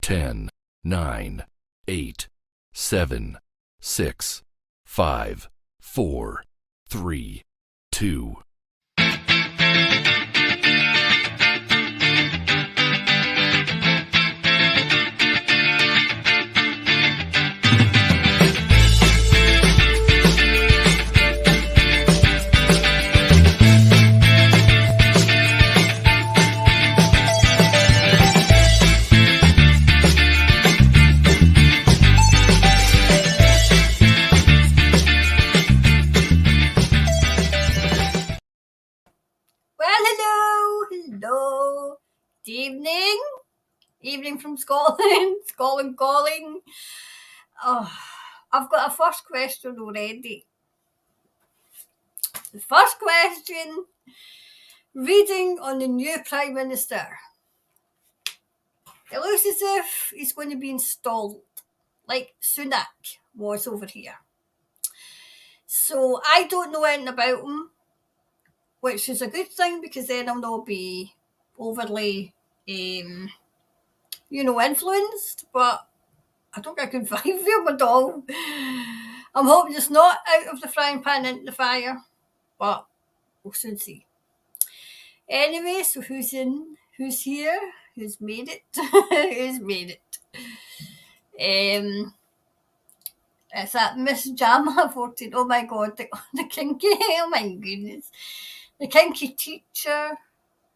10, 9, 8, 7, 6, 5, 4, 3, 2. Hello. Good evening from Scotland. Scotland calling. Oh, I've got a first question already. The first question, reading on the new Prime Minister. It looks as if he's going to be installed, like Sunak was over here. So I don't know anything about him, which is a good thing because then I'll not be overly, influenced, but I don't think I can find him at all. I'm hoping it's not out of the frying pan into the fire, but we'll soon see. Anyway, so who's here, who's made it, who's made it. It's that Miss Jama 14. Oh my god, the kinky, oh my goodness. The kinky teacher,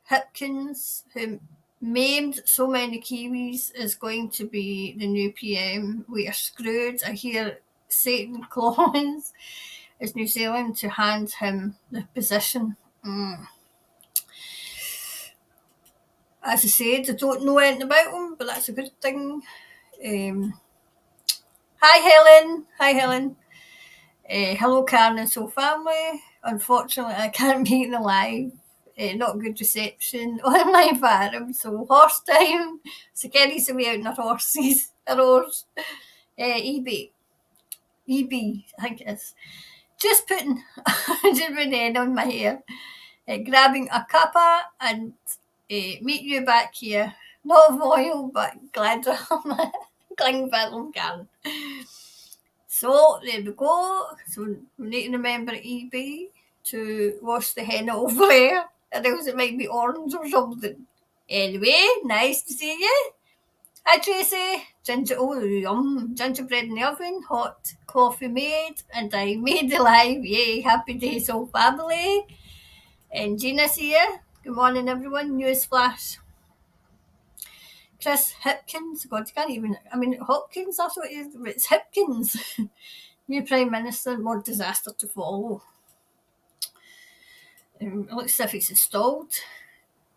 Hipkins, who maimed so many Kiwis, is going to be the new PM. We are screwed. I hear Satan Claus is New Zealand to hand him the position. As I said, I don't know anything about him, but that's a good thing. Hi Helen. Hello Karen and So family. Unfortunately, I can't make the live. Not good reception on my farm, so horse time. So Kenny's away out in her horses, her horse. EB, I think it is. Just putting an end on my hair, grabbing a cuppa and meet you back here. Not Royal, but Gladrun, Glingville, Karen. So there we go. So we need to remember EB to wash the henna over there. And else it might be orange or something. Anyway, nice to see you. Hi Tracy. Gingerbread in the oven, hot coffee made, and I made the live. Yay, happy days, all family. And Gina's here. Good morning, everyone. Newsflash. Chris Hipkins. God, you can't even. Hopkins, that's what it is. It's Hipkins. New Prime Minister, more disaster to follow. It looks as if he's installed.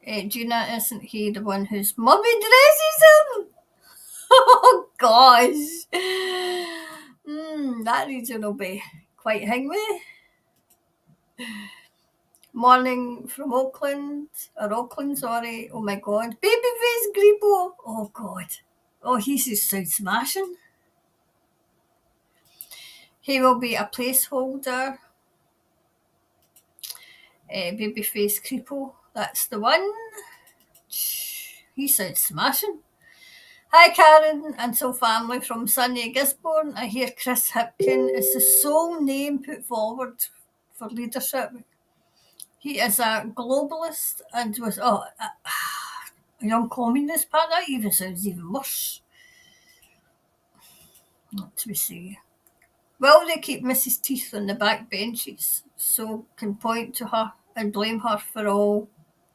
Gina, isn't he the one whose mummy dresses him? Oh gosh. That region will be quite hangry. Morning from Auckland, sorry. Oh my god. Babyface Grebo. Oh god. Oh, he's just so smashing. He will be a placeholder. Babyface Creepo, that's the one. He sounds smashing. Hi Karen and So family from sunny Gisborne. I hear Chris Hipkin is the sole name put forward for leadership. He is a globalist and was a young communist part. That even sounds even worse. What we see? Will they keep Mrs. Teeth on the back benches so can point to her and blame her for all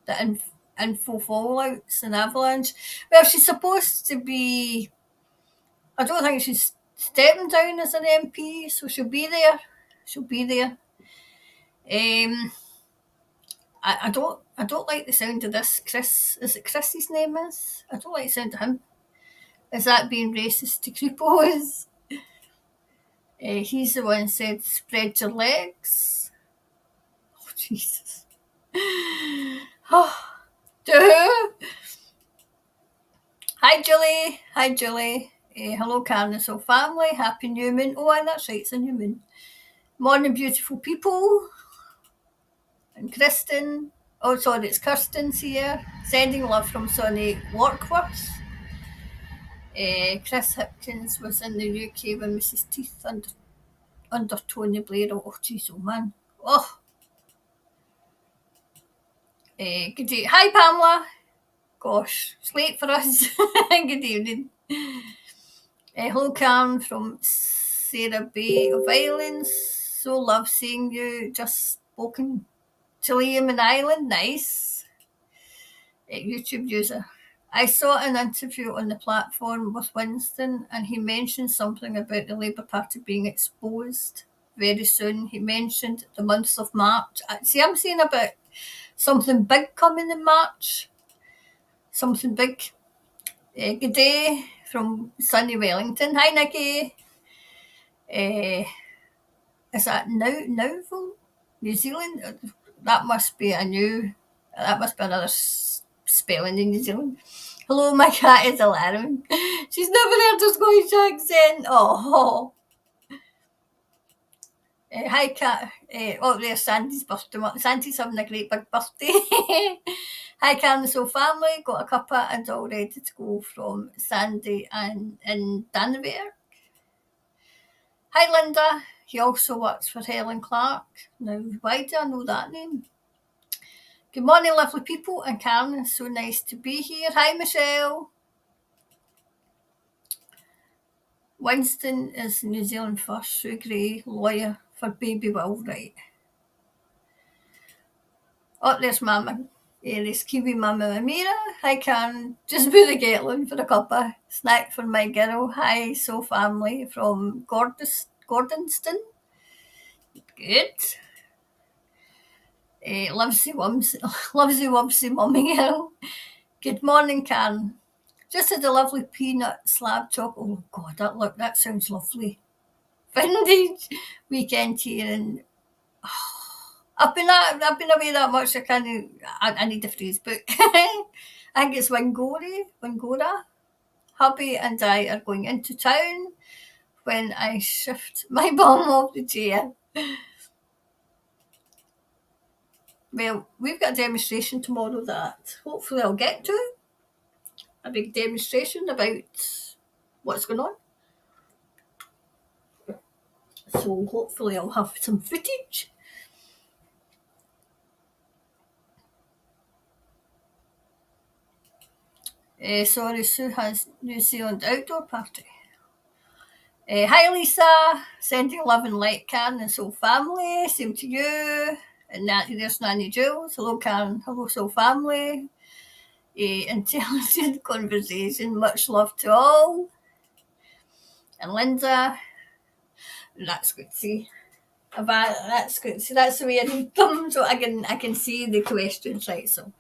the info fallouts and avalanche? Well, she's supposed to be. I don't think she's stepping down as an MP, so she'll be there. I don't like the sound of this. Chris, is it Chris his name is? I don't like the sound of him. Is that being racist to creepos? He's the one said, spread your legs. Oh, Jesus. Oh, Hi, Julie. Hello, Karen. So, family. Happy new moon. Oh, that's right. It's a new moon. Morning, beautiful people. And Kristen. Oh, sorry, it's Kirsten's here. Sending love from sunny Warkworth. Chris Hipkins was in the UK when Mrs. Teeth under Tony Blair. Oh, jeez, oh man. Oh. Good day. Hi, Pamela. Gosh, it's late for us. Good evening. Hello, Karen from Sarah Bay of Islands. So love seeing you. Just spoken to Liam in Ireland. Nice. YouTube user. I saw an interview on the platform with Winston and he mentioned something about the Labour Party being exposed very soon. He mentioned the month of March. See, I'm seeing about something big coming in March. Something big. Good day from sunny Wellington. Hi, Nikki. Is that Nowville, New Zealand? That must be another spelling in New Zealand. Hello, my cat is alarming. She's never heard a Scottish accent. Oh. Hi, cat. There's Sandy's birthday. Sandy's having a great big birthday. Hi, Karen Soul family. Got a cuppa and all ready to go from Sandy and in Danneberg. Hi, Linda. He also works for Helen Clark. Now, why do I know that name? Good morning, lovely people. And Karen, it's so nice to be here. Hi, Michelle. Winston is New Zealand First. Sue Gray, lawyer for Baby Will, right? Oh, there's Mama. There's Kiwi Mama Amira. Hi, Karen. Just put the kettle on for a cuppa. Snack for my girl. Hi, so family from Gordonston. Good. Lovesy Wumsy Mummy Girl. Good morning, Karen. Just had a lovely peanut slab chocolate. Oh God, that sounds lovely. Vintage weekend here, and I've been away that much. I need a phrase book. I think it's Wingora. Hubby and I are going into town when I shift my bum off the chair. Well, we've got a demonstration tomorrow that hopefully I'll get to. A big demonstration about what's going on. So hopefully I'll have some footage. Sorry, Sue has New Zealand outdoor party. Hi Lisa, sending love and light, Karen and Soul family. Same to you. And there's Nanny Jules. Hello Karen. Hello Soul family. Intelligent conversation. Much love to all. And Linda. That's good to see. That's good. See, that's the way I read them, so I can see the questions, right? So,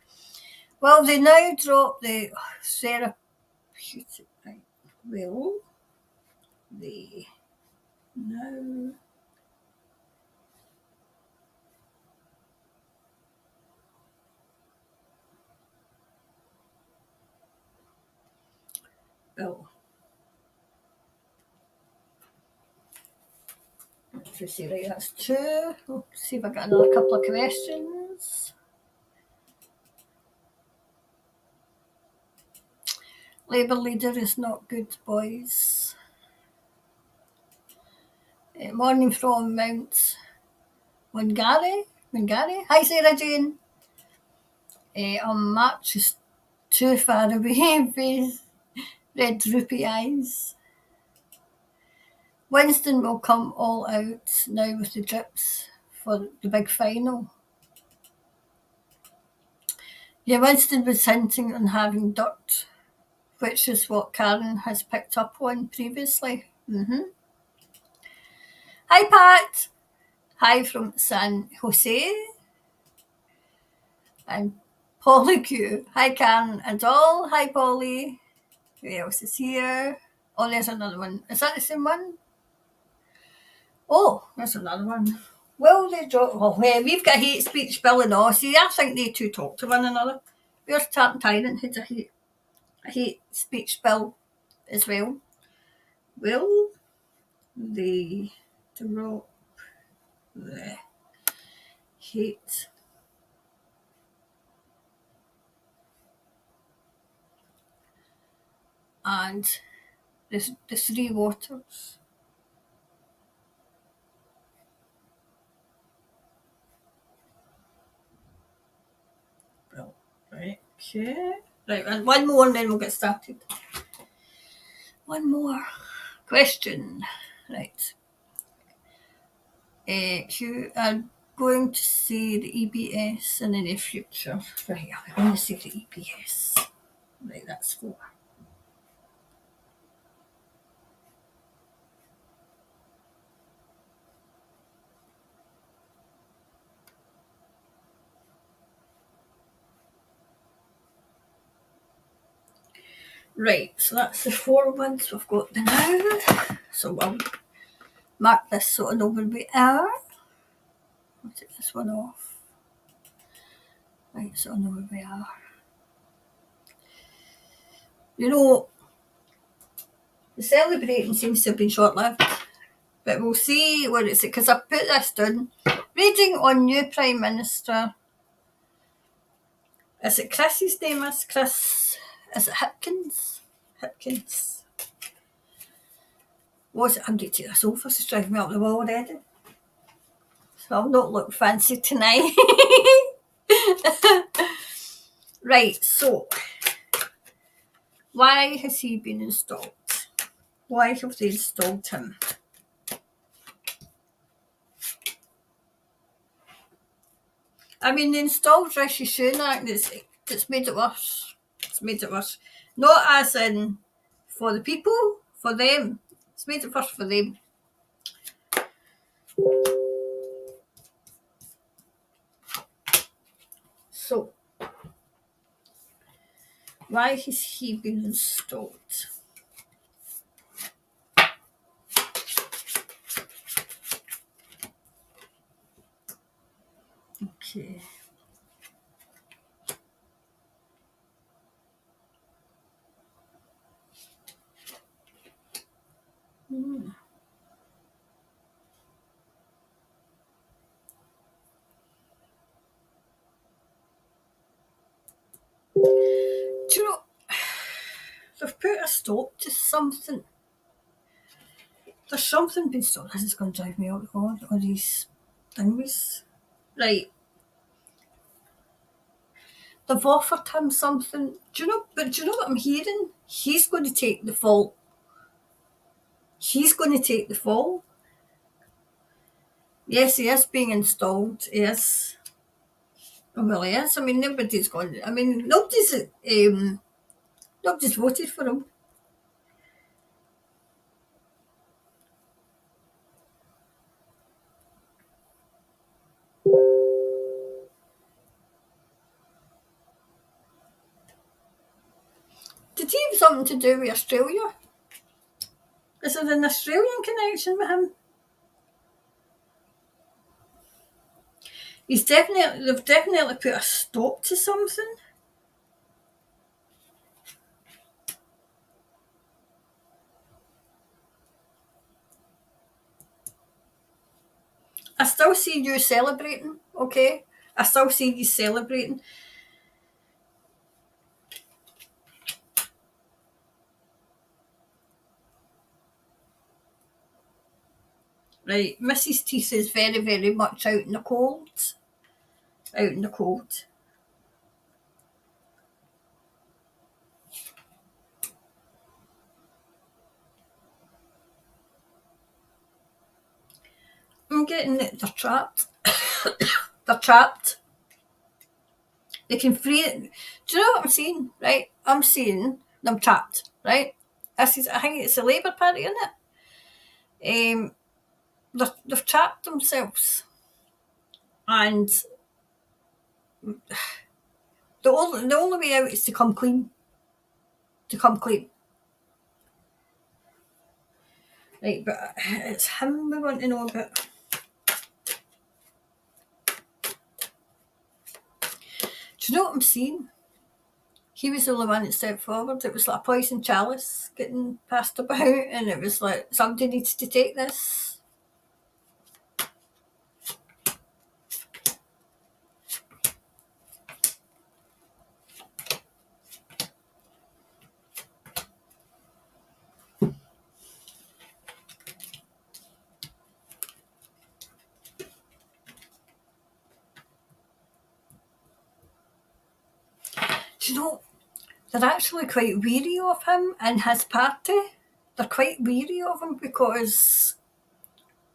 well, they now drop the therapeutic, right? Well, they now well. Let's see, right? That's two. We'll see if I got another couple of questions. Labour leader is not good, boys. Morning from Mount Wangari. Hi, Sarah Jane. March is too far away. Face red droopy eyes. Winston will come all out now with the drips for the big final. Yeah, Winston was hinting on having dirt, which is what Karen has picked up on previously. Hi, Pat. Hi from San Jose. And Polly Q. Hi, Karen and all. Hi, Polly. Who else is here? Oh, there's another one. Is that the same one? Oh, there's another one. Well, they drop. Oh, yeah, we've got a hate speech bill and all. See, I think they two talk to one another. Where's Tartan Tyrant had a hate speech bill as well. Will they drop the hate and The three waters. Well, right, okay. Right, and one more and then we'll get started. One more question. Right. You are going to see the EBS in the near future. Right, I'm going to see the EBS. Right, that's 4. Right, so that's the 4 ones we've got now. So I'll mark this so I know where we are. I'll take this one off. Right, so I know where we are. You know, the celebrating seems to have been short-lived, but we'll see what it's because I put this down. Reading on new Prime Minister. Is it Chris's name? Is Chris? Is it Hipkins? Hipkins. Was it? I'm going to take this off. This is driving me up the wall already. So I'll not look fancy tonight. Right, so why has he been installed? Why have they installed him? I mean, they installed Rishi Sunak. It's made it worse. It's made it worse. Not as in for the people, for them. It's made it worse for them. So, why has he been installed? Okay. Do you know, they've put a stop to something. There's something been stopped. This is going to drive me out the wall. All these things. Right. They've offered him something. Do you know what I'm hearing? He's going to take the fall. He's going to take the fall. Yes, he is being installed. He is. Well, he is. I mean, nobody's going. I mean, nobody's voted for him. Did he have something to do with Australia? Is there an Australian connection with him? They've definitely put a stop to something. I still see you celebrating, okay? I still see you celebrating. Right, Mrs. Teeth is very, very much out in the cold. Out in the cold. I'm getting that they're trapped. They're trapped. They can free it. Do you know what I'm saying? Right? I'm saying them trapped, right? I think it's the Labour Party, isn't it? They've trapped themselves. And the only way out is to come clean. To come clean. Right, but it's him we want to know about. Do you know what I'm saying? He was the only one that stepped forward. It was like a poison chalice getting passed about, and it was like somebody needs to take this. you know, they're actually quite weary of him and his party. They're quite weary of him because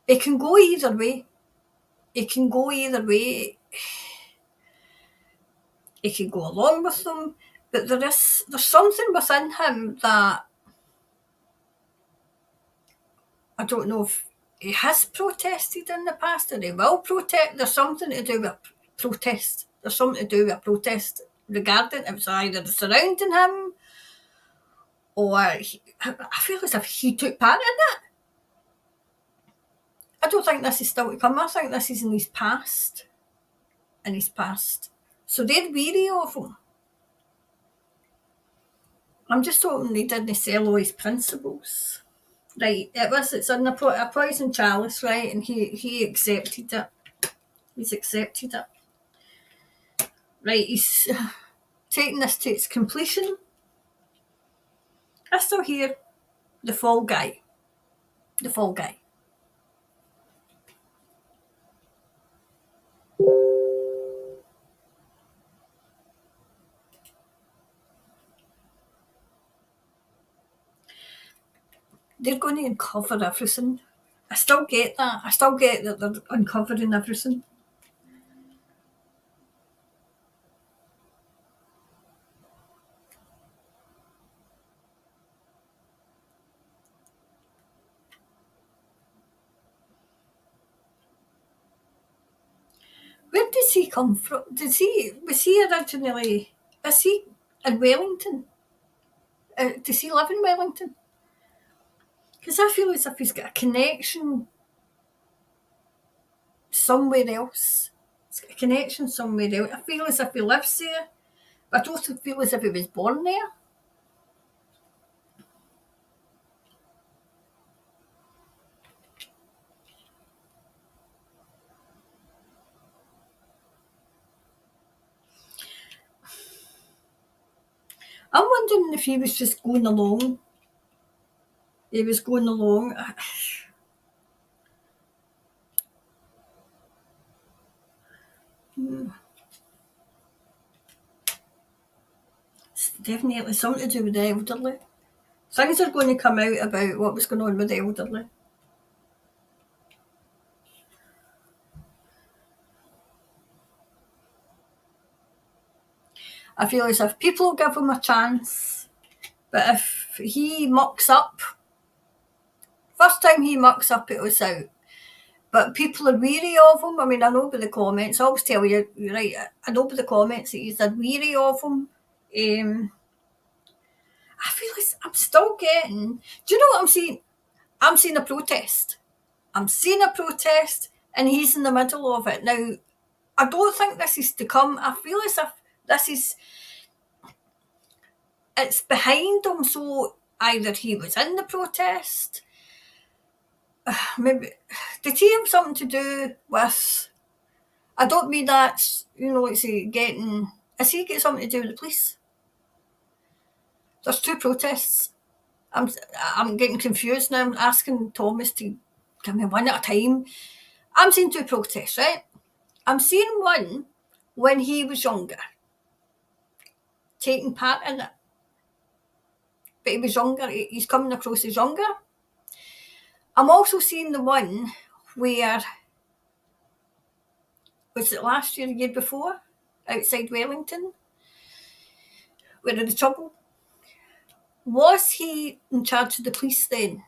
it can go either way. It can go either way. He can go along with them, but there's something within him that I don't know if he has protested in the past or he will protest. There's something to do with protest. There's something to do with protest regarding it was either surrounding him or I feel as if he took part in it. I don't think this is still to come. I think this is in his past. In his past. So they're weary of him. I'm just hoping they didn't sell all his principles. Right, it's in a poison chalice, right, and he accepted it. He's accepted it. Right, he's taking this to its completion. I still hear the fall guy. The fall guy. They're going to uncover everything. I still get that. I still get that they're uncovering everything. Where does he come from? Was he originally, is he in Wellington? Does he live in Wellington? Because I feel as if he's got a connection somewhere else. He's got a connection somewhere else. I feel as if he lives there, but I don't feel as if he was born there. I'm wondering if he was just going along. He was going along. It's definitely something to do with the elderly. Things are going to come out about what was going on with the elderly. I feel as if people will give him a chance, but if he mucks up, first time he mucks up, it was out. But people are weary of him. I mean, I know by the comments, I always tell you, right, I know by the comments that he's weary of him. I feel like I'm still getting, do you know what I'm seeing? I'm seeing a protest. I'm seeing a protest and he's in the middle of it. Now, I don't think this is to come. I feel as if this is, it's behind him. So either he was in the protest, maybe, did he have something to do with, I don't mean that's, like say, has he got something to do with the police? There's two protests. I'm getting confused now. I'm asking Thomas to give me one at a time. I'm seeing two protests, right? I'm seeing one when he was younger, taking part in it. But he was younger. He's coming across as younger. I'm also seeing the one where, was it last year, the year before, outside Wellington, where there was trouble? Was he in charge of the police then?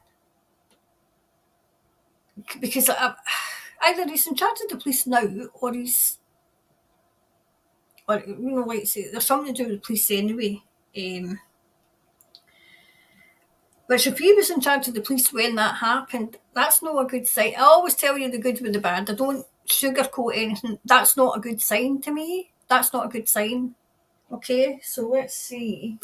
Because either he's in charge of the police now, or he's, or like say, there's something to do with the police anyway. Which if he was in charge of the police when that happened, that's not a good sign. I always tell you the good with the bad. I don't sugarcoat anything. That's not a good sign to me. That's not a good sign. Okay, so let's see.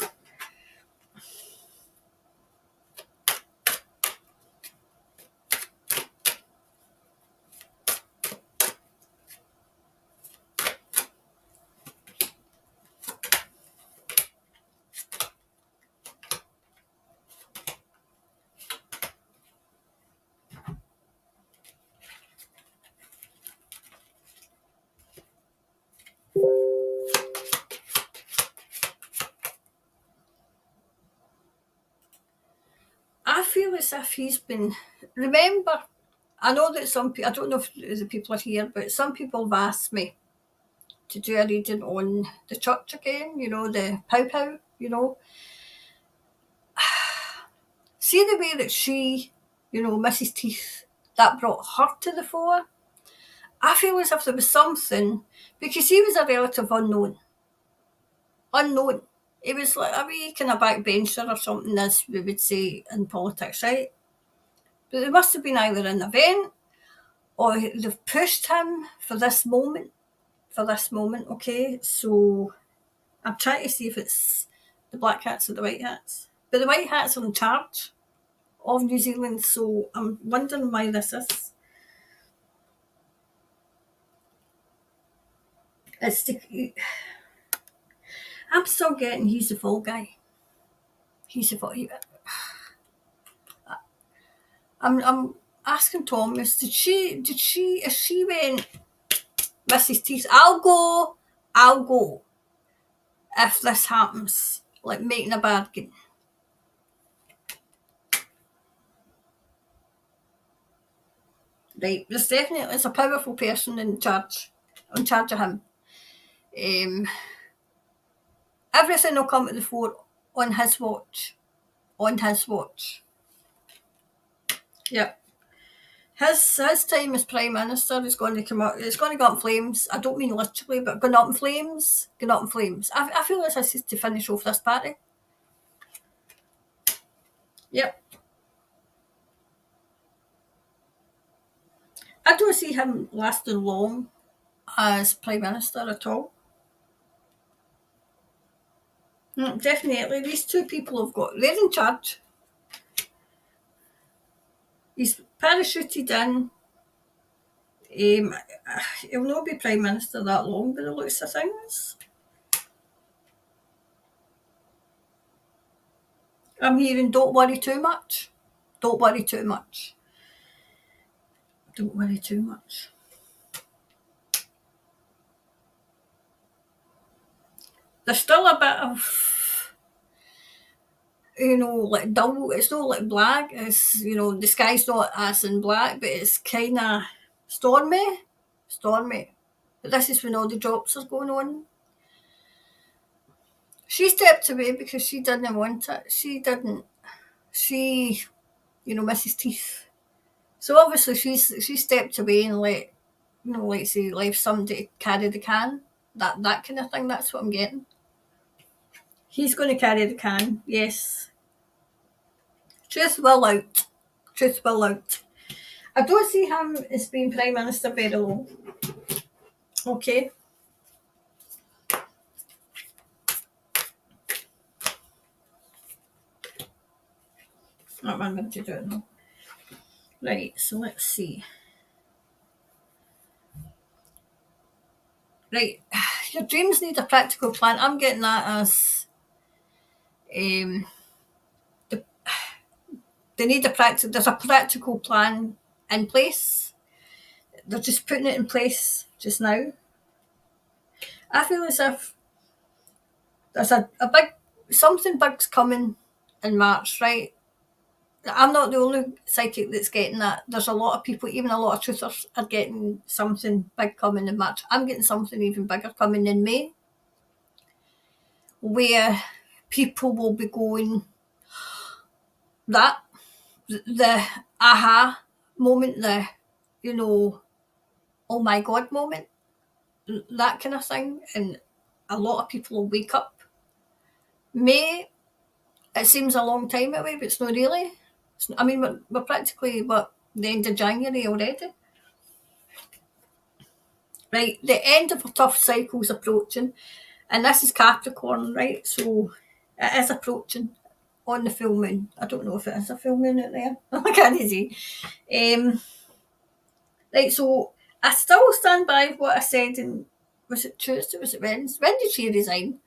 I feel as if he's been. Remember, I know that some people, I don't know if the people are here, but some people have asked me to do a reading on the church again, the Pow Pow, See the way that she, Mrs. Teeth, that brought her to the fore? I feel as if there was something, because he was a relative unknown. Unknown. He was like a wee kind of backbencher or something, as we would say in politics, right? But there must have been either an event or they've pushed him for this moment, okay? So I'm trying to see if it's the black hats or the white hats. But the white hats are in charge of New Zealand, so I'm wondering why this is. It's I'm still getting he's the fall guy. He's the fall. I'm asking Thomas, did she, if she went, Mrs. Teeth, I'll go, if this happens, like making a bargain. Right, there's a powerful person in charge of him. Everything will come to the fore on his watch. Yep. His time as Prime Minister is going to come up. It's going to go up in flames. I don't mean literally, but going up in flames. I feel like this is to finish off this party. Yep. I don't see him lasting long as Prime Minister at all. Definitely, these two people they're in charge. He's parachuted in. He'll not be Prime Minister that long by the looks of things. I'm hearing don't worry too much. There's still a bit of, like dull. It's not like black. It's, the sky's not as in black, but it's kind of stormy. But this is when all the drops are going on. She stepped away because she didn't want it. She, Mrs. Teeth. So obviously she stepped away and left somebody carry the can. That kind of thing. That's what I'm getting. He's going to carry the can, yes. Truth will out. I don't see him as being Prime Minister very long. Okay. Not one minute to do it now. Right, so let's see. Right, your dreams need a practical plan. I'm getting that as they need there's a practical plan in place. They're just putting it in place just now. I feel as if there's a big, something big's coming in March, right? I'm not the only psychic that's getting that. There's a lot of people, even a lot of truthers, are getting something big coming in March. I'm getting something even bigger coming in May, where people will be going, the aha moment, the, oh my God moment, that kind of thing. And a lot of people will wake up. May, it seems a long time away, but it's not really. I mean, we're practically, the end of January already. Right, the end of a tough cycle is approaching, and this is Capricorn, right? So it is approaching on the full moon. I don't know if it is a full moon out there. I can't see. Right, so I still stand by what I said was it Tuesday, was it Wednesday? When did she resign?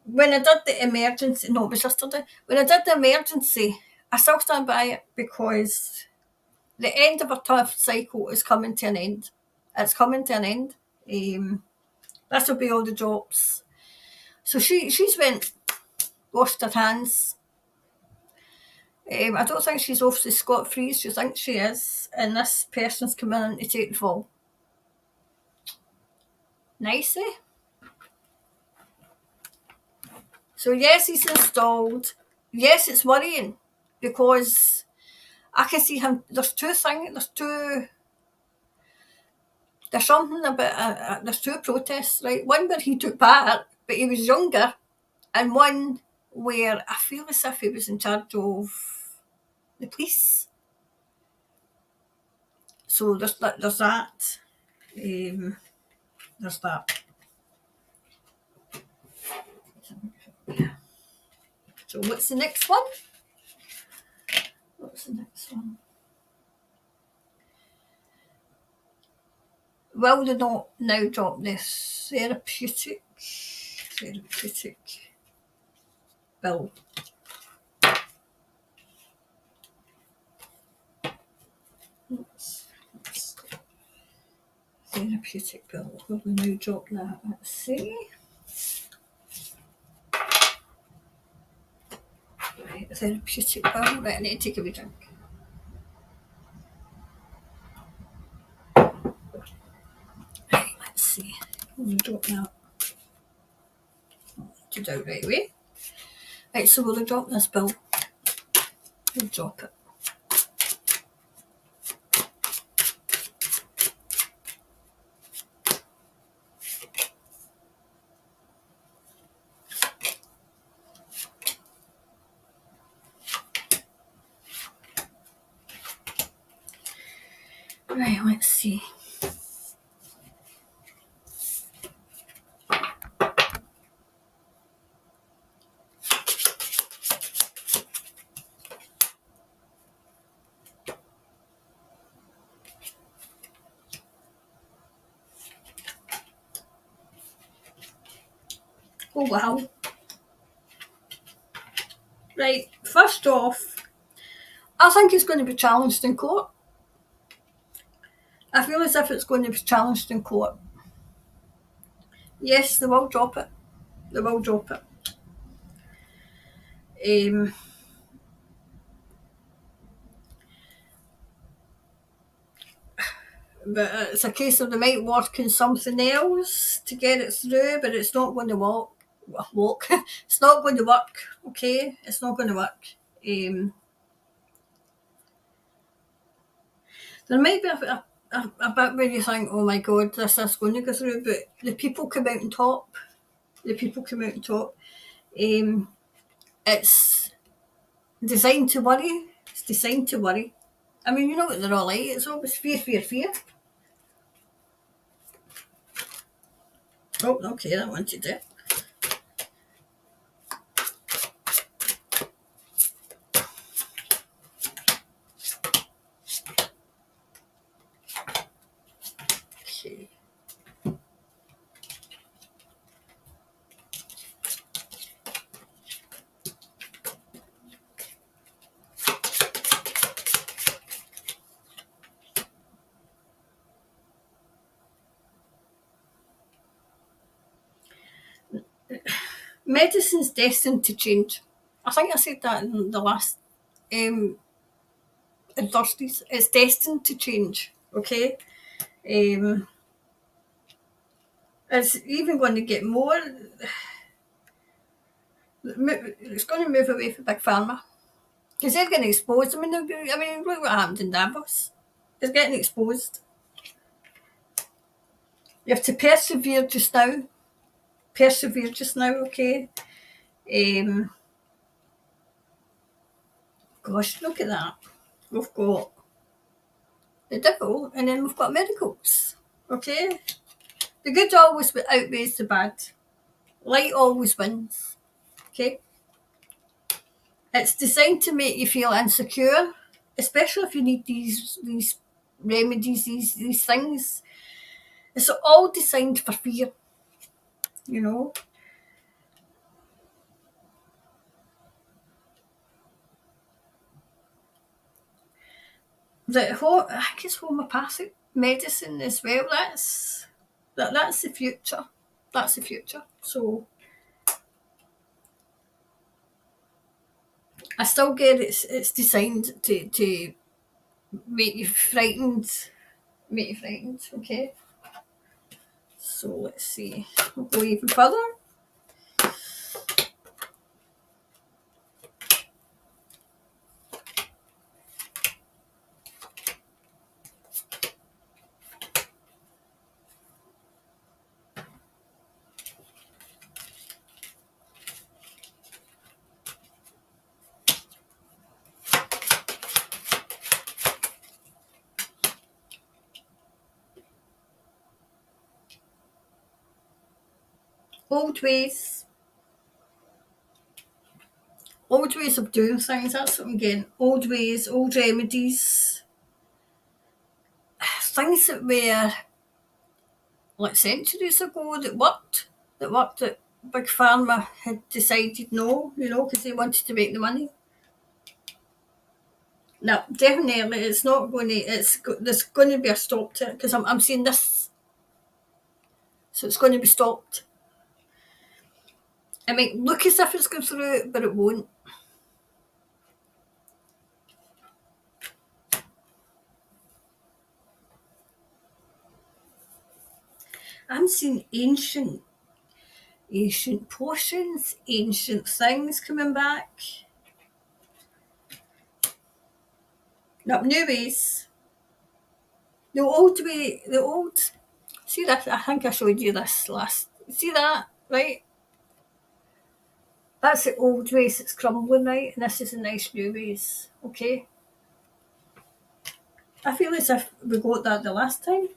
When I did the emergency, no, it was yesterday. When I did the emergency, I still stand by it because the end of a tough cycle is coming to an end. It's coming to an end. This will be all the drops. So she's went, washed her hands. I don't think she's off the scot-free. She thinks she is, and this person's coming in to take the fall. Nice, eh? So yes, he's installed. Yes, it's worrying because I can see him. There's something about there's two protests, right? One where he took part, but he was younger, and one where I feel as if he was in charge of the police. So there's that. There's that. There's that. So what's the next one? What's the next one? Will they not now drop this therapeutic bill? Therapeutic bill. Will they now drop that? Let's see. Right, therapeutic bill. Right, I need to take a wee drink. Right, let's see. We'll drop that. To do right away. Right, so we'll drop this bill. We'll drop it. Right, let's see. Oh wow. Right, first off, I think it's going to be challenged in court. I feel as if it's going to be challenged in court. Yes, they will drop it. They will drop it. But it's a case of they might work on something else to get it through, but it's not going to walk. It's not going to work, okay? It's not going to work. There might be a bit where you think, oh my God, this is going to go through, but the people come out on top. It's designed to worry. It's designed to worry. I mean, you know what they're all like. It's always fear, fear, fear. Oh, okay, that one to do. Okay. Medicine's destined to change. I think I said that in the last in Thursdays. It's destined to change. Okay. It's even going to get more. It's going to move away from big pharma because they're getting exposed. I mean, look what happened in Davos. It's getting exposed. You have to persevere just now. Persevere just now, okay? Gosh, look at that. We've got the devil and then we've got miracles, okay? The good always outweighs the bad. Light always wins, okay? It's designed to make you feel insecure, especially if you need these remedies, these things. It's all designed for fear, you know? I think it's homeopathic medicine as well. That's the future. That's the future. So I still get it's designed to make you frightened. Make you frightened, okay? So let's see. We'll go even further. Old ways. Old ways of doing things, that's what I'm getting. Old ways, old remedies. Things that were like centuries ago that Big Pharma had decided no, because they wanted to make the money. No, definitely, it's not going to. There's going to be a stop to it because I'm seeing this, so it's going to be stopped. It might look as if it's going through, but it won't. I'm seeing ancient potions, ancient things coming back. No, new ways. The old way, the old. See that? I think I showed you this last. See that, right? That's the old ways that's crumbling, right? And this is the nice new ways, okay? I feel as if we got that the last time.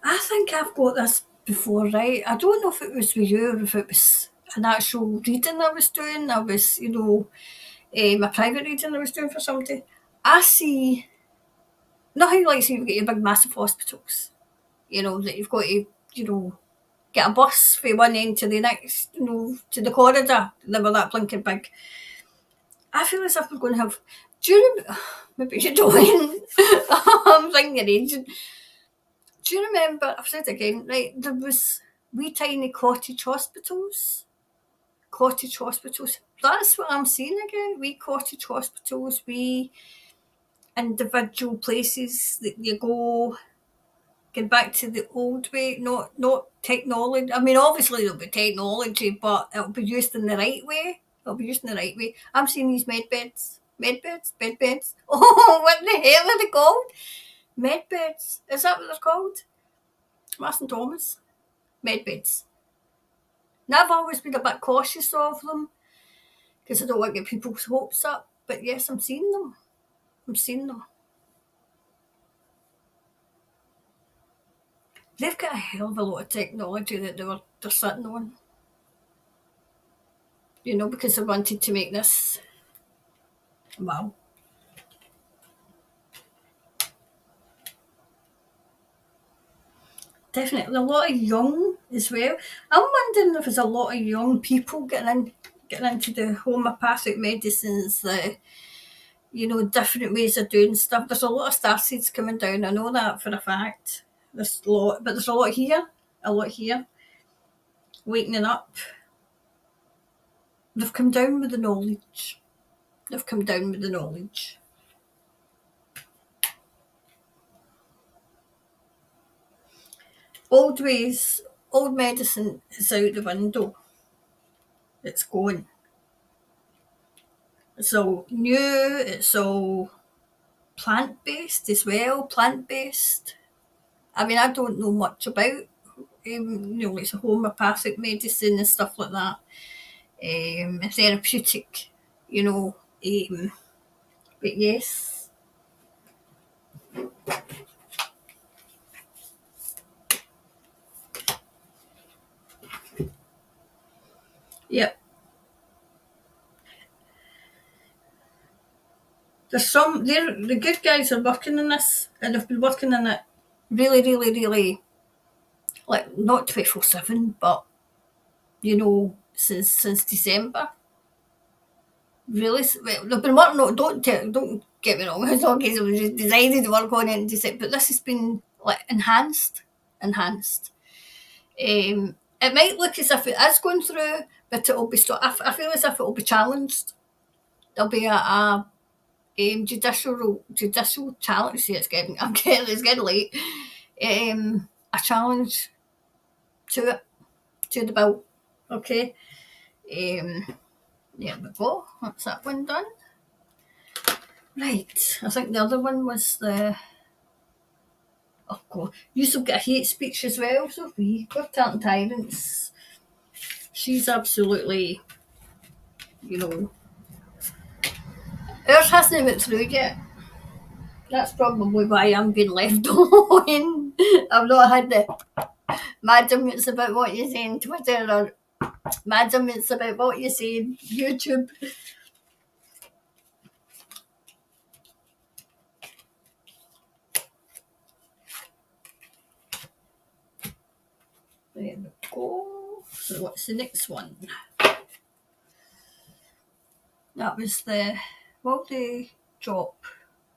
I think I've got this before, right? I don't know if it was with you or if it was an actual reading I was doing. I was, my private reading I was doing for somebody. I see nothing like so you've got your big massive hospitals, that you've got to, get a bus from one end to the next, to the corridor. They were that blinking big. I feel as if we're going to have. Do you remember? Maybe you don't. I'm thinking your age. Do you remember? I've said it again, right? There was wee tiny cottage hospitals. Cottage hospitals. That's what I'm seeing again. Wee cottage hospitals, wee individual places that you go. Get back to the old way, not technology. I mean, obviously there'll be technology, but it'll be used in the right way. It'll be used in the right way. I'm seeing these bed beds. Oh, what the hell are they called? Med beds. Is that what they're called? Marston Thomas. Med beds. Now I've always been a bit cautious of them because I don't want to get people's hopes up. But yes, I'm seeing them. They've got a hell of a lot of technology that they're sitting on. Because they wanted to make this. Wow. Definitely a lot of young as well. I'm wondering if there's a lot of young people getting into the homeopathic medicines, the different ways of doing stuff. There's a lot of starseeds coming down. I know that for a fact. There's a lot, but there's a lot here. Wakening up. They've come down with the knowledge. Old ways, old medicine is out the window. It's gone. It's all new, it's all plant-based as well, I mean, I don't know much about, like homeopathic medicine and stuff like that. Therapeutic, but yes. Yep. The good guys are working on this, and they've been working on it really, really, really, like not 24/7, but since December. Really, well, they've been working on. Don't get me wrong. It's not because it was just decided to work on it and decide, but this has been like enhanced. Um, it might look as if it is going through, but it'll be I feel as if it'll be challenged. There'll be a judicial challenge. See, it's getting late. A challenge to it, to the bill. Okay. There we go. That's that one done. Right. I think the other one was the. Oh God, you still get a hate speech as well, Sophie. We're turning tyrants. She's absolutely, you know. Ours hasn't went through yet. That's probably why I'm being left alone. I've not had the madam it's about what you say on Twitter or madam it's about what you say on YouTube. There we go. So what's the next one? That was the will they drop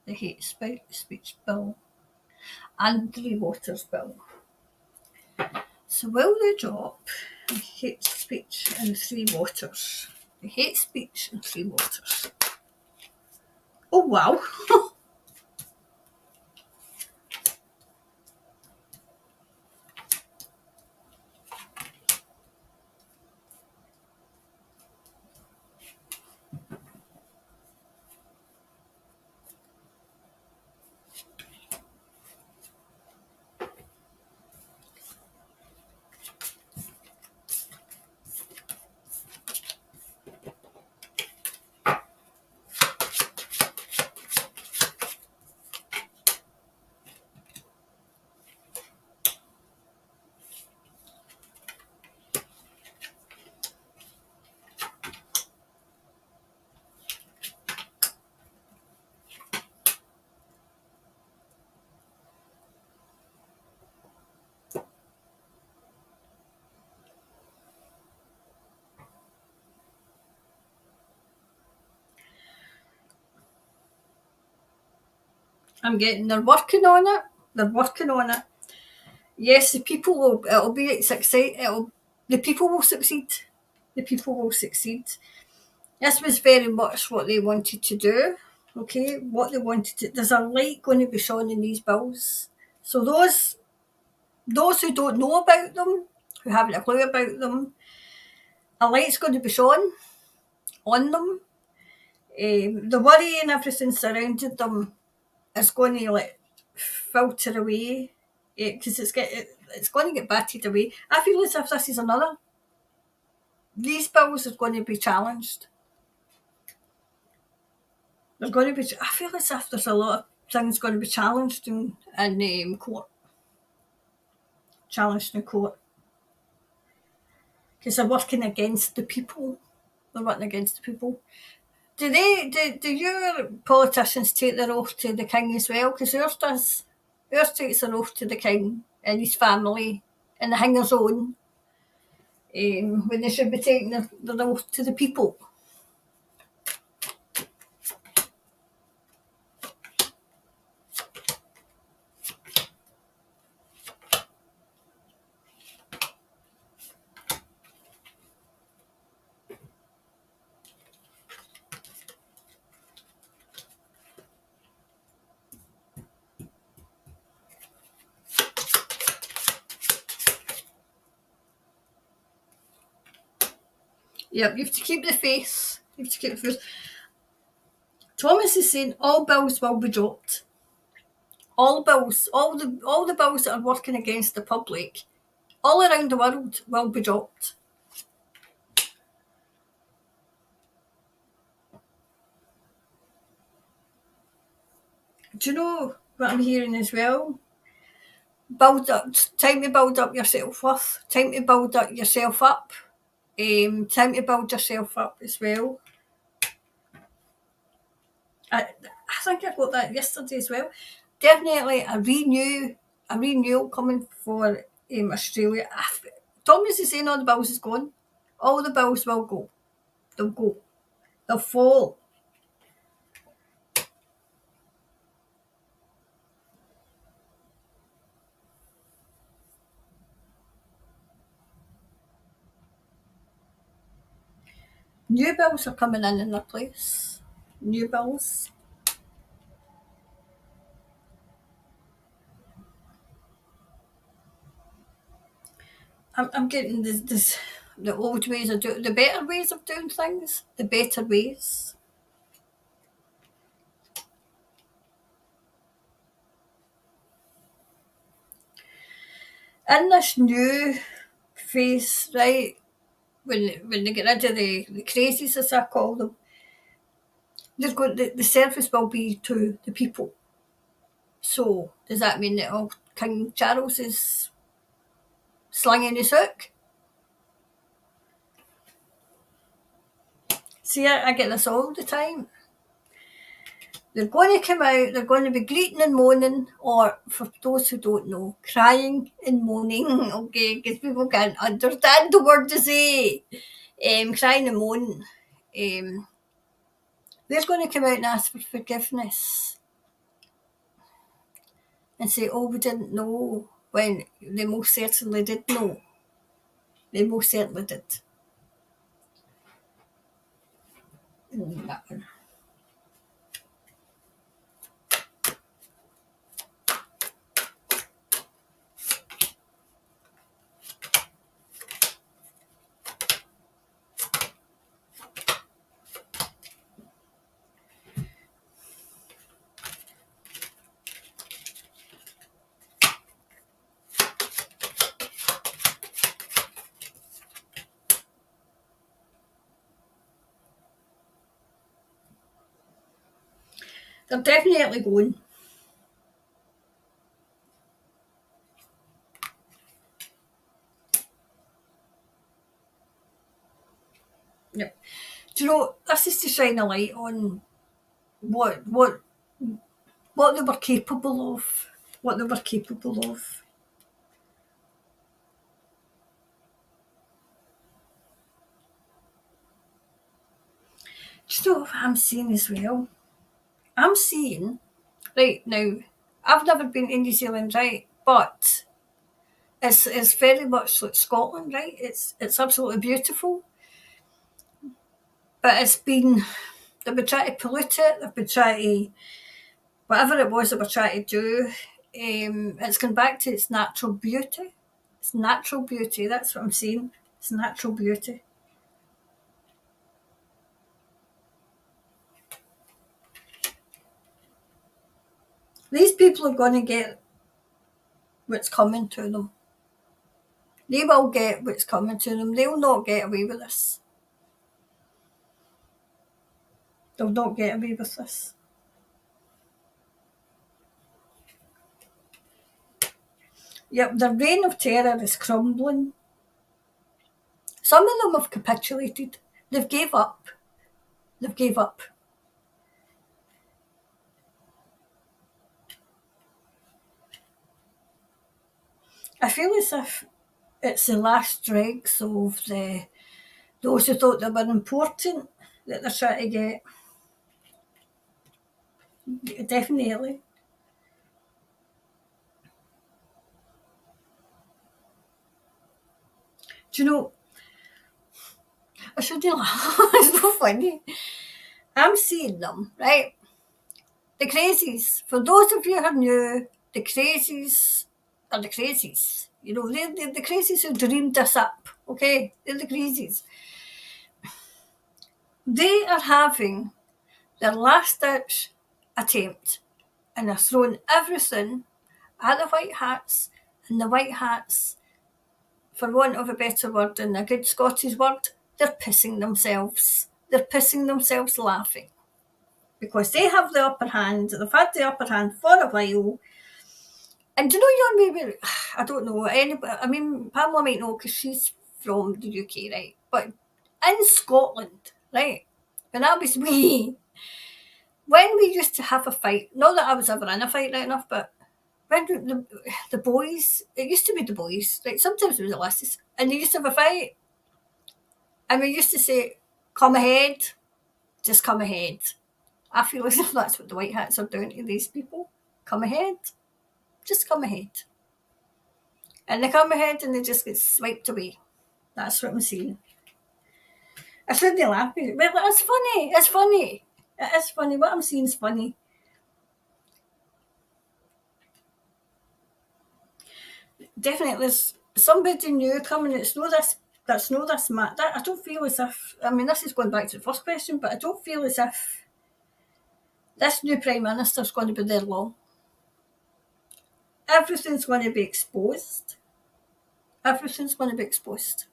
the hate speech bill and the Waters bill. So will they drop the hate speech and Three Waters? The hate speech and Three Waters. Oh wow. They're working on it. They're working on it. Yes, the people will. The people will succeed. The people will succeed. This was very much what they wanted to do. Okay, what they wanted to. There's a light going to be shone in these bills. So those who don't know about them, who haven't a clue about them, a light's going to be shone on them. The worry and everything surrounded them is going to filter away because it's going to get batted away. I feel as if this is another. These bills are going to be challenged. They're going to be. I feel as if there's a lot of things going to be challenged in court. Challenged in court because they're working against the people. They're working against the people. Do your politicians take their oath to the king as well? Because ours does. Ours takes their oath to the king and his family and the hinger's own. When they should be taking their oath to the people. Yep, you have to keep the faith. You have to keep the faith. Thomas is saying all bills will be dropped. All bills, all the bills that are working against the public, all around the world, will be dropped. Do you know what I'm hearing as well? Time to build up your self-worth. Time to build up yourself up. Time to build yourself up as well. I think I got that yesterday as well. Definitely a renewal coming for Australia. Thomas is saying all the bills is gone. All the bills will go. They'll go. They'll fall. New bills are coming in their place. New bills. I'm getting the old ways of doing, the better ways of doing things, the better ways. In this new phase, right, when they get rid of the crazies, as I call them, the service will be to the people. So does that mean that King Charles is slinging his hook? See, I get this all the time. They're going to come out, they're going to be greeting and moaning, or for those who don't know, crying and moaning, okay, because people can't understand the word to say. Crying and moaning. They're going to come out and ask for forgiveness and say, oh, we didn't know, when they most certainly did know. They most certainly did. That one. They're definitely going. Yep. Do you know, this is to shine a light on what they were capable of. What they were capable of. Do you know what I'm seeing as well? I'm seeing, right now, I've never been in New Zealand, right? But it's very much like Scotland, right? It's absolutely beautiful. But they've been trying to pollute it, they've been trying to, whatever it was they were trying to do, it's gone back to its natural beauty. It's natural beauty, that's what I'm seeing. It's natural beauty. These people are going to get what's coming to them. They will get what's coming to them. They'll not get away with this. They'll not get away with this. Yep, the reign of terror is crumbling. Some of them have capitulated. They've gave up. They've gave up. I feel as if it's the last dregs of those who thought they were important that they're trying to get. Definitely. Do you know, I shouldn't laugh. It's so funny. I'm seeing them, right? The crazies. For those of you who are new, the crazies are the crazies. You know, they're the crazies who dreamed this up, okay? They're the crazies. They are having their last ditch attempt and they're throwing everything at the white hats, and the white hats, for want of a better word and a good Scottish word, they're pissing themselves. They're pissing themselves laughing because they have the upper hand. They've had the upper hand for a while. And do you know, you're maybe, I don't know, anybody, I mean, Pamela might know because she's from the UK, right? But in Scotland, right, when I was wee, when we used to have a fight, not that I was ever in a fight right enough, but when the boys, it used to be the boys, like sometimes it was the lasses, and they used to have a fight, and we used to say, come ahead, just come ahead. I feel as if that's what the white hats are doing to these people. Come ahead, just come ahead. And they come ahead and they just get swiped away. That's what I'm seeing. I shouldn't laugh. Well, it's funny. It's funny. It is funny. What I'm saying is funny. Definitely, there's somebody new coming. It's no this. That's no this. That I don't feel as if. I mean, this is going back to the first question, but I don't feel as if this new prime minister's going to be there long. Everything's going to be exposed. Everything's going to be exposed.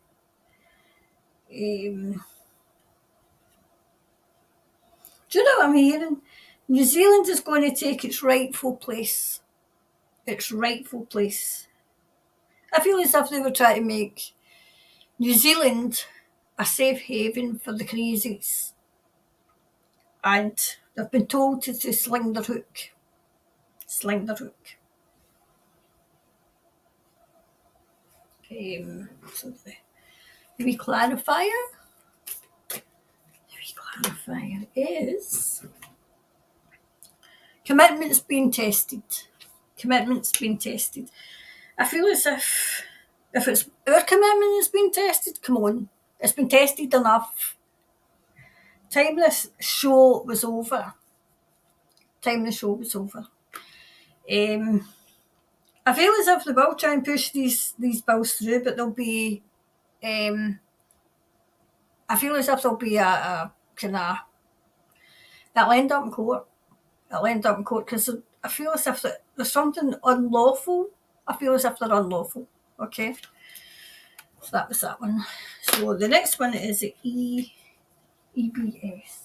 Do you know what I'm hearing? New Zealand is going to take its rightful place. Its rightful place. I feel as if they were trying to make New Zealand a safe haven for the crazies. And they've been told to sling their hook. Sling their hook. So the wee clarifier is commitment's being tested. Commitment's being tested. I feel as if it's our commitment that's been tested, come on. It's been tested enough. Time this show was over. I feel as if they will try and push these bills through, but there'll be I feel as if there'll be a kind of that'll end up in court. Because I feel as if there's something unlawful. I feel as if they're unlawful. Okay. So that was that one. So the next one is the EBS. EBS.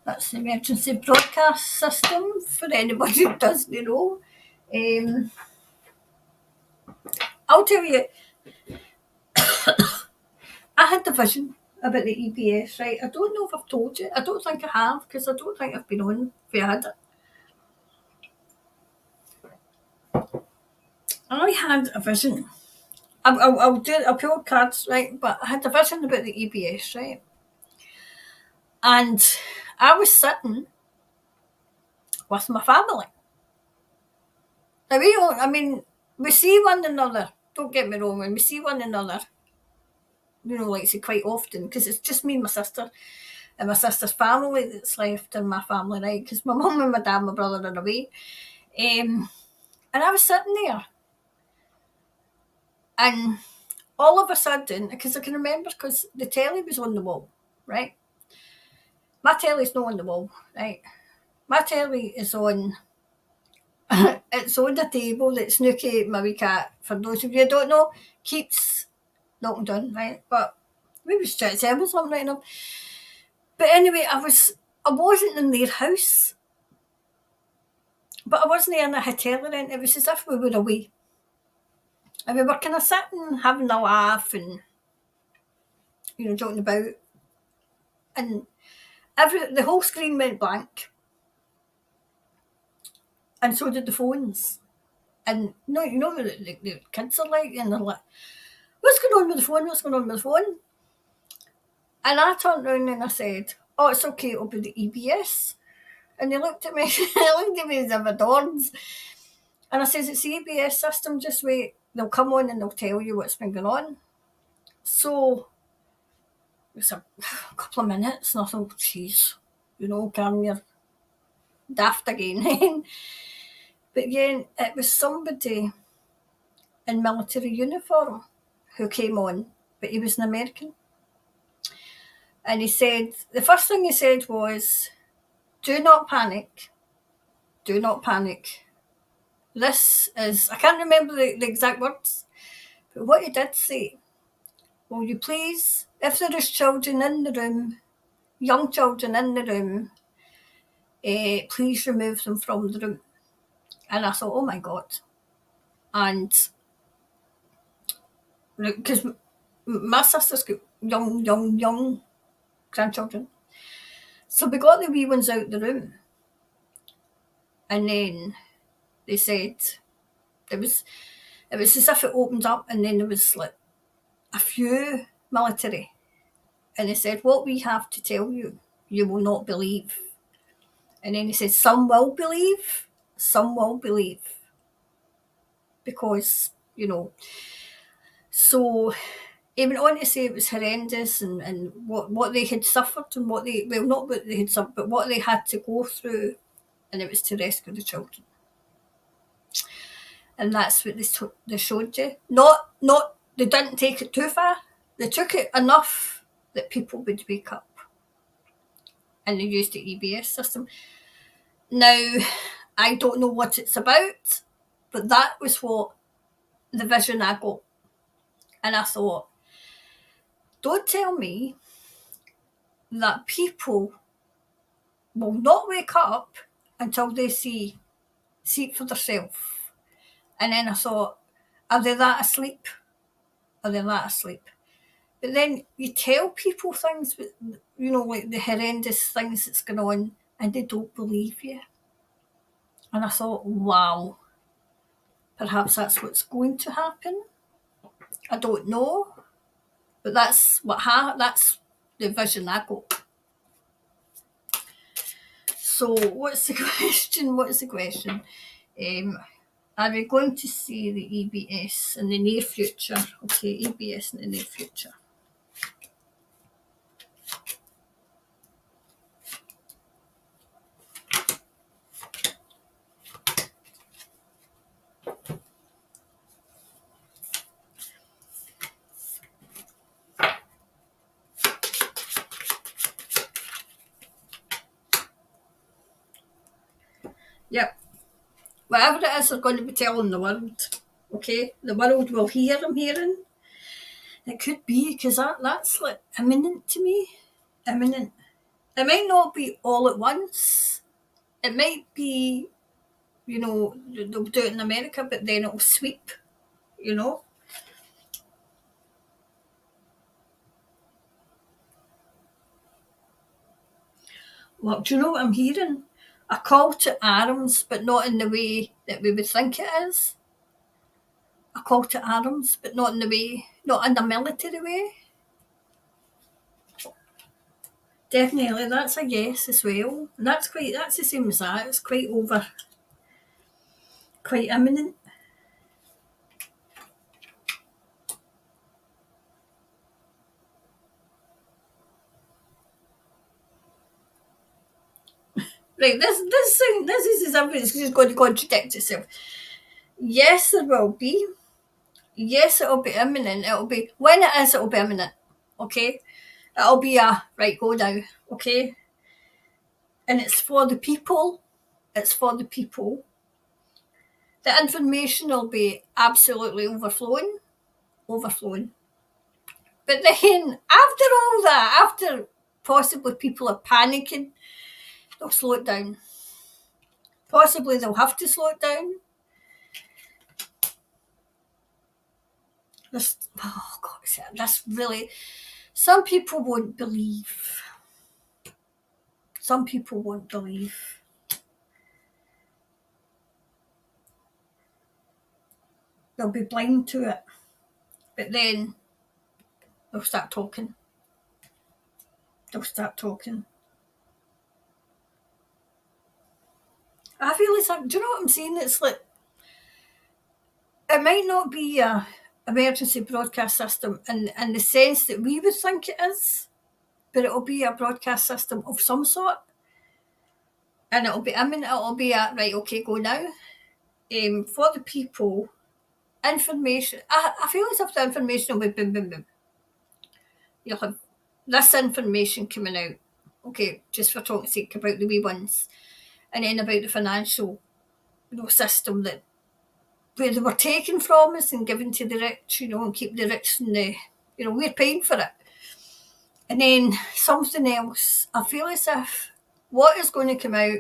That's the emergency broadcast system for anybody who doesn't know. I'll tell you, I had the vision about the EBS, right? I don't know if I've told you. I don't think I have, because I don't think I've been on if I had it. I had a vision. I'll pull cards, right? But I had a vision about the EBS, right? And I was sitting with my family. Now we see one another. Don't get me wrong, when we see one another, like say quite often, because it's just me and my sister and my sister's family that's left in my family, right? Because my mum and my dad and my brother are away. And I was sitting there. And all of a sudden, because I can remember, because the telly was on the wall, right? My telly's not on the wall, right? My telly is on, it's on the table that Snooky, my wee cat, for those of you who don't know, keeps knocking down, right? But we was trying to tell me something right now. But anyway, I wasn't in their house. But I wasn't in a hotel or anything. It was as if we were away. And we were kind of sitting, having a laugh and, joking about. And the whole screen went blank. And so did the phones. And the kids are like, and they're like, what's going on with the phone? What's going on with the phone? And I turned around and I said, oh, it's okay, it'll be the EBS. And they looked at me, as if I dawns. And I says, it's the EBS system, just wait. They'll come on and they'll tell you what's been going on. So it was a couple of minutes and I thought, jeez, Karen, you're daft again. But again, it was somebody in military uniform who came on, but he was an American. And he said, the first thing he said was, do not panic. Do not panic. This is, I can't remember the exact words, but what he did say, will you please, if there is children in the room, young children in the room, please remove them from the room. And I thought, oh my God. And because my sister's got young grandchildren. So we got the wee ones out the room. And then they said it was as if it opened up and then there was like a few military, and they said, what we have to tell you, you will not believe. And then he said, some will believe, some will believe. Because, so he went on to say it was horrendous and what they had suffered and not what they had suffered, but what they had to go through, and it was to rescue the children. And that's what they showed you. Not they didn't take it too far. They took it enough that people would wake up. And they used the EBS system. Now, I don't know what it's about, but that was what the vision I got. And I thought, don't tell me that people will not wake up until they see it for themselves. And then I thought, are they that asleep? Are they that asleep? But then you tell people things, like the horrendous things that's going on, and they don't believe you. And I thought, wow, perhaps that's what's going to happen. I don't know, but that's that's the vision I got. So what's the question? Are we going to see the EBS in the near future? Okay, EBS in the near future. Yep. Whatever it is they're going to be telling the world, okay? The world will hear I'm hearing. It could be, because that's like imminent to me. Imminent. It might not be all at once. It might be, they'll do it in America, but then it'll sweep, Well, do you know what I'm hearing? A call to arms, but not in the way that we would think it is. A call to arms, but not in a military way. Definitely, that's a yes as well. And that's the same as that. It's quite imminent. Right, this is something that's just going to contradict itself. Yes, there will be. Yes, it'll be imminent. It'll be, when it is, it'll be imminent. Okay? It'll be right, go now. Okay? And it's for the people. It's for the people. The information will be absolutely overflowing. But then, after all that, after possibly people are panicking, they'll slow it down. Possibly they'll have to slow it down. This really, some people won't believe. Some people won't believe. They'll be blind to it. But then they'll start talking. I feel it's like, do you know what I'm saying? It's like, it might not be a emergency broadcast system in the sense that we would think it is, but it'll be a broadcast system of some sort. And it'll be imminent. It'll be right, okay, go now. For the people, information. I feel as if the information will be boom, boom, boom. You'll have this information coming out. Okay, just for talk's sake, about the wee ones. And then about the financial, system that where they were taken from us and given to the rich, and keep the rich in the, we're paying for it. And then something else. I feel as if what is going to come out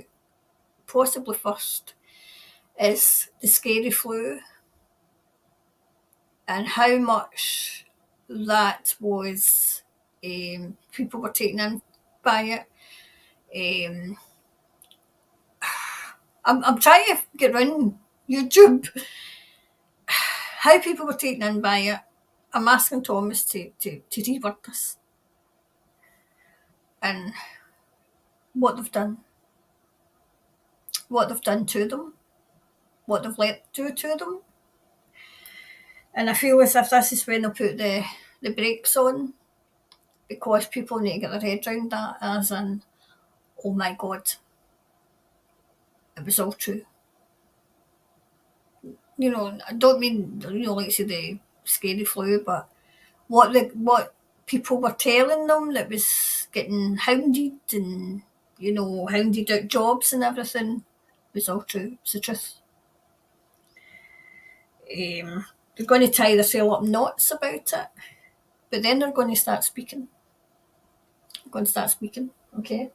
possibly first is the scary flu and how much that was, people were taken in by it. I'm trying to get around, YouTube, how people were taken in by it. I'm asking Thomas to reword this and what they've done to them, what they've let do to them. And I feel as if this is when they'll put the brakes on, because people need to get their head around that, as in, oh my God, it was all true. You know, I don't mean, you know, like say the scary flu, but what people were telling them that was getting hounded and, you know, hounded out jobs and everything was all true. It's the truth. They're going to tie themselves up knots about it, but then they're going to start speaking. They're going to start speaking, okay?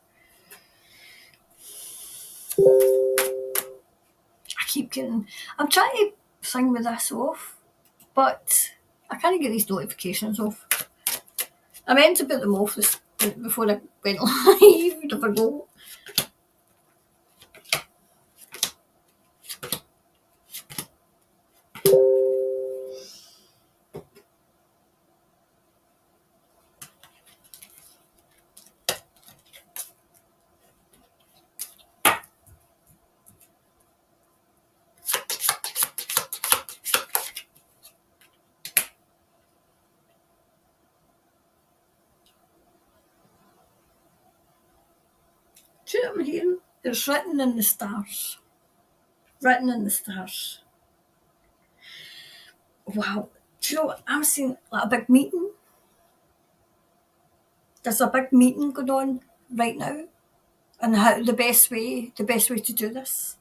I'm trying to sing with this off, but I can't get these notifications off. I meant to put them off before I went live. I forgot. Do you know what I'm hearing? It's written in the stars. Written in the stars. Wow. Do you know what? I'm seeing like a big meeting. There's a big meeting going on right now, and how the best way to do this.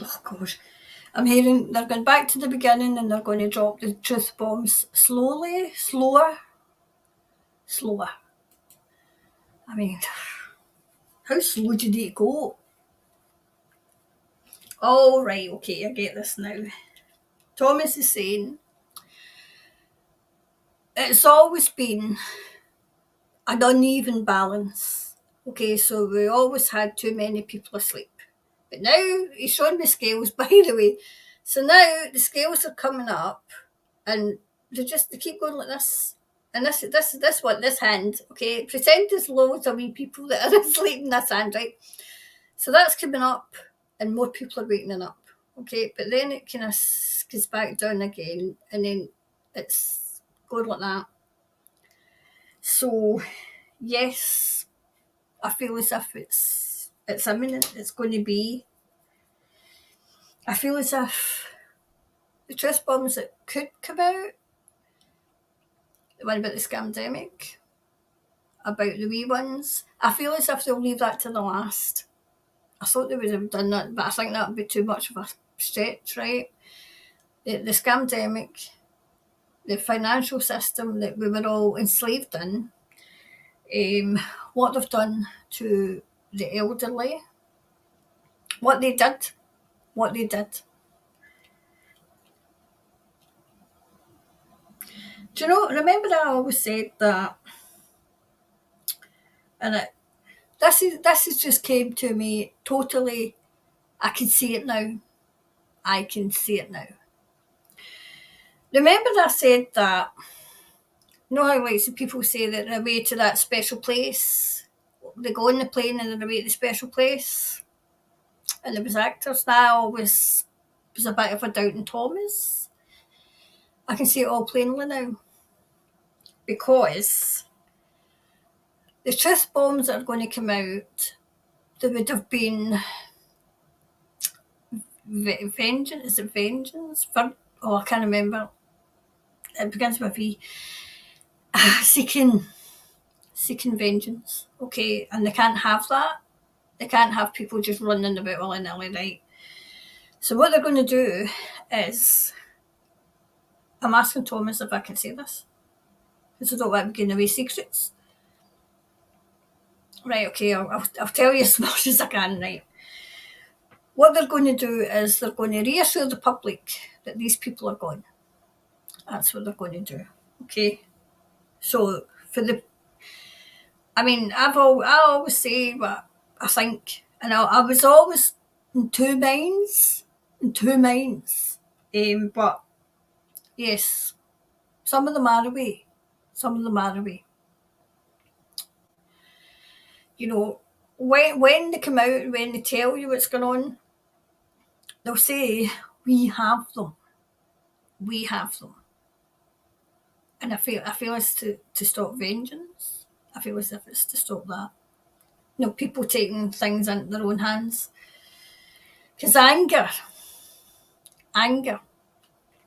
Oh gosh. I'm hearing they're going back to the beginning and they're going to drop the truth bombs slower. I mean, how slow do you need to go? Oh, right, okay, I get this now. Thomas is saying it's always been an uneven balance. Okay, so we always had too many people asleep. But now he's showing me scales, by the way. So now the scales are coming up and they keep going like this. And this hand, okay, pretend there's loads of wee people that are asleep in this hand, right? So that's coming up and more people are waking up, okay? But then it kind of goes back down again and then it's going like that. So, yes, I feel as if it's imminent, it's going to be. I feel as if the truth bombs that could come out, the one about the scamdemic, about the wee ones, I feel as if they'll leave that to the last. I thought they would have done that, but I think that would be too much of a stretch, right? The scamdemic, the financial system that we were all enslaved in, what they've done to the elderly, what they did. Do you know, remember I always said that, and this has just came to me totally, I can see it now. Remember I said that, you know how like some people say that they're away to that special place? They go on the plane and they're away to the special place? And there was actors now was a bit of a doubting Thomas. I can see it all plainly now. Because the truth bombs that are going to come out, there would have been vengeance. Is it vengeance? Oh, I can't remember. It begins with V. Seeking vengeance. Okay, and they can't have that. They can't have people just running about willy-nilly, right? So what they're going to do is, I'm asking Thomas if I can say this, because I don't want to be giving away secrets. Right, okay, I'll tell you as much as I can, right? What they're going to do is they're going to reassure the public that these people are gone. That's what they're going to do, Okay, so I always say what I think, and I was always in two minds, but yes, some of them are away, some of them are away. You know, when they come out, when they tell you what's going on, they'll say, "We have them, we have them," and I feel it's to stop vengeance. I feel as if it's to stop that. You know, people taking things into their own hands. Because anger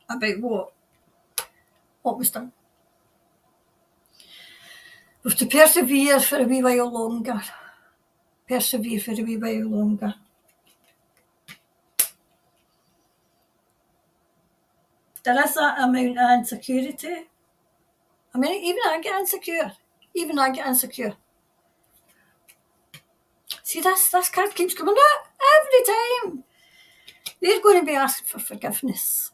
about what was done. We have to persevere for a wee while longer. Persevere for a wee while longer. There is that amount of insecurity. I mean, even I get insecure. Even I get insecure. See, this card keeps coming out every time. They're going to be asking for forgiveness.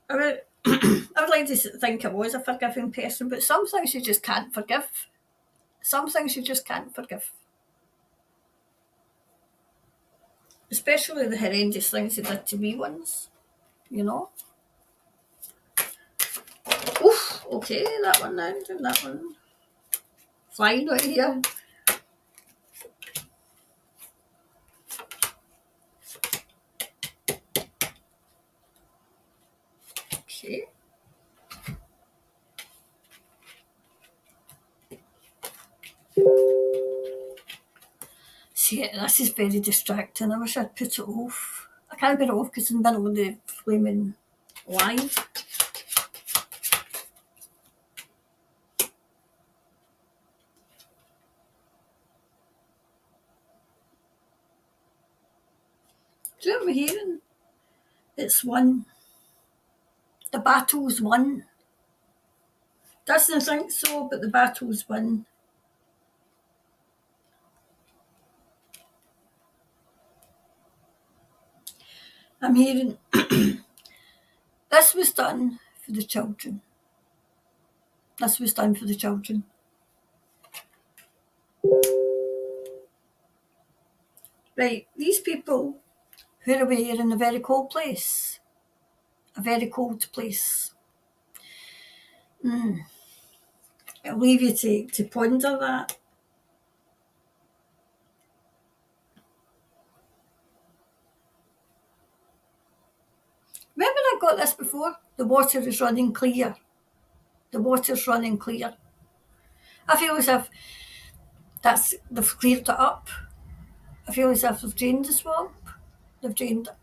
I would, I would like to think I was a forgiving person, but some things you just can't forgive. Some things you just can't forgive. Especially the horrendous things they did to me once, you know. Oof, okay, that one now, that one. Flying out here. Okay. See, this is very distracting. I wish I'd put it off. I can't put it off because I'm in the middle of the flaming live. Do you know what I'm hearing? It's won. The battle's won. Doesn't think so, but the battle's won. I'm hearing this was done for the children. This was done for the children. Right, these people who are away are in a very cold place. A very cold place. I'll leave you to ponder that. Remember I got this before? The water is running clear. The water's running clear. I feel as if they've cleared it up. I feel as if they've drained the swamp. They've drained it.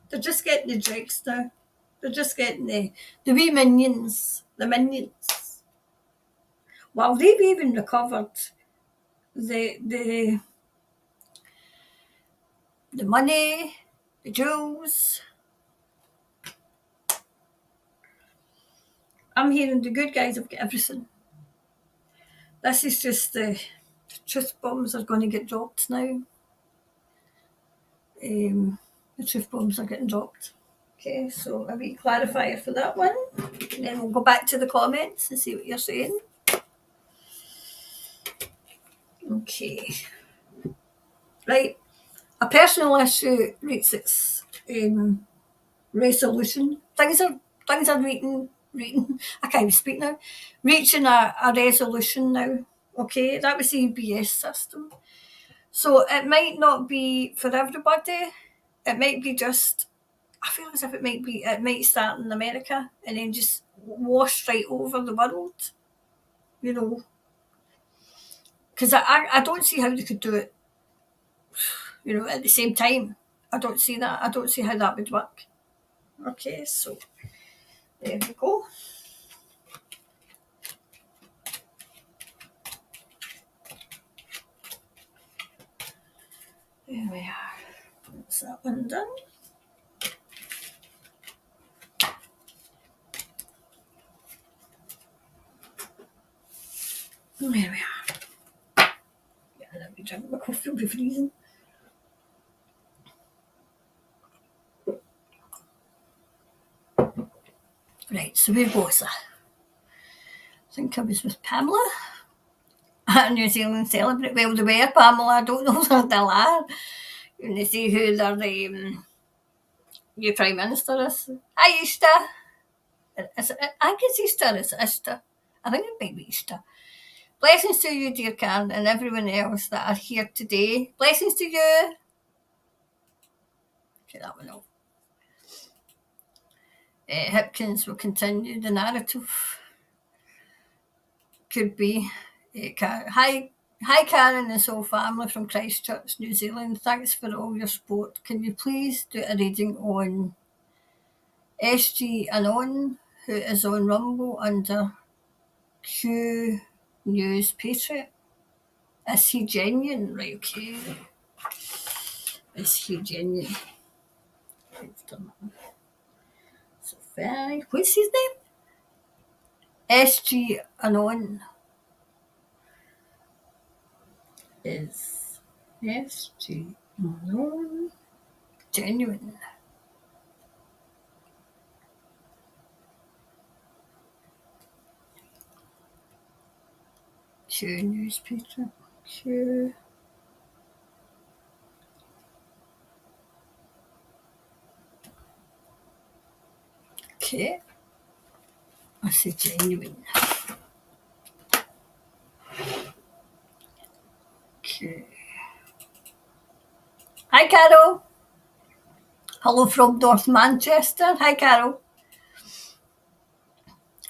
They're just getting the dregs now. They're just getting the wee minions. The minions. Well, they've even recovered the money, the jewels. I'm hearing the good guys have got everything. This is just the truth bombs are going to get dropped now. The truth bombs are getting dropped. Okay, so a wee clarifier for that one. And then we'll go back to the comments and see what you're saying. Okay. Right. A personal issue reaches its resolution. Things are reaching I can't even speak now. Reaching a resolution now. Okay, that was the EBS system. So it might not be for everybody. It might be just I feel as if it might start in America and then just wash right over the world. You know. Because I don't see how they could do it, you know, at the same time. I don't see that. I don't see how that would work. Okay, so there we go. There we are. That's that one done. There we are. Yeah, let me drink my coffee, will be freezing. Right, so where was I? I think I was with Pamela at New Zealand Celebrate. Well, they were Pamela, I don't know if they still are. And they see who their new Prime Minister is. Hi, Easter. I think it's Easter, it's Easter. I think it might be Easter. Blessings to you, dear Karen, and everyone else that are here today. Blessings to you. Get that one off. Hipkins will continue. The narrative could be. Hi, Karen and his whole family from Christchurch, New Zealand. Thanks for all your support. Can you please do a reading on SG Anon, who is on Rumble under Q News Patriot? Is he genuine? Right, okay. Is he genuine? So very. What's his name? SG Anon. Is SG Anon genuine? Q Newspaper. Q. Okay. I say genuine. Okay. Hi, Carol. Hello from North Manchester. Hi, Carol.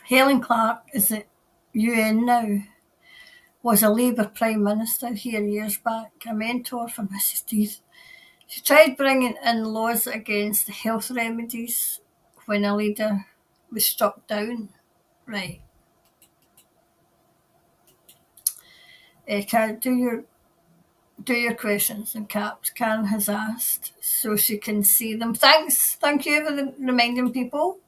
Helen Clark is at UN now. Was a Labour Prime Minister here years back, a mentor for Mrs. Dees. She tried bringing in laws against health remedies when a leader was struck down. Right. Karen, do your questions in caps. Karen has asked so she can see them. Thanks. Thank you for reminding people.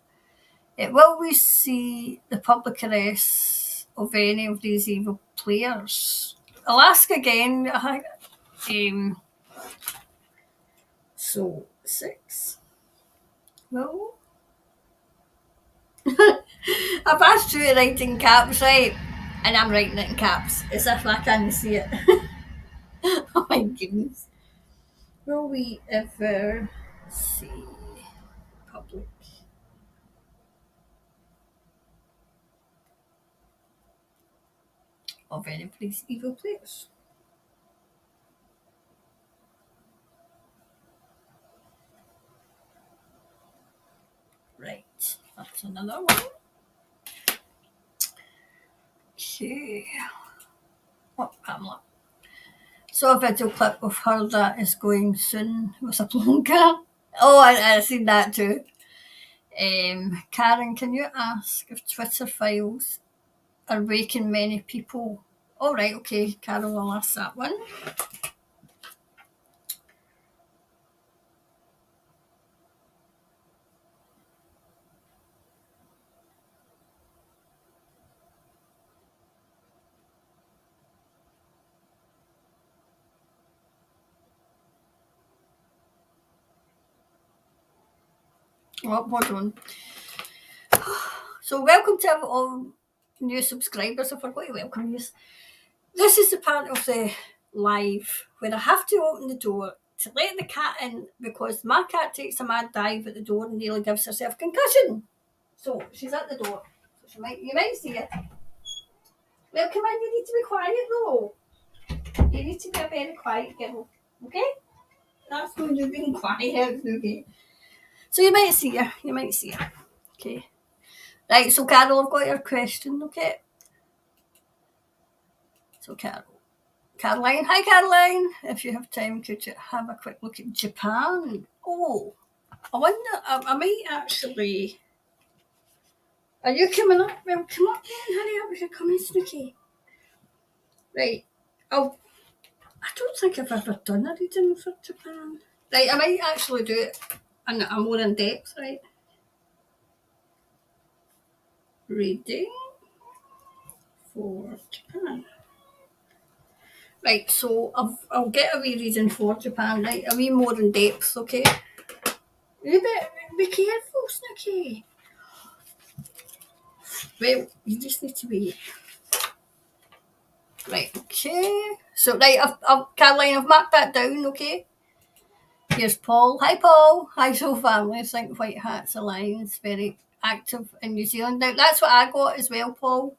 Will we see the public arrests of any of these evil players? I'll ask again. So 6. No. I've asked you to write in caps, right? And I'm writing it in caps as if I can't see it. Oh my goodness. Will we ever see public of any of these evil players? Right, that's another one. Okay. Oh, Pamela. Saw a video clip of her that is going soon with a plonker. Oh, I've seen that too. Karen, can you ask if Twitter files are waking many people? All right, okay, Carol will ask that one. Oh, hold on. So welcome to all new subscribers. I forgot to welcome you. This is the part of the live where I have to open the door to let the cat in because my cat takes a mad dive at the door and nearly gives herself concussion. So she's at the door. So you might see it. Well, come on, you need to be quiet though. You need to be a very quiet girl. Okay? That's going to be quiet, okay? So you might see her. You might see her. Okay. Right, so Carol, I've got your question, okay? So Caroline. Hi, Caroline. If you have time, could you have a quick look at Japan? Oh, I wonder, I might actually... Are you coming up? Well, come up then. Hurry up if you're coming, Snooky. Right. I don't think I've ever done a reading for Japan. Right, I might actually do it and I'm more in depth, right? Reading for Japan. Right, so I'll get a wee reading for Japan, right? A wee more in depth, okay? You better be careful, Snooky. Well, you just need to be right. Okay. So right, Caroline, I've marked that down. Okay. Here's Paul. Hi, Paul. Hi, Soul Family. Think White Hats Alliance, very active in New Zealand. Now, that's what I got as well, Paul.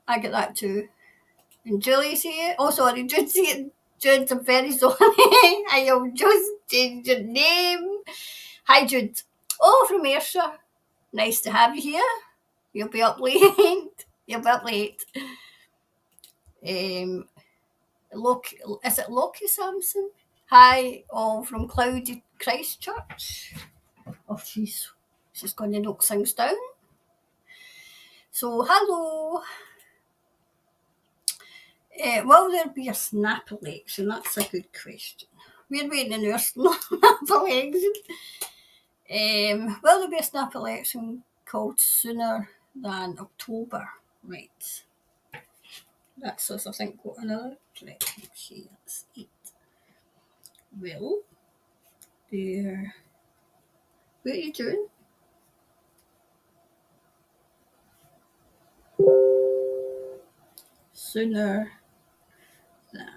I get that too. And Julie's here. Oh, sorry, Jude's here. Jude, I'm very sorry. I have just changed your name. Hi, Jude. Oh, from Ayrshire. Nice to have you here. You'll be up late. You'll be up late. Is it Lockie Sampson? Hi, all from Cloudy Christchurch. Oh, she's going to knock things down. So, hello. Will there be a snap election? That's a good question. We're waiting in our snap election. Will there be a snap election called sooner than October? Right. That's us, I think, what another. Right, okay, that's 8. Will there. What are you doing? Sooner than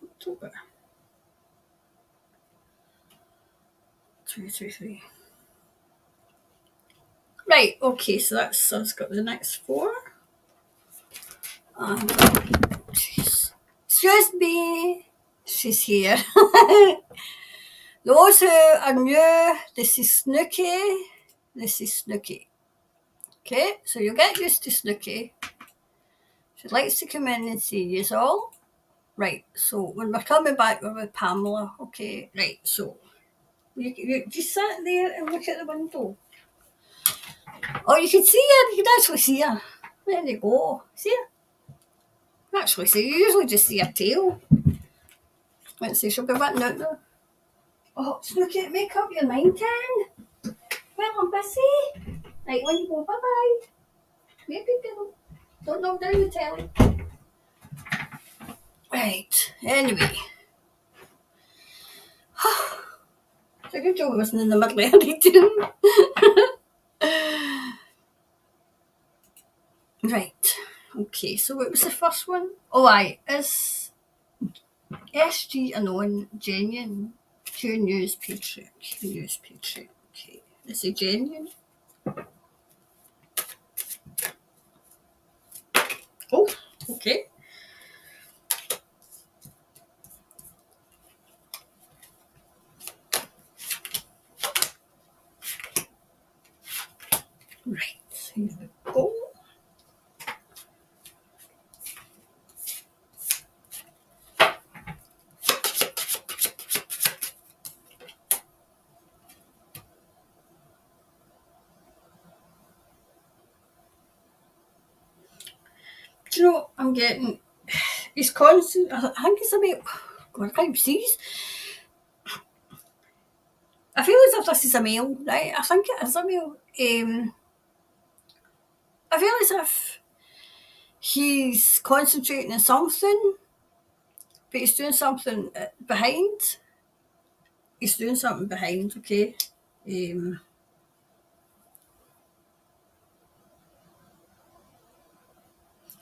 October. 333. Right, okay, so that's us got the next 4. Excuse me. She's here. Those who are new, this is Snooky. This is Snooky. Okay, so you'll get used to Snooky. She likes to come in and see you all. Right, so when we're coming back, we're with Pamela. Okay, right, so you just sit there and look at the window. Oh, you can see her. You can actually see her. There you go. See her? Actually, see, you usually just see her tail. Let's see, she'll be written out there. Oh, Snooky, make up your mind, Ken. Well, I'm busy. Right, when you go, bye-bye. Maybe girl. Don't knock down the telly. Right, anyway. It's a good job I wasn't in the middle of anything. Right, okay, so what was the first one? Oh, aye, is SG Anon genuine? Q News Patriot. Q News Patriot. Okay, is he genuine? Oh, okay. Right, here we go. Do you know what I'm getting? He's constant. I think it's about. God, I can't see. I feel as if this is a male, right? I think it is a male. I feel as if he's concentrating on something, but he's doing something behind. He's doing something behind, okay?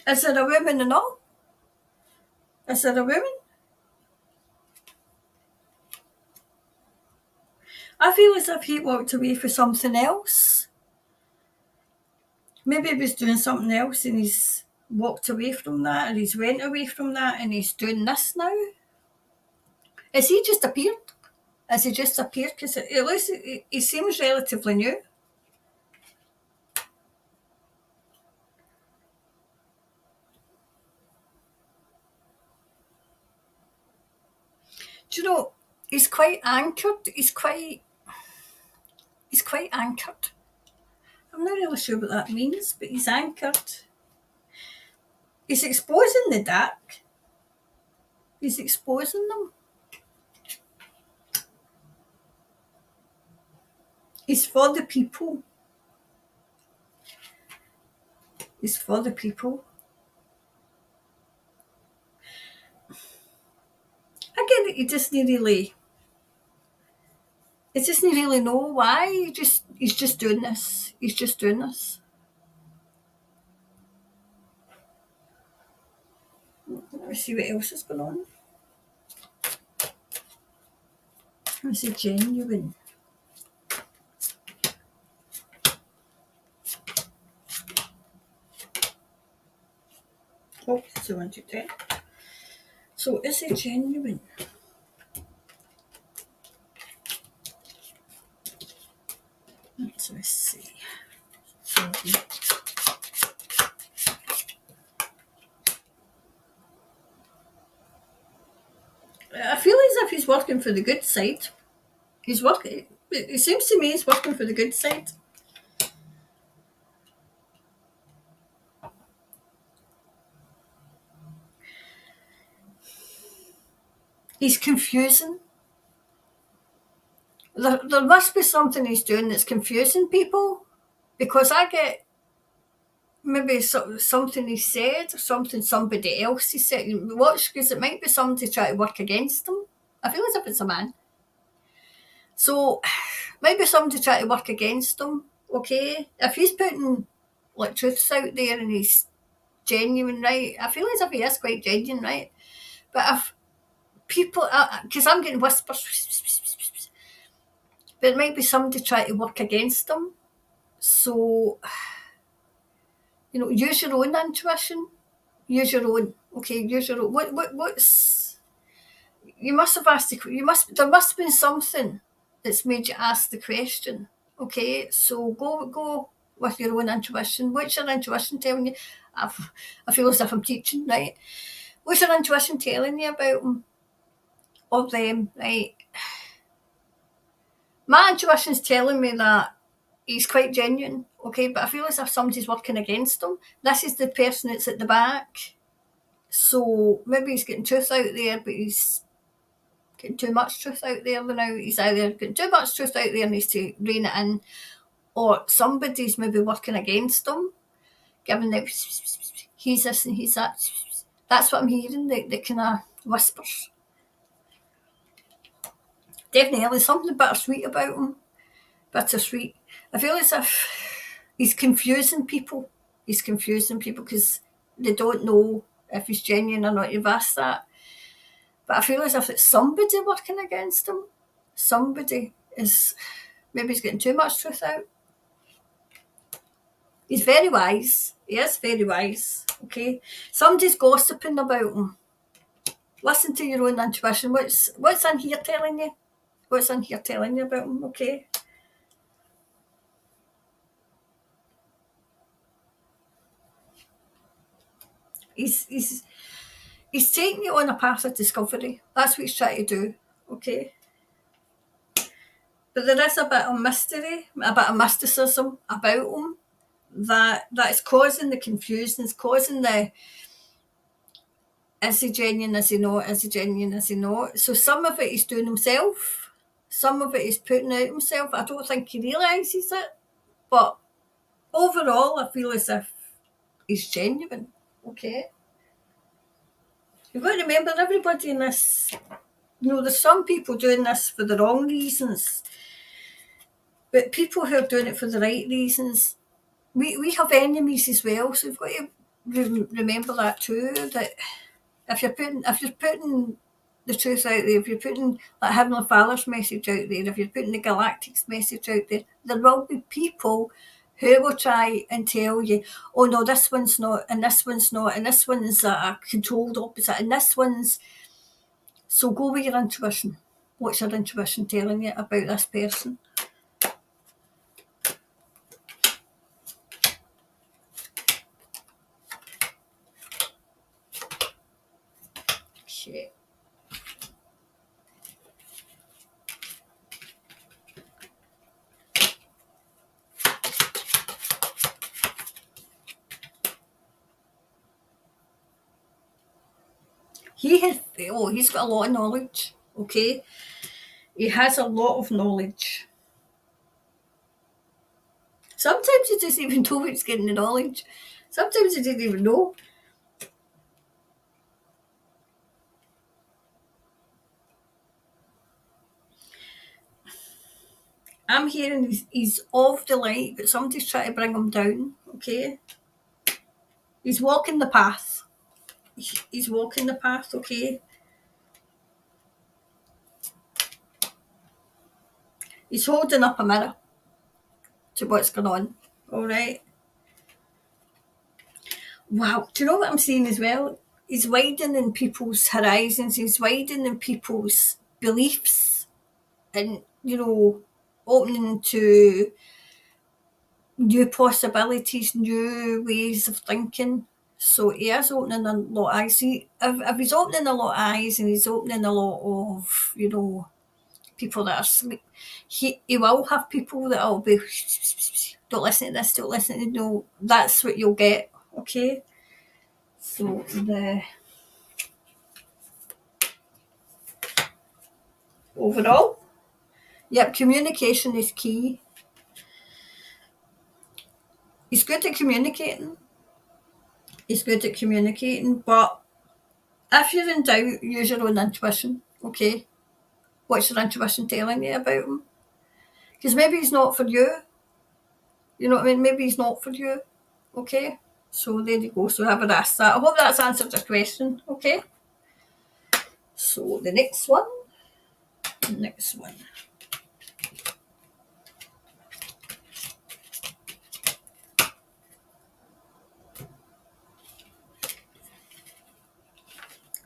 Is there a woman and all? Is there a woman? I feel as if he walked away for something else. Maybe he was doing something else and he's walked away from that, or he's went away from that and he's doing this now. Has he just appeared? Has he just appeared? Because at least he seems relatively new. Do you know, he's quite anchored. He's quite anchored. I'm not really sure what that means, but he's anchored. He's exposing the dark. He's exposing them. He's for the people. He's for the people. I get that you just need really. He doesn't really know why. He's just doing this. He's just doing this. Let me see what else is going on. Is he genuine? Oh, so 1, 2, 3. So is he genuine? Let's see. So, I feel as if he's working for the good side. He's working. It seems to me he's working for the good side. He's confusing. There must be something he's doing that's confusing people, because I get maybe something he said or something somebody else he said. Watch, because it might be somebody trying to work against him. I feel as if it's a man. So maybe somebody trying to work against him. Okay, if he's putting like truths out there and he's genuine, right? I feel as if he is quite genuine, right? But if people, because I'm getting whispers, but it might be somebody trying to work against him. So, use your own intuition. Use your own. Okay, use your own. What's? You must have asked there must have been something that's made you ask the question. Okay, so go with your own intuition. What's your intuition telling you? I feel as if I'm teaching, right? What's your intuition telling you about them? Of them, right? My intuition's telling me that he's quite genuine, okay, but I feel as if somebody's working against him. This is the person that's at the back. So maybe he's getting truth out there, but he's getting too much truth out there now. He's either getting too much truth out there and needs to rein it in, or somebody's maybe working against him, giving the he's this and he's that. That's what I'm hearing, the kind of whispers. Definitely something bittersweet about him. Bittersweet. I feel as if he's confusing people. He's confusing people because they don't know if he's genuine or not. You've asked that. But I feel as if it's somebody working against him. Somebody is, maybe he's getting too much truth out. He's very wise. He is very wise. Okay. Somebody's gossiping about him. Listen to your own intuition. What's in here telling you? What's in here telling you about him? Okay. He's taking you on a path of discovery. That's what he's trying to do. Okay. But there is a bit of mystery, a bit of mysticism about him that is causing the confusion, it's causing the is he genuine, is he not, is he genuine, is he not? So some of it he's doing himself, some of it he's putting out himself. I don't think he realises it, but overall I feel as if he's genuine. Okay. You've got to remember, everybody in this, there's some people doing this for the wrong reasons, but people who are doing it for the right reasons, we have enemies as well, so we've got to remember that too, that if you're putting the truth out there, if you're putting like Heavenly Father's message out there, if you're putting the Galactic's message out there will be people who will try and tell you, oh no, this one's not, and this one's not, and this one's a controlled opposite, and this one's. So go with your intuition. What's your intuition telling you about this person? Okay. He's got a lot of knowledge, okay? He has a lot of knowledge. Sometimes he doesn't even know he's getting the knowledge. Sometimes he didn't even know. I'm hearing he's of the light, but somebody's trying to bring him down, okay? He's walking the path. he's walking the path, okay? He's holding up a mirror to what's going on, all right? Wow, do you know what I'm saying as well? He's widening people's horizons, he's widening people's beliefs and, opening to new possibilities, new ways of thinking. So he is opening a lot of eyes. See, if he's opening a lot of eyes and he's opening a lot of, people that are asleep, he will have people that will be, don't listen to this, don't listen to no. That's what you'll get, okay? So overall, yep, communication is key. He's good at communicating. But if you're in doubt, use your own intuition, okay? What's your intuition telling you about him? Because maybe he's not for you. You know what I mean? Maybe he's not for you, okay? So there you go. So whoever asked that, I hope that's answered your question, okay? So the next one.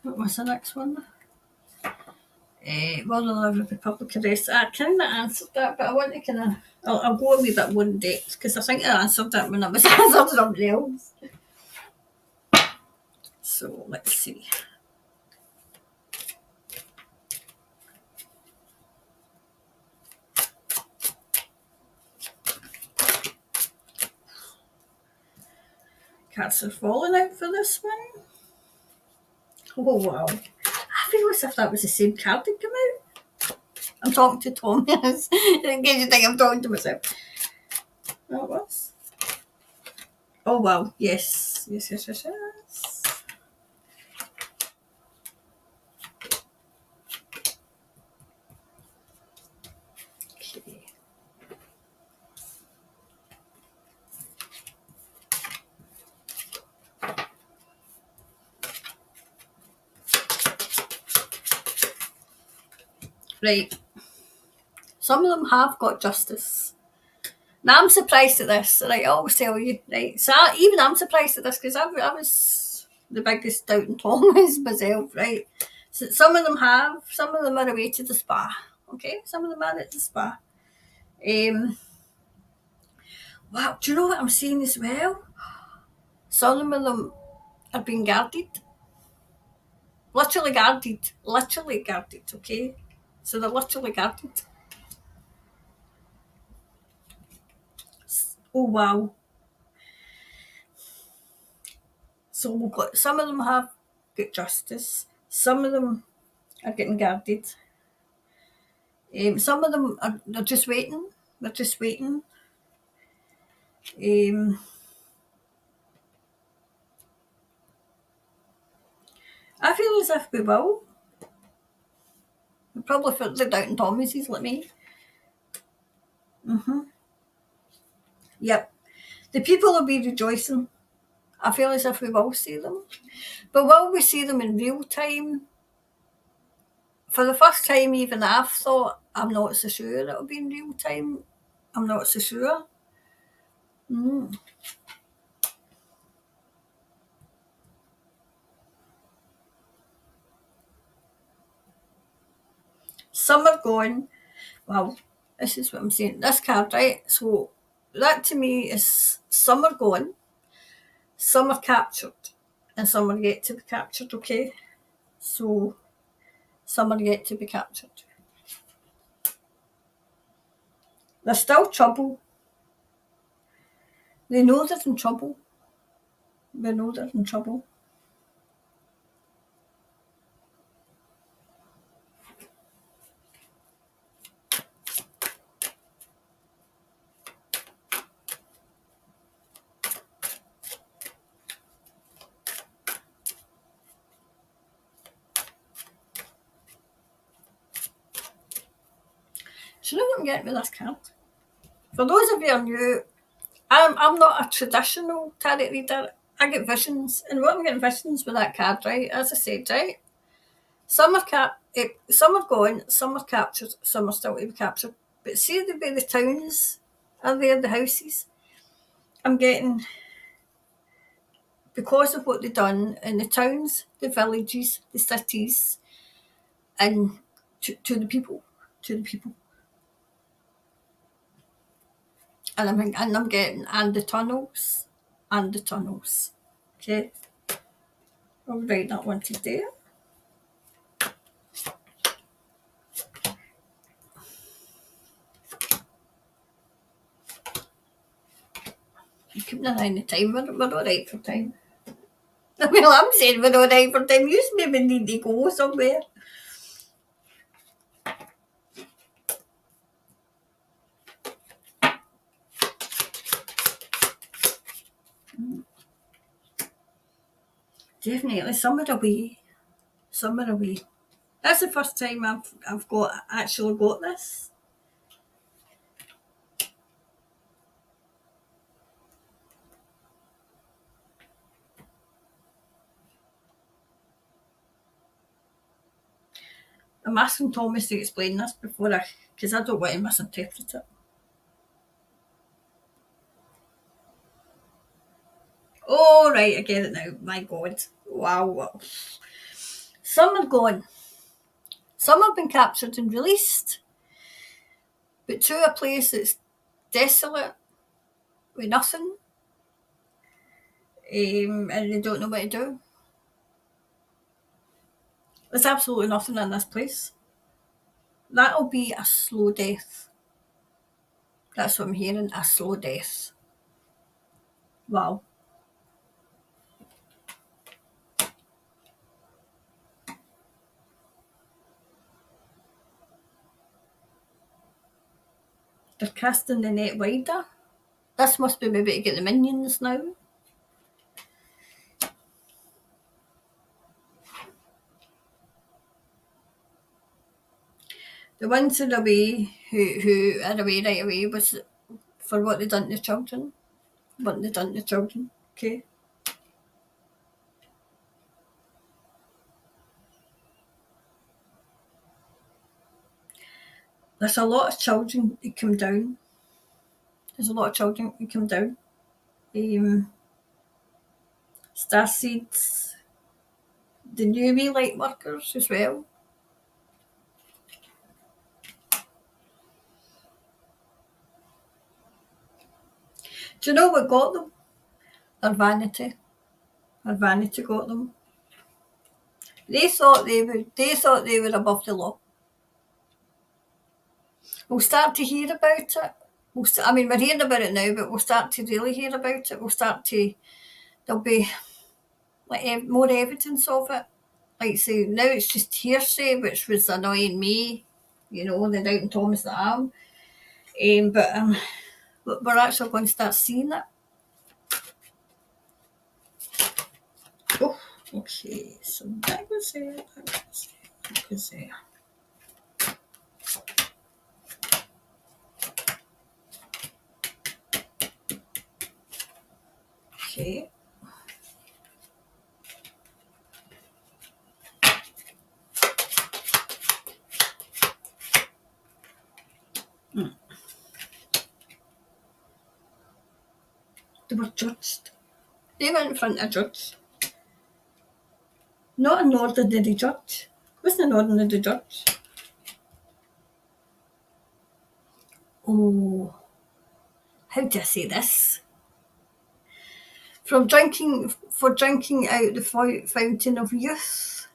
What was the next one? Well, the Republic arrest. I kind of answered that, but I want to I'll go a wee bit more in depth because I think I answered that when I was answering something else. So let's see. Cards are falling out for this one. Oh wow. I feel as if that was the same card that came out. I'm talking to Tom. In case you think I'm talking to myself. That was. Oh wow. Yes. Okay. Right. Some of them have got justice. Now I'm surprised at this, right? I always tell you, right? So I'm surprised at this because I was the biggest doubting Thomas myself, right? So some of them are away to the spa, okay? Some of them are at the spa. Wow, do you know what I'm seeing as well? Some of them are being guarded. Literally guarded, okay? So they're literally guarded. Oh wow. So we've got some of them have got justice. Some of them are getting guarded. Some of them they're just waiting. I feel as if we will. Probably for the Downton Thomases like me. Yep. The people will be rejoicing. I feel as if we will see them. But will we see them in real time? For the first time even I've thought, I'm not so sure it'll be in real time. I'm not so sure. Some are gone. Well, this is what I'm saying. This card, right? So that to me is some are gone, some are captured, and some are yet to be captured, okay? So some are yet to be captured. There's still trouble. They know they're in trouble. Do you know what I'm getting with this card? For those of you who are new, I'm not a traditional tarot reader. I get visions, and what I'm getting visions with that card, right? As I said, right? Some some are gone, some are captured, some are still to be captured. But see the way the towns are there, the houses. I'm getting, because of what they've done in the towns, the villages, the cities, and to the people, to the people. And I'm getting and the tunnels. Okay, I'll write that one to there. I'm keeping an eye on the time. We're all right for time. Well, I'm saying we're all right for time. You maybe need to go somewhere. Definitely somewhere away. Somewhere away. That's the first time I've actually got this. I'm asking Thomas to explain this because I don't want to misinterpret it. Oh, right, I get it now. My God. Wow. Some are gone. Some have been captured and released, but to a place that's desolate with nothing, and they don't know what to do. There's absolutely nothing in this place. That'll be a slow death. That's what I'm hearing, a slow death. Wow. They're casting the net wider. This must be maybe to get the minions now. The ones who are away, who are away right away, was for what they done to the children. What they done to the children, okay? There's a lot of children who come down. There's a lot of children who come down. Starseeds, the new wee light workers as well. Do you know what got them? Their vanity. Their vanity got them. They thought they were above the law. We'll start to hear about it. We're hearing about it now, but we'll start to really hear about it. There'll be like more evidence of it. Like say now it's just hearsay, which was annoying me. You know, the doubting Thomas that I am. But we're actually going to start seeing it. Oh, okay. So that was it. That was it. Okay. They were judged. They went in front of a judge. Not an ordinary judge. It wasn't an ordinary judge. Oh, how do I say this? For drinking out the fountain of youth.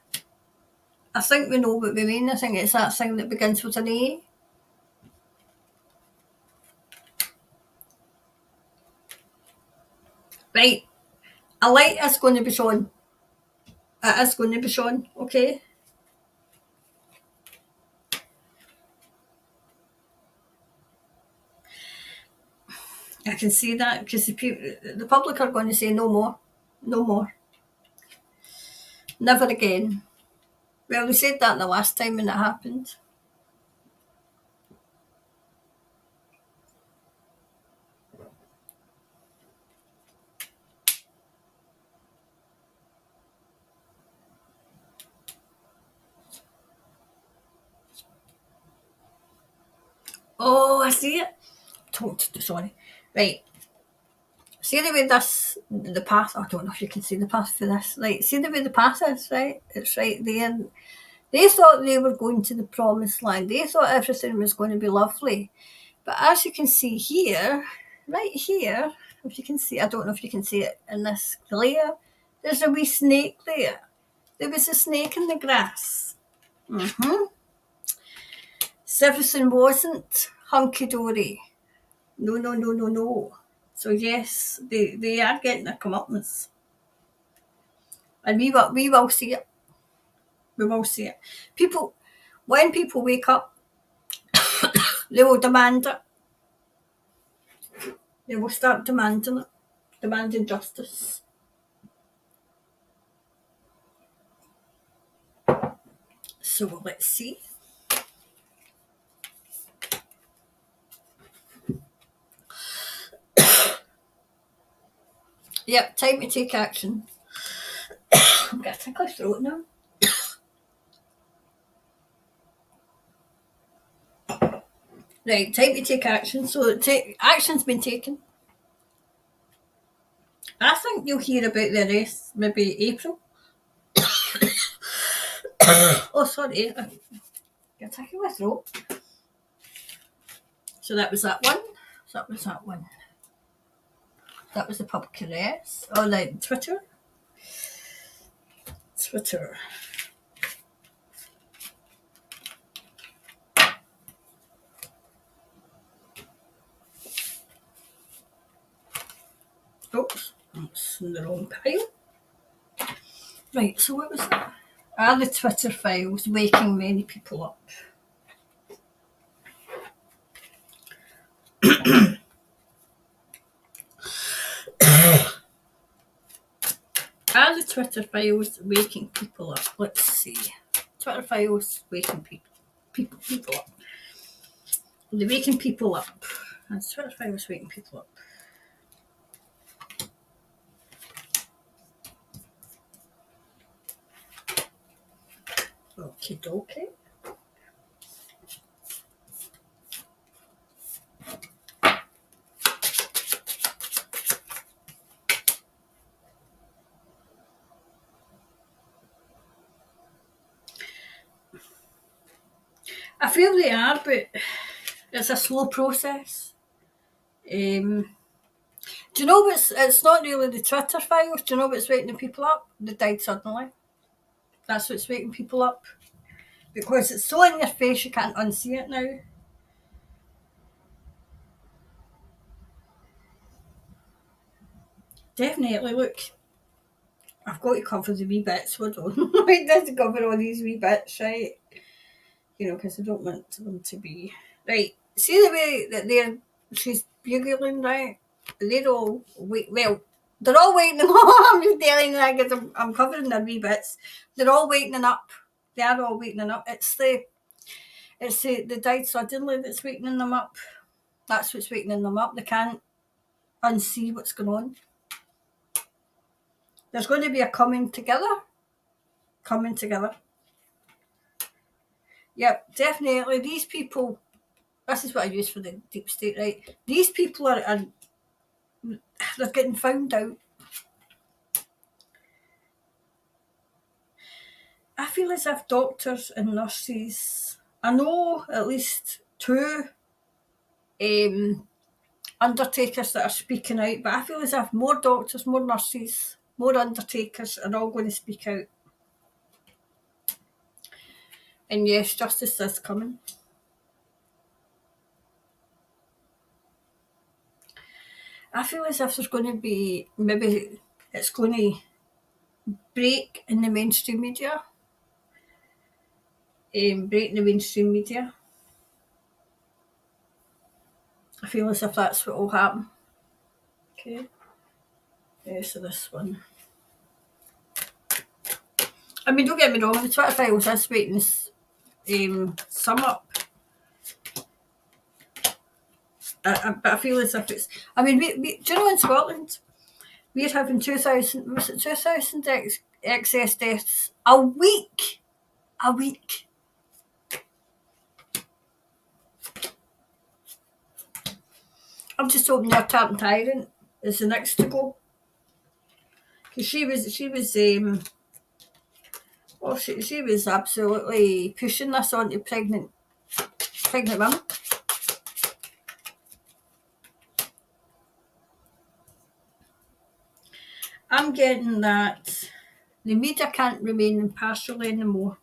I think we know what we mean. I think it's that thing that begins with an A. Right. A light is going to be shown. It is going to be shown, okay? I can see that because the public are going to say no more. No more. Never again. Well, we said that the last time when it happened. Oh, I see it. Sorry. Right. See the way the path, I don't know if you can see the path for this. Right, see the way the path is, right? It's right there. They thought they were going to the promised land. They thought everything was going to be lovely. But as you can see here, right here, if you can see, I don't know if you can see it in this glare, there's a wee snake there. There was a snake in the grass. So everything wasn't hunky-dory. No. So yes, they are getting their comeuppance. And we will see it. We will see it. When people wake up, they will demand it. They will start demanding it, demanding justice. So let's see. Yep, time to take action. I'm getting a tickly throat now. Right, time to take action. So action's been taken. I think you'll hear about the arrest maybe April. Oh, sorry. I got a tickly throat. So that was that one. That was the public arrest. Oh, like Twitter. Oops, that's in the wrong pile. Right, so what was that? Are the Twitter files waking many people up? Are the Twitter files waking people up? Let's see. Twitter files waking people up. Are they waking people up? Are Twitter files waking people up? Okie dokie. I feel they are, but it's a slow process. Do you know it's not really the Twitter files? Do you know what's waking people up? They died suddenly. That's what's waking people up. Because it's so in your face you can't unsee it now. Definitely, look. I've got to cover the wee bits, hold on. I need to cover all these wee bits, right? You know, because I don't want them to be... Right, see the way that she's bugling, right? They're all... they're all wakening up. I'm just telling you that because I'm covering their wee bits. They're all wakening up. They are all wakening up. It's the they died suddenly that's wakening them up. That's what's wakening them up. They can't unsee what's going on. There's going to be a coming together. Yep, definitely. These people, this is what I use for the deep state, right? These people are they're getting found out. I feel as if doctors and nurses, I know at least two undertakers that are speaking out, but I feel as if more doctors, more nurses, more undertakers are all going to speak out. And yes, justice is coming. I feel as if there's going to be, maybe it's going to break in the mainstream media. Break the mainstream media. I feel as if that's what will happen. Okay. So this one. I mean, don't get me wrong, the Twitter files is waiting sum up. But I feel as if it's... I mean, do you know in Scotland, we're having 2,000 excess deaths a week. A week. I'm just hoping your Tartan Tyrant is the next to go. Because she was absolutely pushing this onto pregnant women. I'm getting that the media can't remain impartial anymore.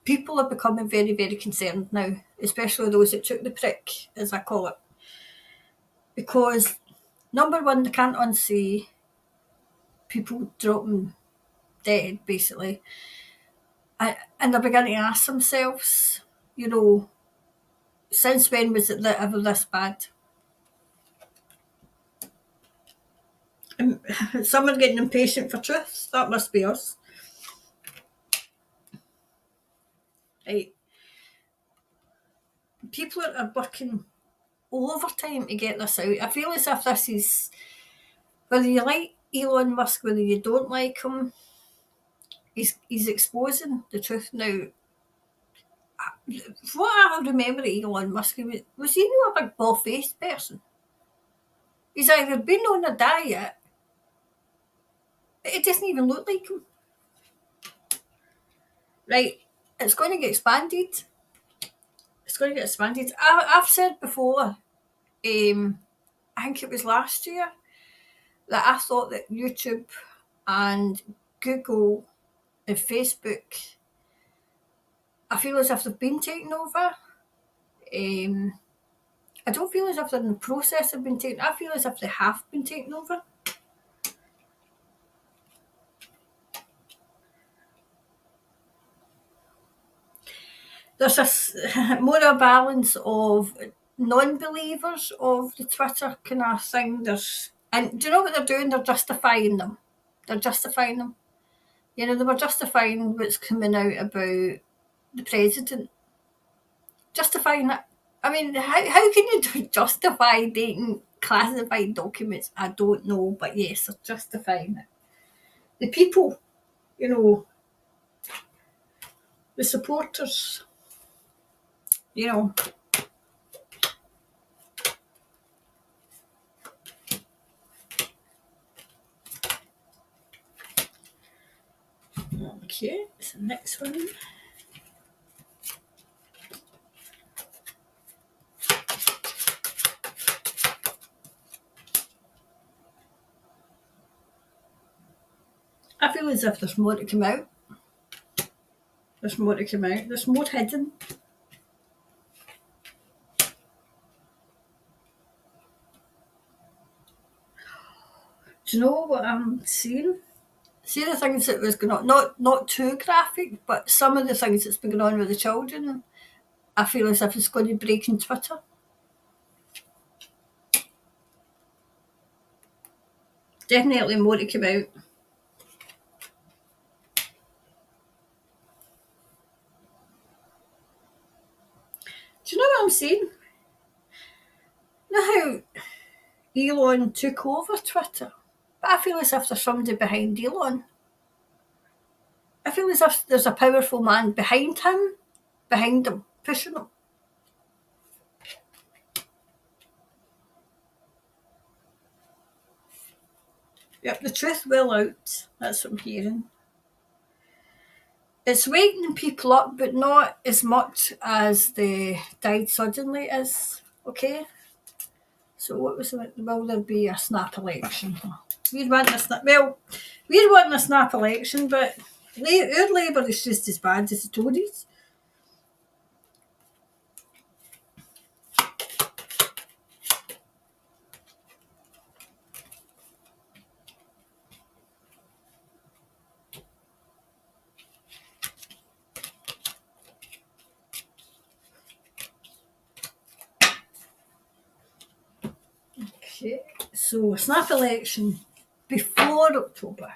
People are becoming very, very concerned now, especially those that took the prick, as I call it. Because, number one, they can't unsee people dropping dead, basically. And they're beginning to ask themselves, since when was it ever this bad? And someone getting impatient for truth, that must be us. Right. People are working overtime to get this out. I feel as if this is, whether you like Elon Musk, whether you don't like him, he's exposing the truth now. What I remember Elon Musk, was he not a big bald-faced person? He's either been on a diet, but it doesn't even look like him. Right, it's going to get expanded. It's going to get expanded. I've said before, I think it was last year, that I thought that YouTube and Google and Facebook, I feel as if they've been taken over. I don't feel as if they're in the process of being taken. I feel as if they have been taken over. There's more a balance of non-believers of the Twitter kind of thing. And do you know what they're doing? They're justifying them. They were justifying what's coming out about the president. Justifying it. I mean, how can you justify dating classified documents? I don't know, but yes, they're justifying it. The people, the supporters, Okay, so next one. I feel as if there's more to come out. There's more to come out. There's more hidden. Do you know what I'm seeing? See the things that was going on, not too graphic, but some of the things that's been going on with the children, I feel as if it's going to break in Twitter. Definitely more to come out. Do you know what I'm saying? You know how Elon took over Twitter? But I feel as if there's somebody behind Elon. I feel as if there's a powerful man behind him, pushing him. Yep, the truth will out. That's what I'm hearing. It's waking people up, but not as much as the died suddenly is. Okay? So what was it? Will there be a snap election? We're wanting a snap election, but our Labour is just as bad as the Tories. Okay, so snap election before October.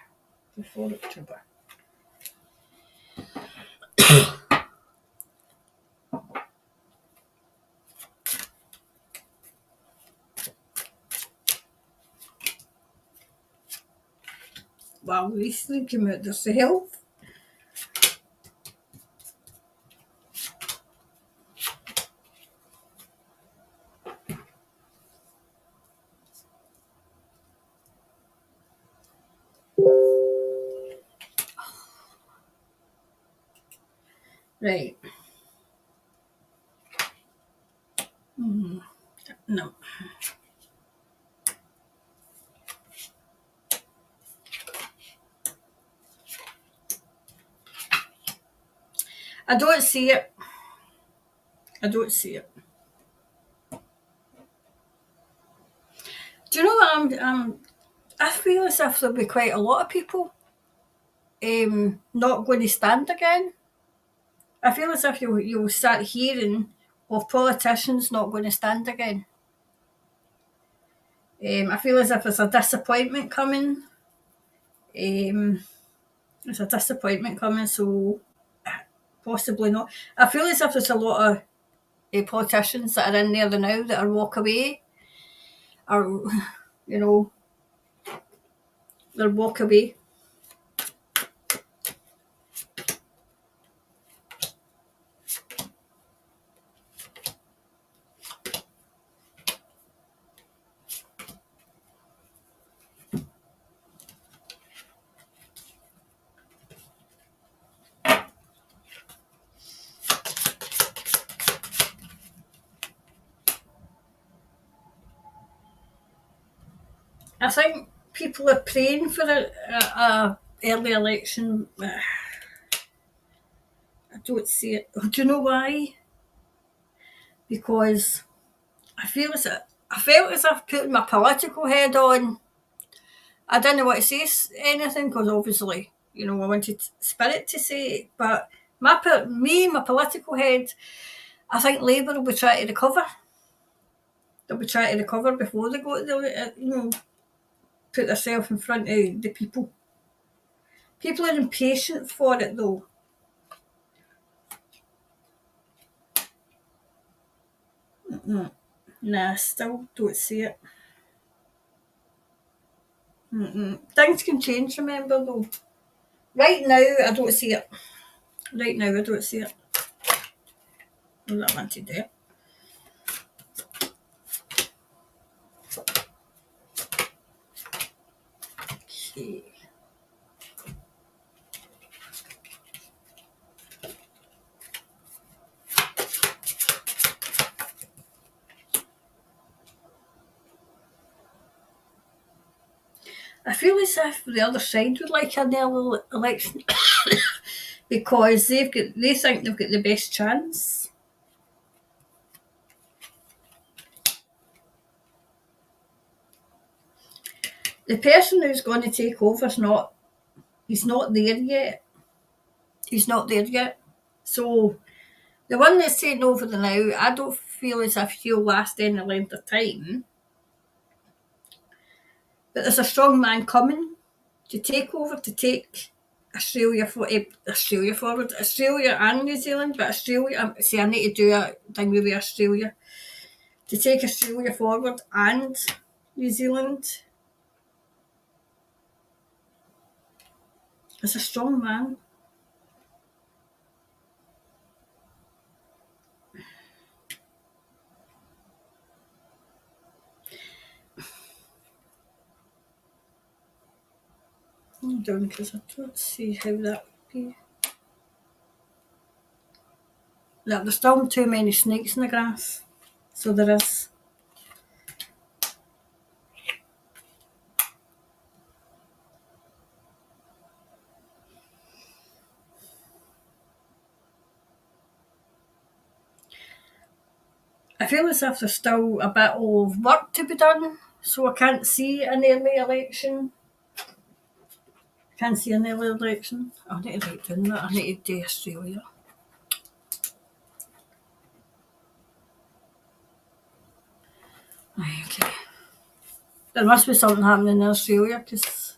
well, recently came out themselves. Right. No. I don't see it. I don't see it. Do you know what I feel as if there'll be quite a lot of people not going to stand again. I feel as if you'll start hearing of politicians not going to stand again. I feel as if there's a disappointment coming. There's a disappointment coming, so possibly not. I feel as if there's a lot of politicians that are in there now that are walk away, or you know, they'll walk away. I think people are praying for a early election. I don't see it. Do you know why? Because I felt as if putting my political head on. I didn't want to say anything because obviously, I wanted Spirit to say it. But my political head, I think Labour will be trying to recover. They'll be trying to recover before they go to the, put themselves in front of the people. People are impatient for it though. Nah, I still don't see it. Things can change, remember though. Right now, I don't see it. Right now, I don't see it. What do I want to do? Okay. I feel as if the other side would like an early election because they think they've got the best chance. The person who's going to take over he's not there yet. He's not there yet. So the one that's taking over the now, I don't feel as if he'll last any length of time. But there's a strong man coming to take over, to take Australia forward. Australia and New Zealand, but Australia, see, I need to do a thing with Australia. To take Australia forward and New Zealand. It's a strong man. Hold on, because I don't see how that would be. No, there's still too many snakes in the grass. So there is. I feel as if there's still a bit of work to be done, so I can't see an early election. I need to write down that. I need to do Australia. Okay. There must be something happening in Australia because.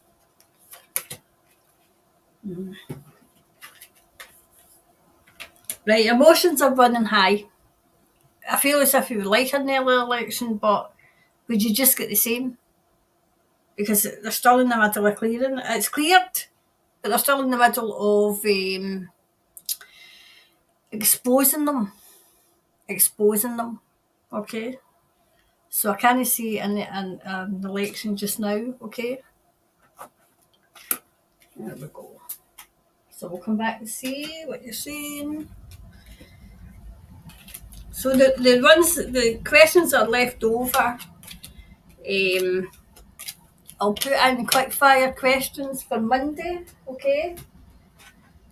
Right, emotions are running high. I feel as if you would like an early election, but would you just get the same? because they're still in the middle of clearing. It's cleared, but they're still in the middle of exposing them. Okay. So I can't see an election just now. Okay. There we go. So we'll come back and see what you're saying. So the questions that are left over, I'll put in quick fire questions for Monday, okay?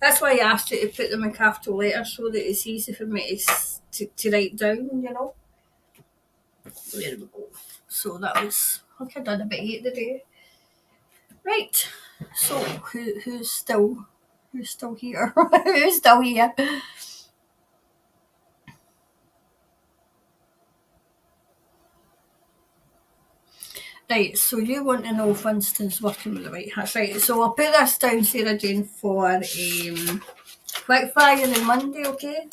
That's why I asked you to put them in capital letters so that it's easy for me to write down, you know. There we go. So that was, I think I've done about 8 today. Right. So who's still here? Who's still here? Right, so you want to know if Winston's working with the White Hats. Right, so I'll put this down, Sarah Jane, for quick fire on Monday, okay?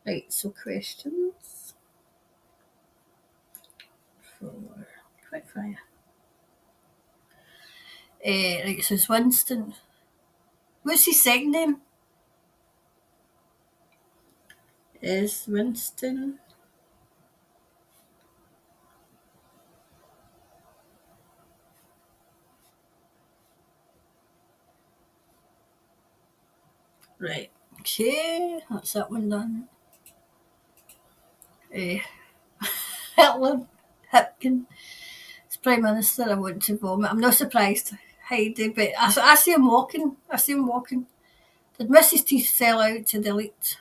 Right, so questions for quick fire. Right, so it's Winston. What's his second name? Is Winston. Right, okay, that's that one done. Hitler, Hipkin, as Prime Minister, I want to vomit. I'm not surprised, Heidi, but I see him walking. Did Mrs. Teeth sell out to the elite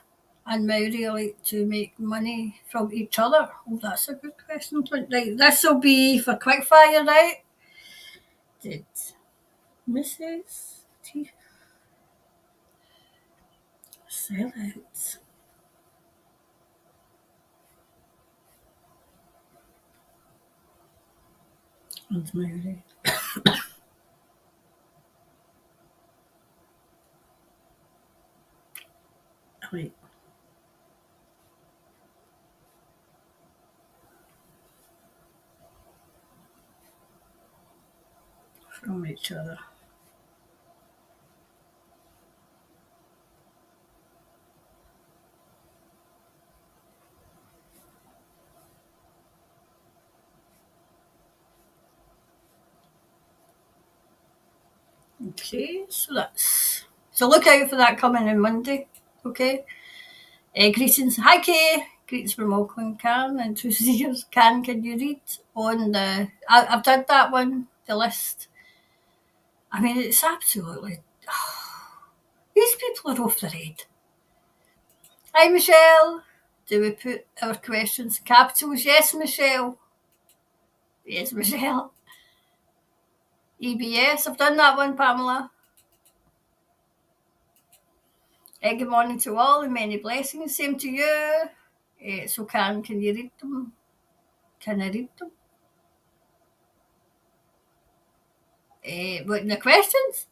and Maori elite to make money from each other? Oh, that's a good question. Right, this will be for quickfire, right? Did Mrs. Teeth sell out? And Maori. Wait. From each other. Okay, so look out for that coming on Monday. Okay. Greetings. Hi, Kay. Greetings from Auckland, Karen. And 2 years. Karen, can you read on the... I've done that one, the list. I mean, it's absolutely... These people are off their head. Hi, Michelle. Do we put our questions in capitals? Yes, Michelle. Yes, Michelle. EBS. I've done that one, Pamela. Good morning to all and many blessings. Same to you. So, Karen, can you read them? Can I read them? What, the questions?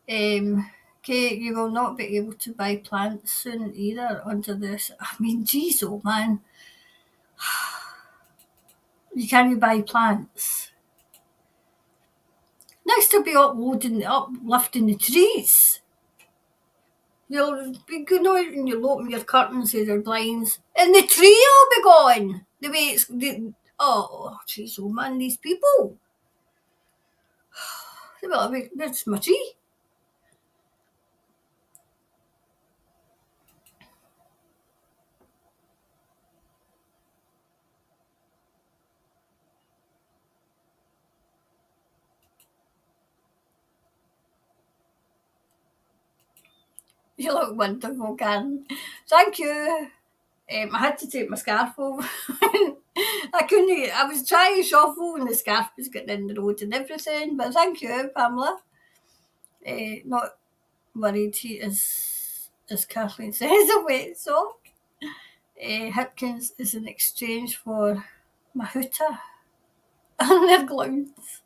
Okay, you will not be able to buy plants soon either under this. I mean, geez, oh man. You can't buy plants. Next to be uplifting the trees. You'll be going out and you'll open your curtains or your blinds and the tree will be gone. The way it's... oh, geez, oh man, these people. That's my tree. You look wonderful, Karen. Thank you. I had to take my scarf off. I couldn't. I was trying to shuffle and the scarf was getting in the road and everything. But thank you, Pamela. Not worried. He is, as Kathleen says, a wet sock. Hipkins is in exchange for Mahuta and their gloves.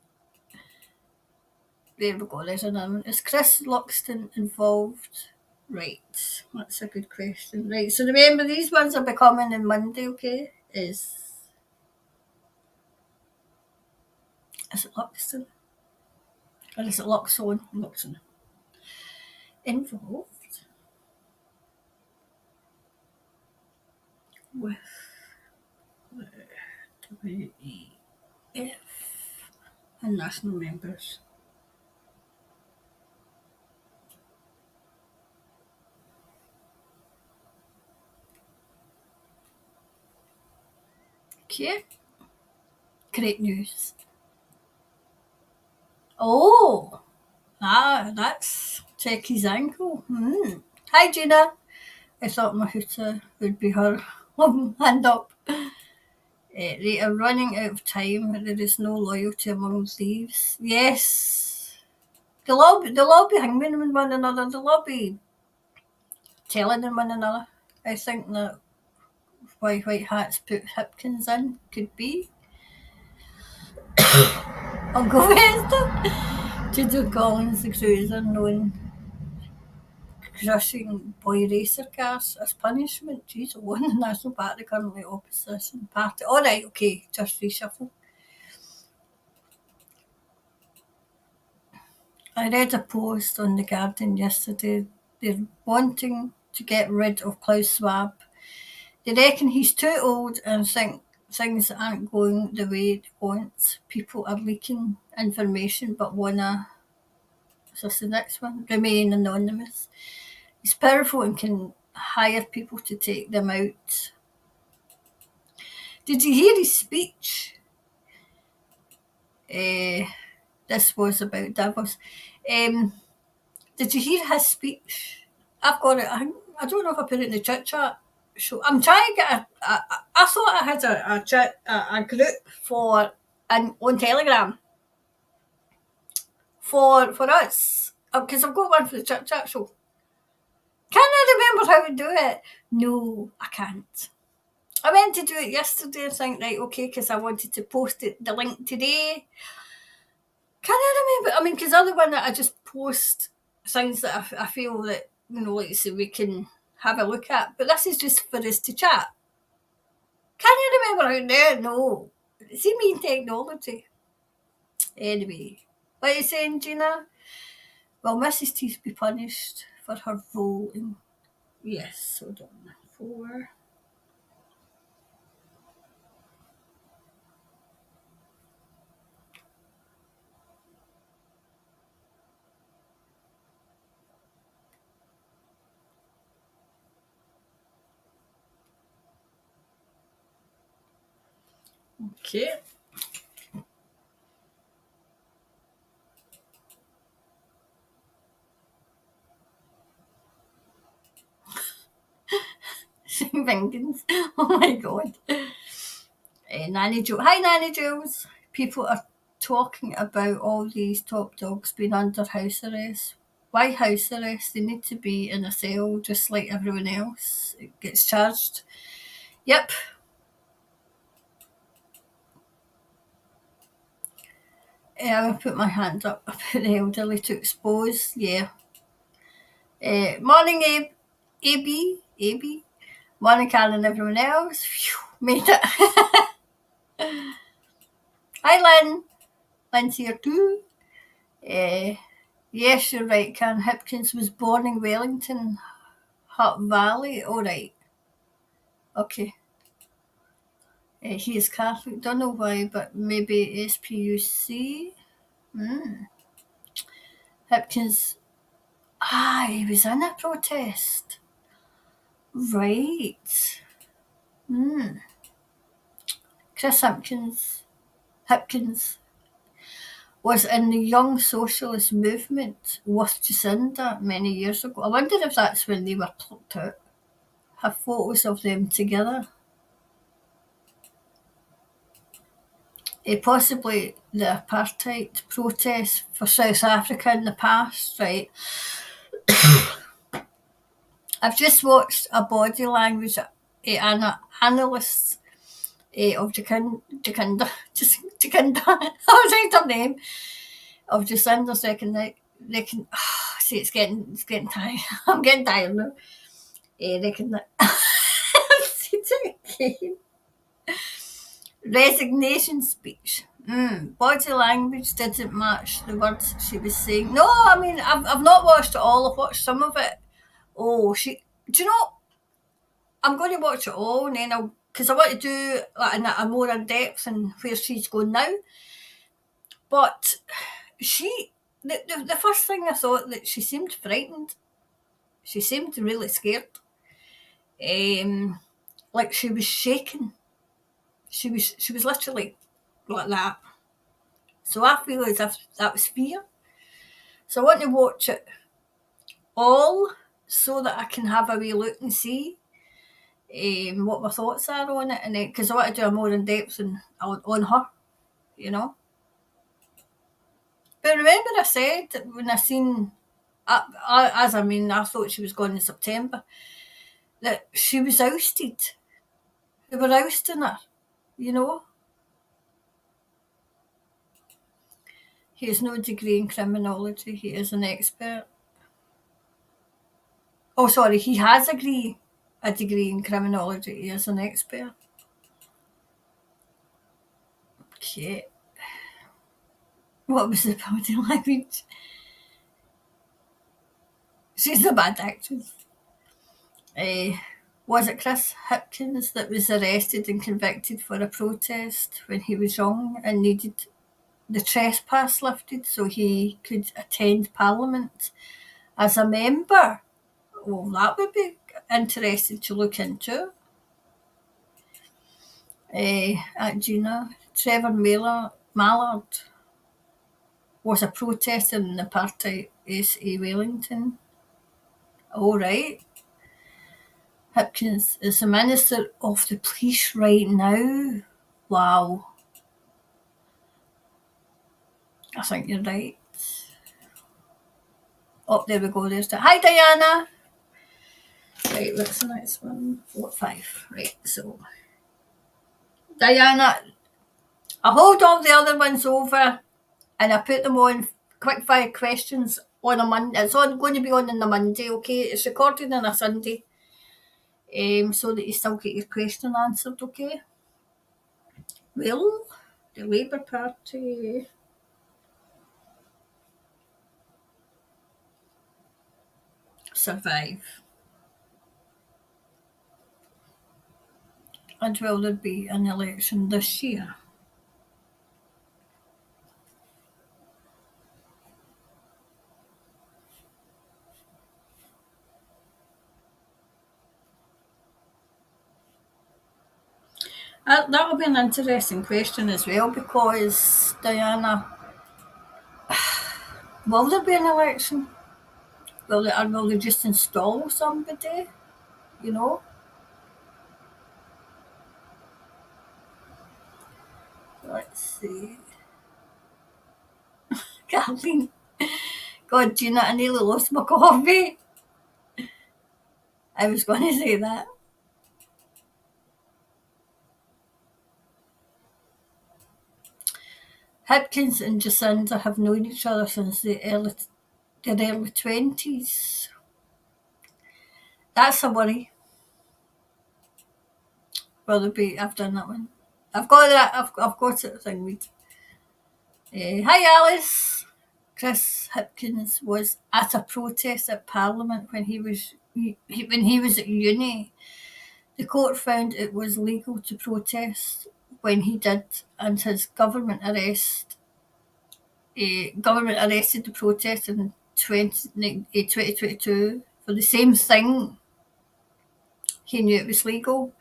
There we go. There's another one. Is Chris Loxton involved? Right, that's a good question. Right, so remember these ones will be coming on Monday, okay? Is it Luxon? Or is it Luxon? Luxon. Involved with the WEF and national members. Okay. Great news. Oh, that's check his ankle. Hi, Gina. I thought Mahuta would be her hand up. They are running out of time. There is no loyalty among thieves. Yes. They'll be hanging with one another. They'll all be telling on one another. I think that why White Hats put Hipkins in could be. Uncle Wester. Judo Collins, the cruiser, known crushing boy racer cars as punishment. Jeez, won the National Party, currently opposition party. Alright, okay, just reshuffle. I read a post on The Guardian yesterday. They're wanting to get rid of Klaus Schwab. They reckon he's too old and think things aren't going the way they want. People are leaking information but wanna, is this the next one? Remain anonymous. He's powerful and can hire people to take them out. Did you hear his speech? This was about Davos. Did you hear his speech? I've got it. I don't know if I put it in the chit chat. So I'm trying to get I thought I had a group for on Telegram for us because I've got one for the chit chat show. Can I remember how to do it? No, I can't. I went to do it yesterday and think, right, okay, because I wanted to post the link today. Can I remember? I mean, because other one that I just post things that I feel that, like you say, we can have a look at. But this is just for us to chat. Can you remember how to do it? No. See me in technology. Anyway, what are you saying, Gina? Will Mrs. Teeth be punished for her voting? Yes, hold on. 4. Okay. Vengeance. Oh my god. Nanny Jules. Hi, Nanny Jules. People are talking about all these top dogs being under house arrest. Why house arrest? They need to be in a cell just like everyone else. It gets charged. Yep. I will put my hand up about the elderly to expose. Yeah. Morning, Abe. Morning, Karen and everyone else. Phew, made it. Hi, Lynn. Lynn's here too. Yes, you're right, Karen. Hipkins was born in Wellington, Hutt Valley. All right. Okay. He is Catholic. Don't know why, but maybe SPUC. Hipkins. He was in a protest. Right. Chris Hipkins was in the Young Socialist Movement with Jacinda many years ago. I wonder if that's when they were plucked out. Have photos of them together. Possibly the apartheid protests for South Africa in the past, right? I've just watched a body language analyst of Jacinda. I was saying her name of Jacinda's see, it's getting tired. I'm getting tired now. Reckon that see it again. Resignation speech. Body language didn't match the words she was saying. No, I mean, I've not watched it all. I've watched some of it. Oh, do you know? I'm going to watch it all, and then because I want to do like a more in depth and where she's going now. But she, the first thing I thought that she seemed frightened. She seemed really scared. Like she was shaking. She was literally like that. So I feel as if that was fear. So I want to watch it all so that I can have a wee look and see what my thoughts are on it, and because I want to do a more in depth on her, you know. But remember, I said that when I seen, I thought she was gone in September, that she was ousted. They were ousting her, you know. He has no degree in criminology. He is an expert. Oh, sorry, he has a degree in criminology. He is an expert. Okay. What was the body language? She's a bad actress. Was it Chris Hipkins that was arrested and convicted for a protest when he was young and needed the trespass lifted so he could attend Parliament as a member? Well, that would be interesting to look into. At Gina, Trevor Mallard was a protester in the party S.A. Wellington. All right. Hipkins is the Minister of the Police right now. Wow. I think you're right. Oh, there we go. There's the. Hi, Diana. Right, what's the next one? 4, 5. Right, so. Diana, I hold all the other ones over and I put them on quick fire questions on a Monday. It's going to be on a Monday, okay? It's recorded on a Sunday. So that you still get your question answered, okay? Well, the Labour Party survive. And will there be an election this year? That'll be an interesting question as well because, Diana, will there be an election? Will they just install somebody? You know? Let's see. Kathleen. God, Gina, I nearly lost my coffee. I was going to say that. Hipkins and Jacinda have known each other since their early 20s. That's a worry. Will there be? I've done that one. I've got that. I've got it. Thing read. Hi, Alice. Chris Hipkins was at a protest at Parliament when he was at uni. The court found it was legal to protest when he did, and his government arrested the protest in 2022 for the same thing. He knew it was legal.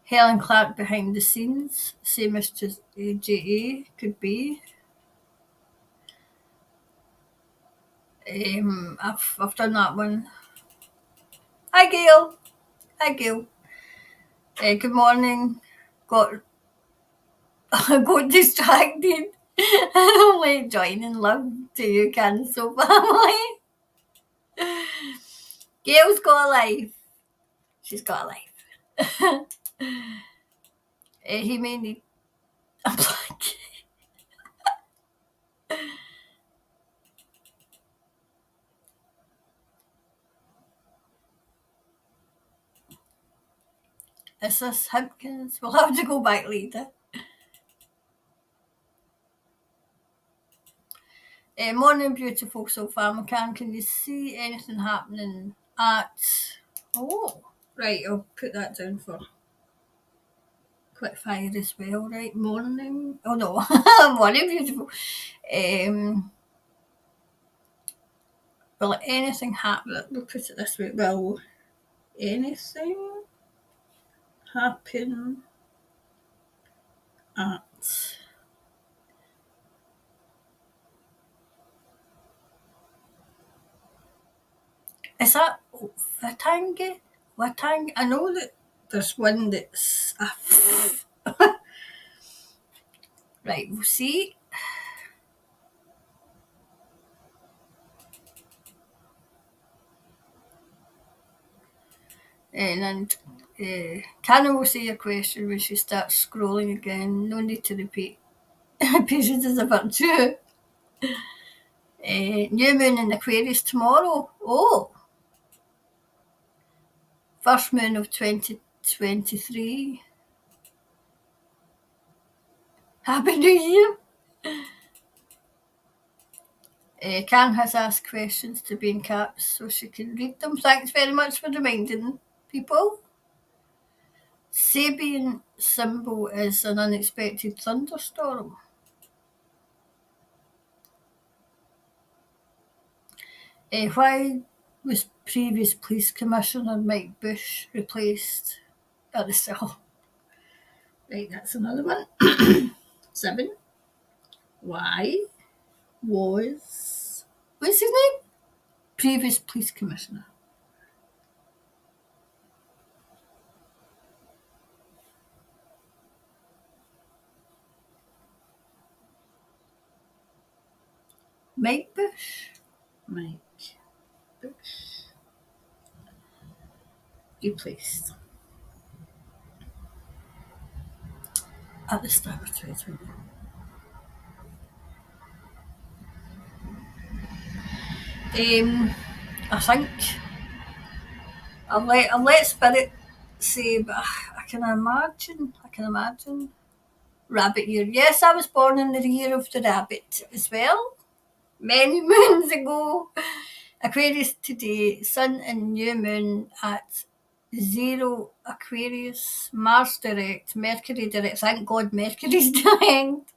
Helen Clark behind the scenes, same as J.A. could be. I've done that one. Hi, Gail. Hi, Gail. Good morning. Got got distracted. Only joining love to you, Cancel family. Gail's got a life. She's got a life. He may need a blanket. Is this Hipkins? We'll have to go back later. Morning, beautiful Soul Family. Can you see anything happening at... Oh, right, I'll put that down for quick fire as well, right? Morning. Oh, no. Morning, beautiful. Will anything happen? We'll put it this way. Will anything happen at... Is that Waitangi? Waitangi? I know that there's one that's... Right, we'll see. And Cannon will say your question when she starts scrolling again. No need to repeat. Patience is a virtue. New moon in Aquarius tomorrow. Oh, first moon of 2023. Happy New Year. Can has asked questions to be in caps so she can read them. Thanks very much for reminding people. Sabian symbol is an unexpected thunderstorm. Why was previous police commissioner Mike Bush replaced at the cell? Right, that's another one. 7. Why was... What's his name? Previous police commissioner. Mike Bush? Mike Bush. Replaced. At the start of 2020. I think I'll let Spirit say, but I can imagine rabbit year. Yes, I was born in the year of the rabbit as well. Many moons ago. Aquarius today, Sun and new moon at 0 Aquarius, Mars direct, Mercury direct. Thank God Mercury's direct.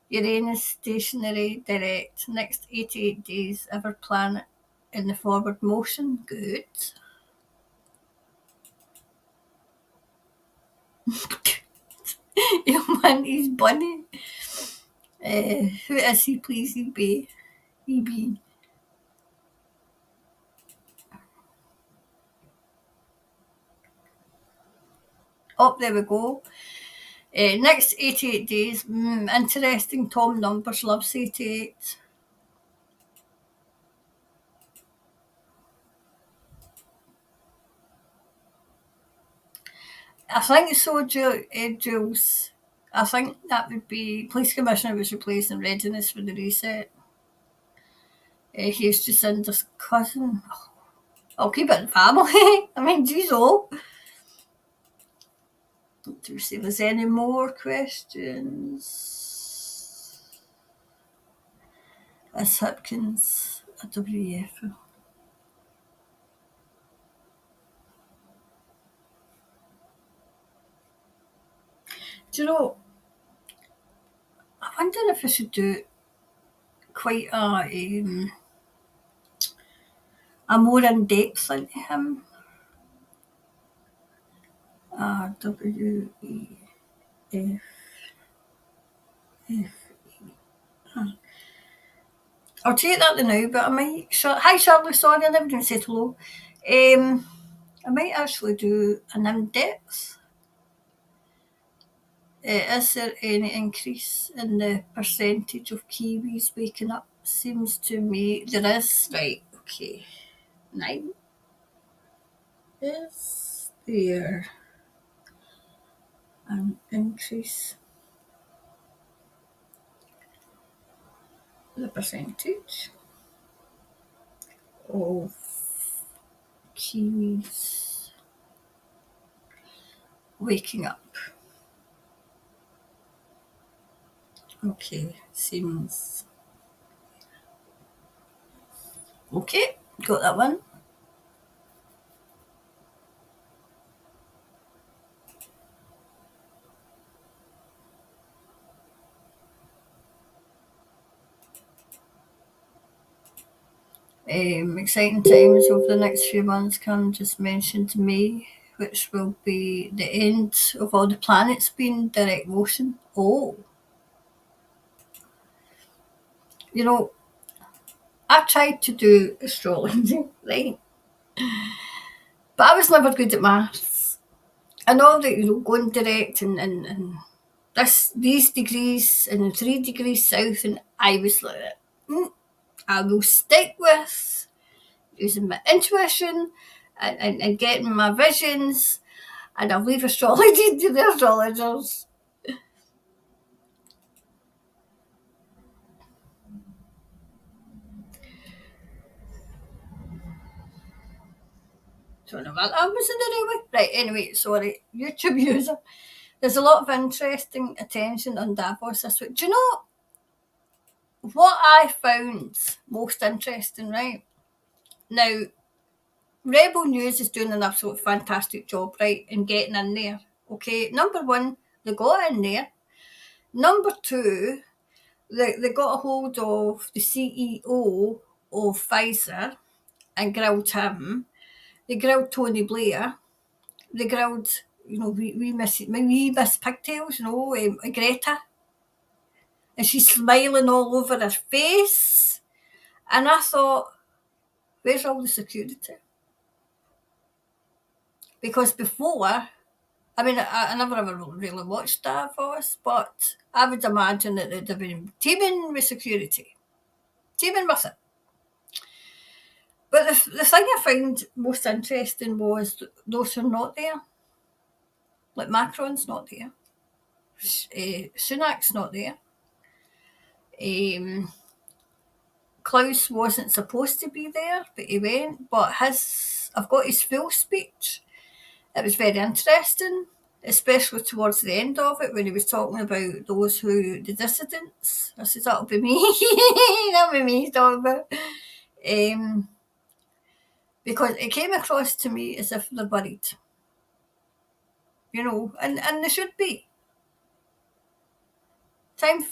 Uranus stationary direct. Next 88 days, every planet in the forward motion. Good. Your man is bunny. Who is he, please? He be. Oh, there we go. Next 88 days. Interesting. Tom Numbers loves 88. I think so, Jules. I think that would be police commissioner was replaced in readiness for the reset. He's just in his cousin. I'll keep it in family. I mean, geez, oh. Do we see if there's any more questions? Is Hipkins a WF? Do you know, I wonder if I should do quite a more in-depth into him. WEF. I'll take that now, but I might... Hi, Shirley, sorry, I never even said hello. I might actually do an in-depth. Is there any increase in the percentage of Kiwis waking up? Seems to me there is. Right, okay. 9. Is there an increase in the percentage of Kiwis waking up. Okay, seems okay. Got that one. Exciting times over the next few months. Karen just mentioned to me, which will be the end of all the planets being direct motion. Oh, you know, I tried to do astrology, right? But I was never good at maths. I know that, going direct and these degrees and 3 degrees south, and I was like, I will stick with using my intuition and getting my visions, and I'll leave astrology to the astrologers. Don't know what I was in the railway. Right, anyway, sorry, YouTube user. There's a lot of interesting attention on Davos this week. Do you know what I found most interesting, right? Now, Rebel News is doing an absolute fantastic job, right, in getting in there. Okay, number one, they got in there. Number two, they got a hold of the CEO of Pfizer and grilled him. They grilled Tony Blair. They grilled, Miss Pigtails, Greta. And she's smiling all over her face. And I thought, where's all the security? Because before, I mean, I never ever really watched Davos, but I would imagine that they'd have been teaming with security, teaming with it. But the thing I found most interesting was those who are not there. Like Macron's not there. Sunak's not there. Klaus wasn't supposed to be there, but he went. But I've got his full speech. It was very interesting, especially towards the end of it when he was talking about the dissidents. I said, that'll be me. That'll be me he's talking about. Because it came across to me as if they're worried. And they should be. Time,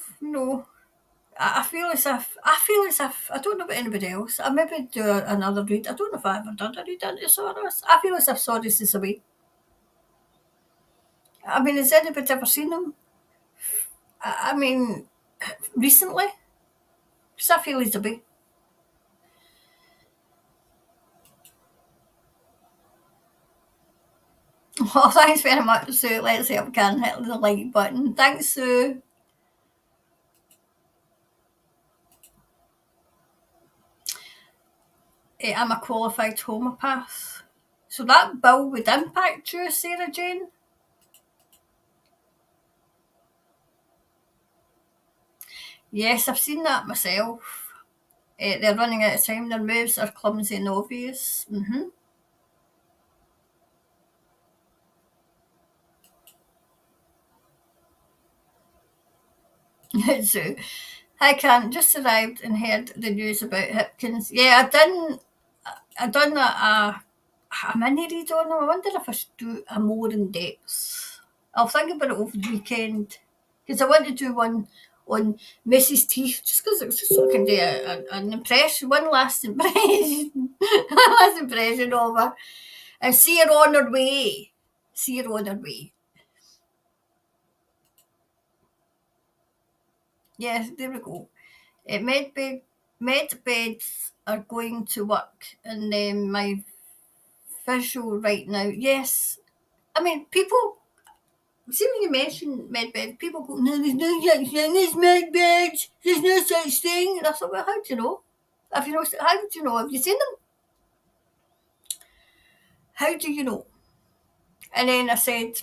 I feel as if I don't know about anybody else. I maybe do another read. I don't know if I ever done a read into Soros. I feel as if Soros is away. I mean, has anybody ever seen him? I mean, recently? Because I feel he's away. Well, thanks very much, Sue. Let's help Karen hit the like button. Thanks, Sue. I'm a qualified homeopath. So that bill would impact you, Sarah Jane? Yes, I've seen that myself. They're running out of time. Their moves are clumsy and obvious. So, hi, Karen. Just arrived and heard the news about Hipkins. Yeah, I done a mini read on him. I wonder if I should do a more in depth. I'll think about it over the weekend because I want to do one on Mrs. Teeth just because it's just so I can do an impression, one last impression, one last impression of her, and see her on her way. See her on her way. Yes, there we go. Med beds are going to work, and then my visual right now. Yes, I mean people. See when you mention med beds, people go, "No, there's no such thing as med beds. There's no such thing." And I thought, well, how do you know? How do you know? Have you seen them? How do you know? And then I said,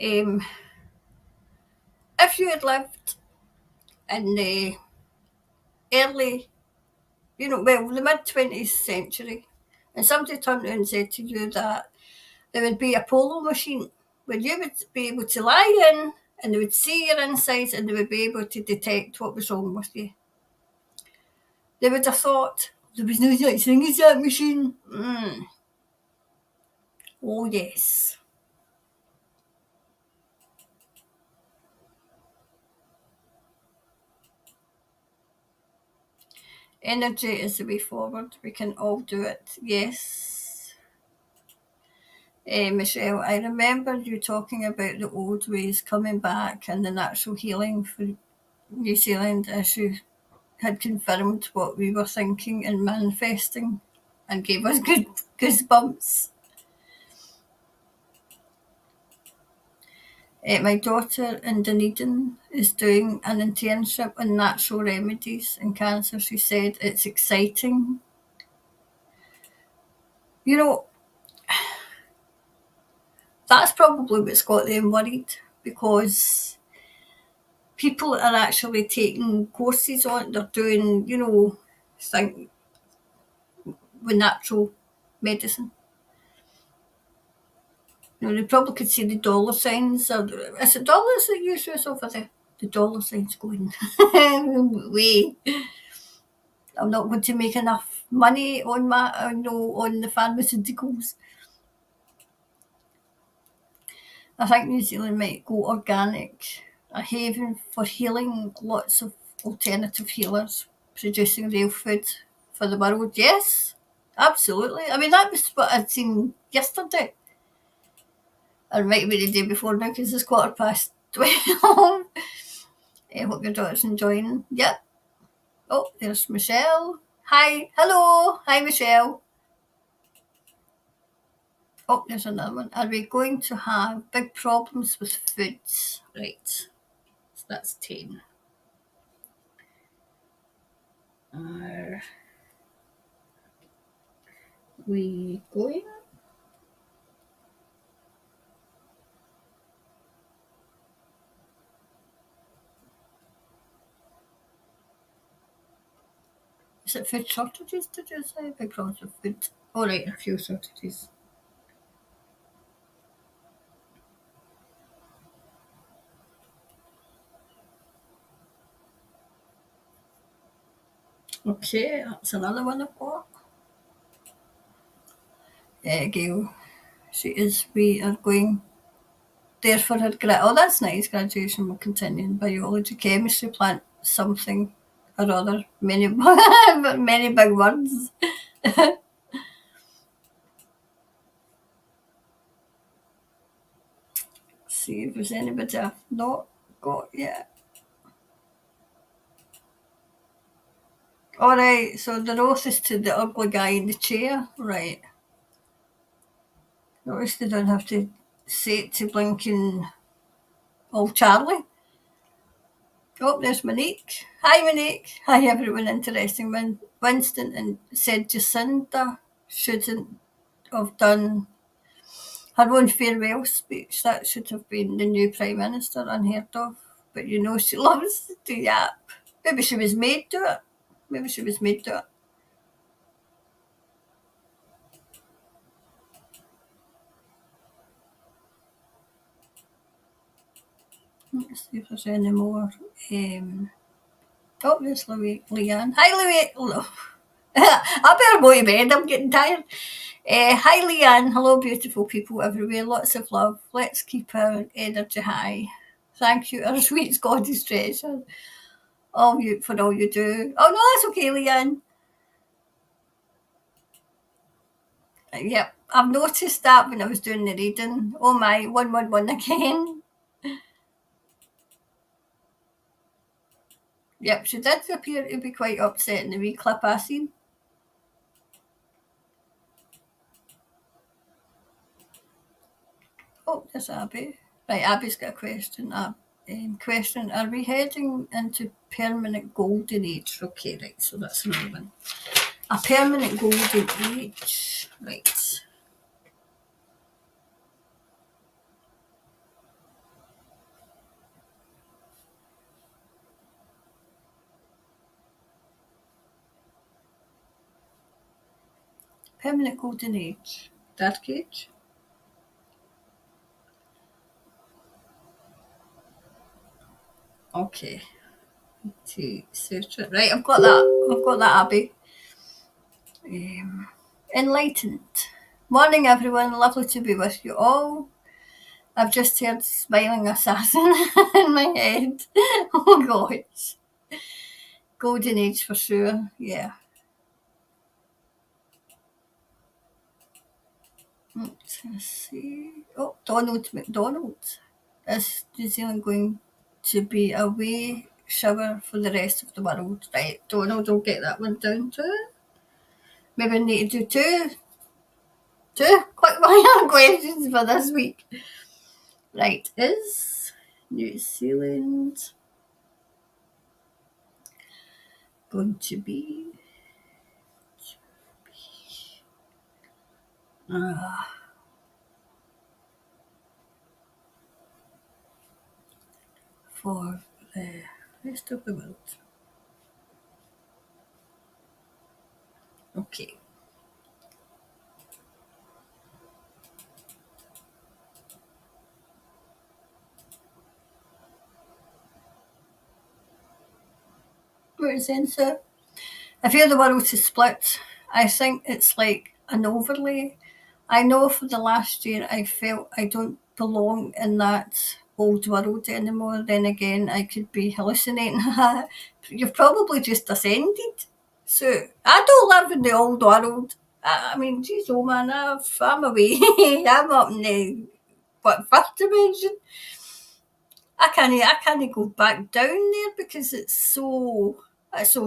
um, if you had lived in the early, the mid-20th century, and somebody turned around and said to you that there would be a polo machine where you would be able to lie in and they would see your insides and they would be able to detect what was wrong with you. They would have thought there was no such thing as that machine. Oh, yes. Energy is the way forward. We can all do it. Yes. Michelle, I remember you talking about the old ways coming back and the natural healing for New Zealand as you had confirmed what we were thinking and manifesting and gave us good goosebumps. My daughter in Dunedin is doing an internship on natural remedies and cancer. She said it's exciting. You know, that's probably what's got them worried because people are actually taking courses on, they're doing, thing with natural medicine. They probably could see the dollar signs. Or, is it dollars that you use over there? The dollar signs going way. I'm not going to make enough money on on the pharmaceuticals. I think New Zealand might go organic, a haven for healing, lots of alternative healers producing real food for the world. Yes, absolutely. I mean, that was what I'd seen yesterday. Or it might be the day before now because it's 12:15. I hope your daughter's enjoying. Yep. Oh, there's Michelle. Hi. Hello. Hi, Michelle. Oh, there's another one. Are we going to have big problems with foods? Right. So that's 10. Are we going? Is it food shortages, did you say? Big problems with food. Oh, right, a few shortages. Okay, that's another one I've got. Gail, we are going there for her oh, that's nice. Graduation will continue in biology, chemistry, plant, something or other. Many, many big words. See if there's anybody I've not got yet. All right, so the roast is to the ugly guy in the chair, right? Notice they don't have to say it to blinking old Charlie. Oh, there's Monique. Hi, Monique. Hi, everyone. Interesting. Winston and said Jacinda shouldn't have done her own farewell speech. That should have been the new Prime Minister, unheard of. But she loves to yap. Maybe she was made to it. Maybe she was made to it. Let's see if there's any more. Oh, there's Leanne. Hi, Leanne. I better go to bed. I'm getting tired. Hi, Leanne. Hello, beautiful people everywhere. Lots of love. Let's keep our energy high. Thank you, our sweet Scottish treasure. For all you do. Oh no, that's okay, Leanne. Yep, I've noticed that when I was doing the reading. Oh my, 111 again. Yep, she did appear to be quite upset in the wee clip I seen. Oh, there's Abby. Right, Abby's got a question. Question: are we heading into permanent golden age? Okay, right. So that's another one. A permanent golden age, right? Permanent golden age, dark age. Okay. To search it. Right, I've got that. I've got that, Abby. Enlightened. Morning, everyone. Lovely to be with you all. I've just heard Smiling Assassin in my head. Oh, gosh. Golden age for sure. Yeah. Let's see. Oh, Donald McDonald. Is New Zealand going to be a wee shower for the rest of the world? Right, Donald will get that one down too. Maybe I need to do two quick fire questions for this week. Right, is New Zealand going to be for the rest of the world? Okay. Where's the answer? I feel the world is split. I think it's like an overlay. I know for the last year I felt I don't belong in that old world anymore. Then again, I could be hallucinating. You've probably just ascended. So I don't live in the old world. I mean, geez, oh man, I'm away. I'm up in the fifth dimension. I can't go back down there because it's so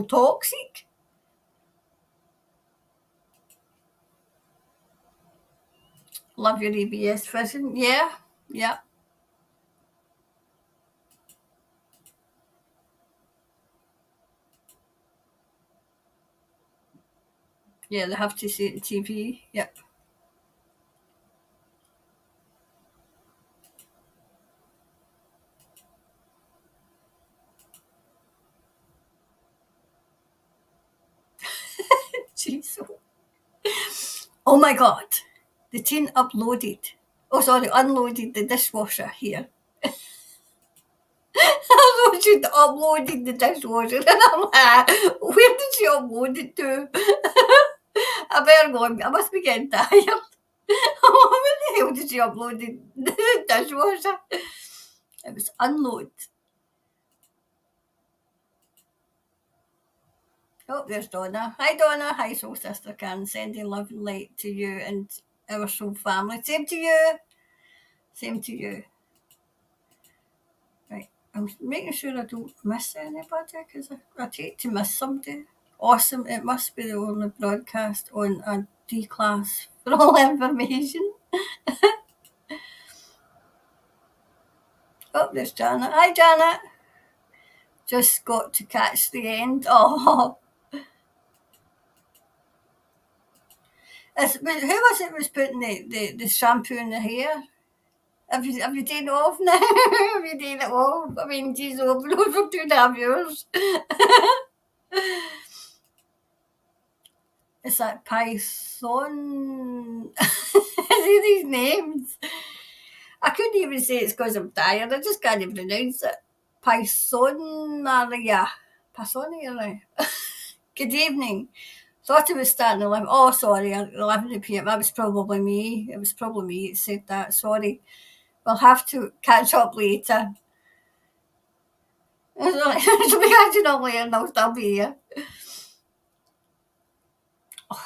toxic. Love your EBS vision. Yeah, yeah, yeah. They have to see it on TV. Yep. Jeez. Oh my god. The teen uploaded. Oh, sorry, unloaded the dishwasher here. I thought she'd uploaded the dishwasher, and I'm like, where did she upload it to? I better go. I must be getting tired. Where the hell did she upload the dishwasher? It was unload. Oh, there's Donna. Hi, Donna. Hi, Soul Sister Can. Sending love and light to you and our soul family. Same to you. Same to you. Right. I'm making sure I don't miss anybody because I take to miss somebody. Awesome. It must be the only broadcast on a D class for all information. Oh, there's Janet. Hi, Janet. Just got to catch the end. Oh, who was it was putting the shampoo in the hair? Have you taken it off now? Have you taken it off? I mean, geez, over for 2.5 years. It's that Python. See these names. I couldn't even say it's because I'm tired. I just can't even pronounce it. Pythonaria. Pythonaria. Good evening. Thought it was starting 11. Oh, sorry, 11 p.m. That was probably me. It was probably me that said that. Sorry. We'll have to catch up later. We'll be catching up later and I'll still be here. Oh,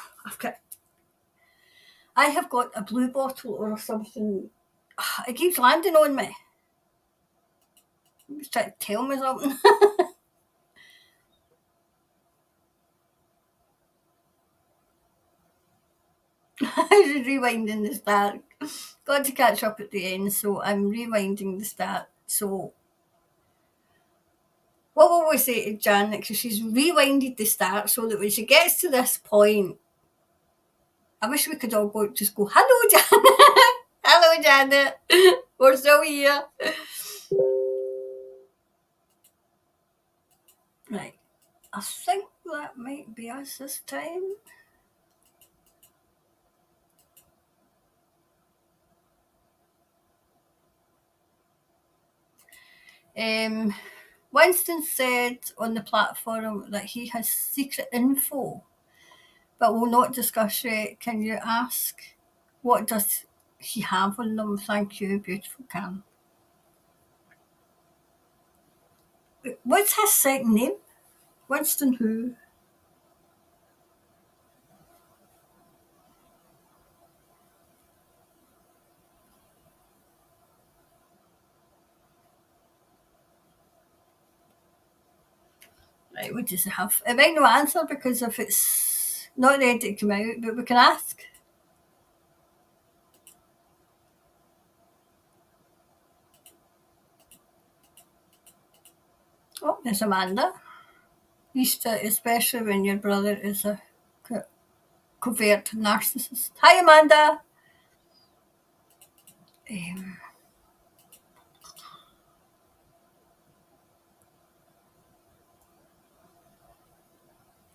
I have got a blue bottle or something. It keeps landing on me. It's trying to tell me something. I was rewinding the start. Got to catch up at the end, so I'm rewinding the start. So what will we say to Janet? Because she's rewinded the start so that when she gets to this point, I wish we could all just go, hello, Janet. Hello, Janet. We're still here. Right. I think that might be us this time. Um, Winston said on the platform that he has secret info, but will not discuss it. Can you ask what does he have on them? Thank you, beautiful Karen. What's his second name? Winston who? Right, what does it have? It might not answer because if it's not ready to come out, but we can ask. Oh, there's Amanda. Easter, especially when your brother is a covert narcissist. Hi, Amanda. Um,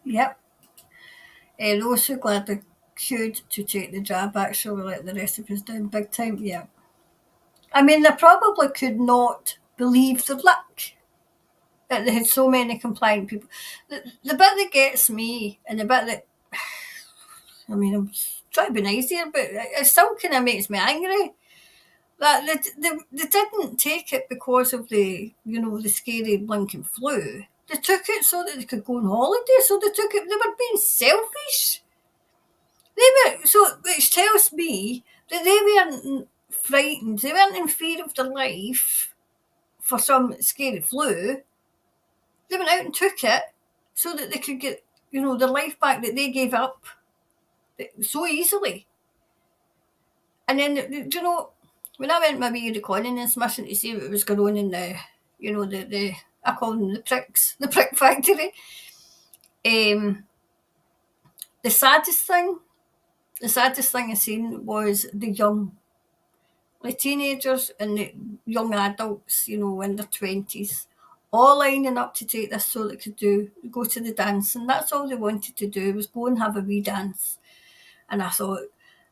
yep. Those who gladly queued to take the jab actually let the rest of us down big time. Yeah. I mean, they probably could not believe their luck that they had so many compliant people. The bit that gets me, and the bit that, I mean, I'm trying to be nice here, but it still kind of makes me angry that they didn't take it because of the scary blinking flu. They took it so that they could go on holiday. So they took it. They were being selfish. Which tells me that they weren't frightened. They weren't in fear of their life for some scary flu. They went out and took it so that they could get, their life back that they gave up so easily. And then, when I went my wee reconnaissance mission to see what was going on in the I call them the pricks, the prick factory. The saddest thing I seen was the teenagers and the young adults, in their 20s, all lining up to take this so they could go to the dance. And that's all they wanted to do was go and have a wee dance. And I thought,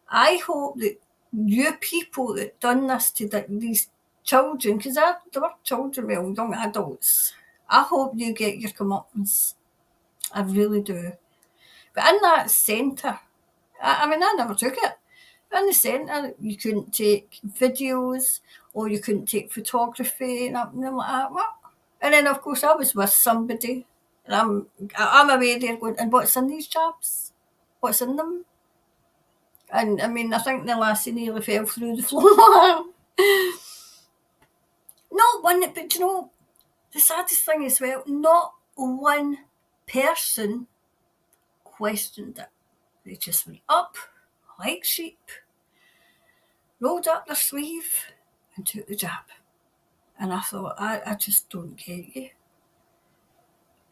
I hope that you people that done this to these children, because they were children, well, young adults, I hope you get your comeuppance. I really do. But in that centre, I mean, I never took it. In the centre, you couldn't take videos or you couldn't take photography. And I'm like, what? And then, of course, I was with somebody. And I'm away there going, and what's in these jabs? What's in them? And I mean, I think the lassie nearly fell through the floor. Not one, but the saddest thing as well, not one person questioned it. They just went up like sheep, rolled up their sleeve and took the jab. And I thought, I just don't get you.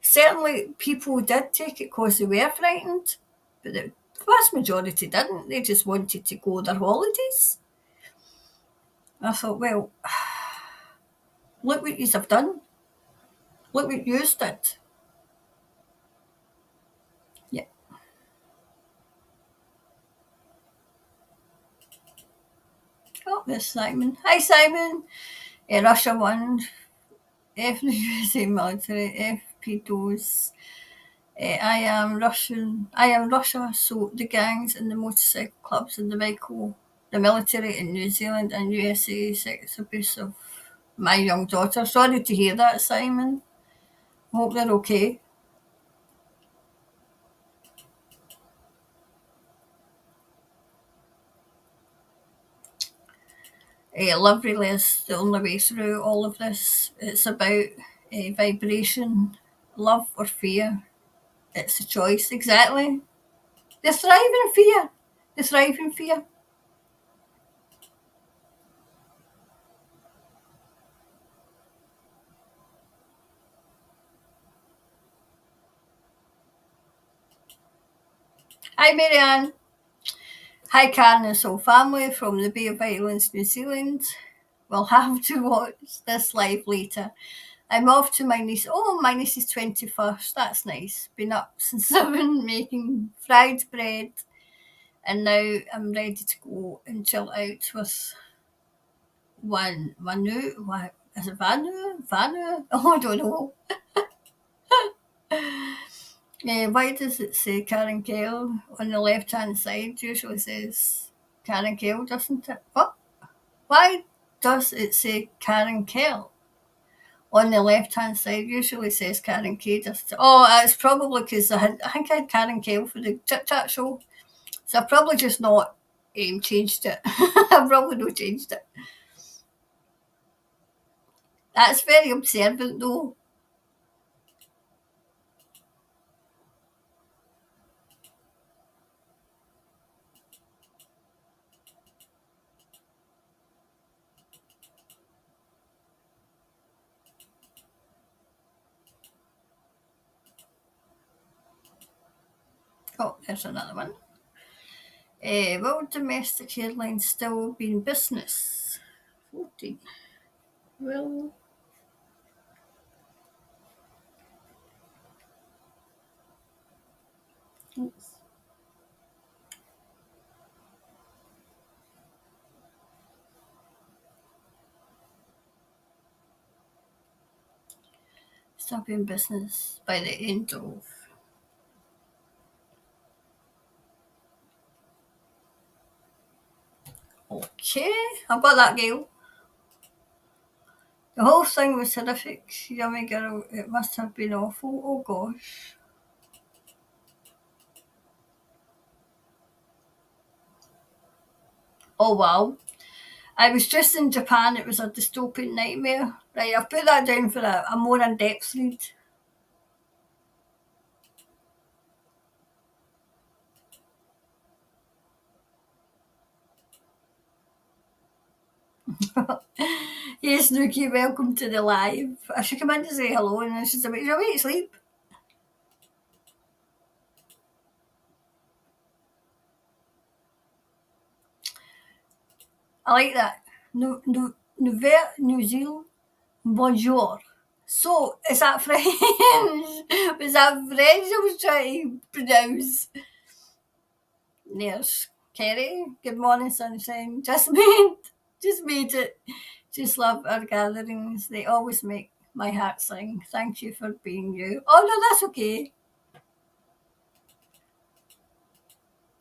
Certainly people did take it because they were frightened, but the vast majority didn't. They just wanted to go their holidays. I thought, well, look what yous have done. Look what yous did. Yeah. Oh, there's Simon. Hi, Simon. Russia won. F the USA military. FP dose. I am Russia, so the gangs and the motorcycle clubs and the military in New Zealand and USA sex abuse of my young daughter. Sorry to hear that, Simon. Hope they're okay. Love really is the only way through all of this. It's about vibration, love or fear. It's a choice, exactly. They thrive in fear. They thrive in fear. Hi, Marianne. Hi, Karen and Soul family from the Bay of Islands, New Zealand. We'll have to watch this live later. I'm off to my niece. Oh, my niece's 21st. That's nice. Been up since 7 making fried bread. And now I'm ready to go and chill out with Is it Vanu? Vanu? Oh, I don't know. Why does it say Karen Kale on the left hand side? Usually says Karen Kale, doesn't it? What? Why does it say Karen Kale on the left hand side? Usually says Karen K. It's probably because I think I had Karen Kale for the Chit Chat show, so I've probably just not changed it. I've probably not changed it. That's very observant, though. Oh, there's another one. Will domestic airlines still be in business? 14. Will oops. Still be in business by the end of. Okay, I've got that, Gail. The whole thing was horrific. Yummy girl, it must have been awful. Oh gosh. Oh wow. I was just in Japan, it was a dystopian nightmare. Right, I've put that down for a more in depth read. Yes, Nuki, welcome to the live. I should come in to say hello and she's away to sleep. I like that. New Zealand. Bonjour. So, is that French? Was that French I was trying to pronounce? There's Kerry. Good morning, sunshine. Just made it. Just love our gatherings. They always make my heart sing. Thank you for being you. Oh, no, that's okay.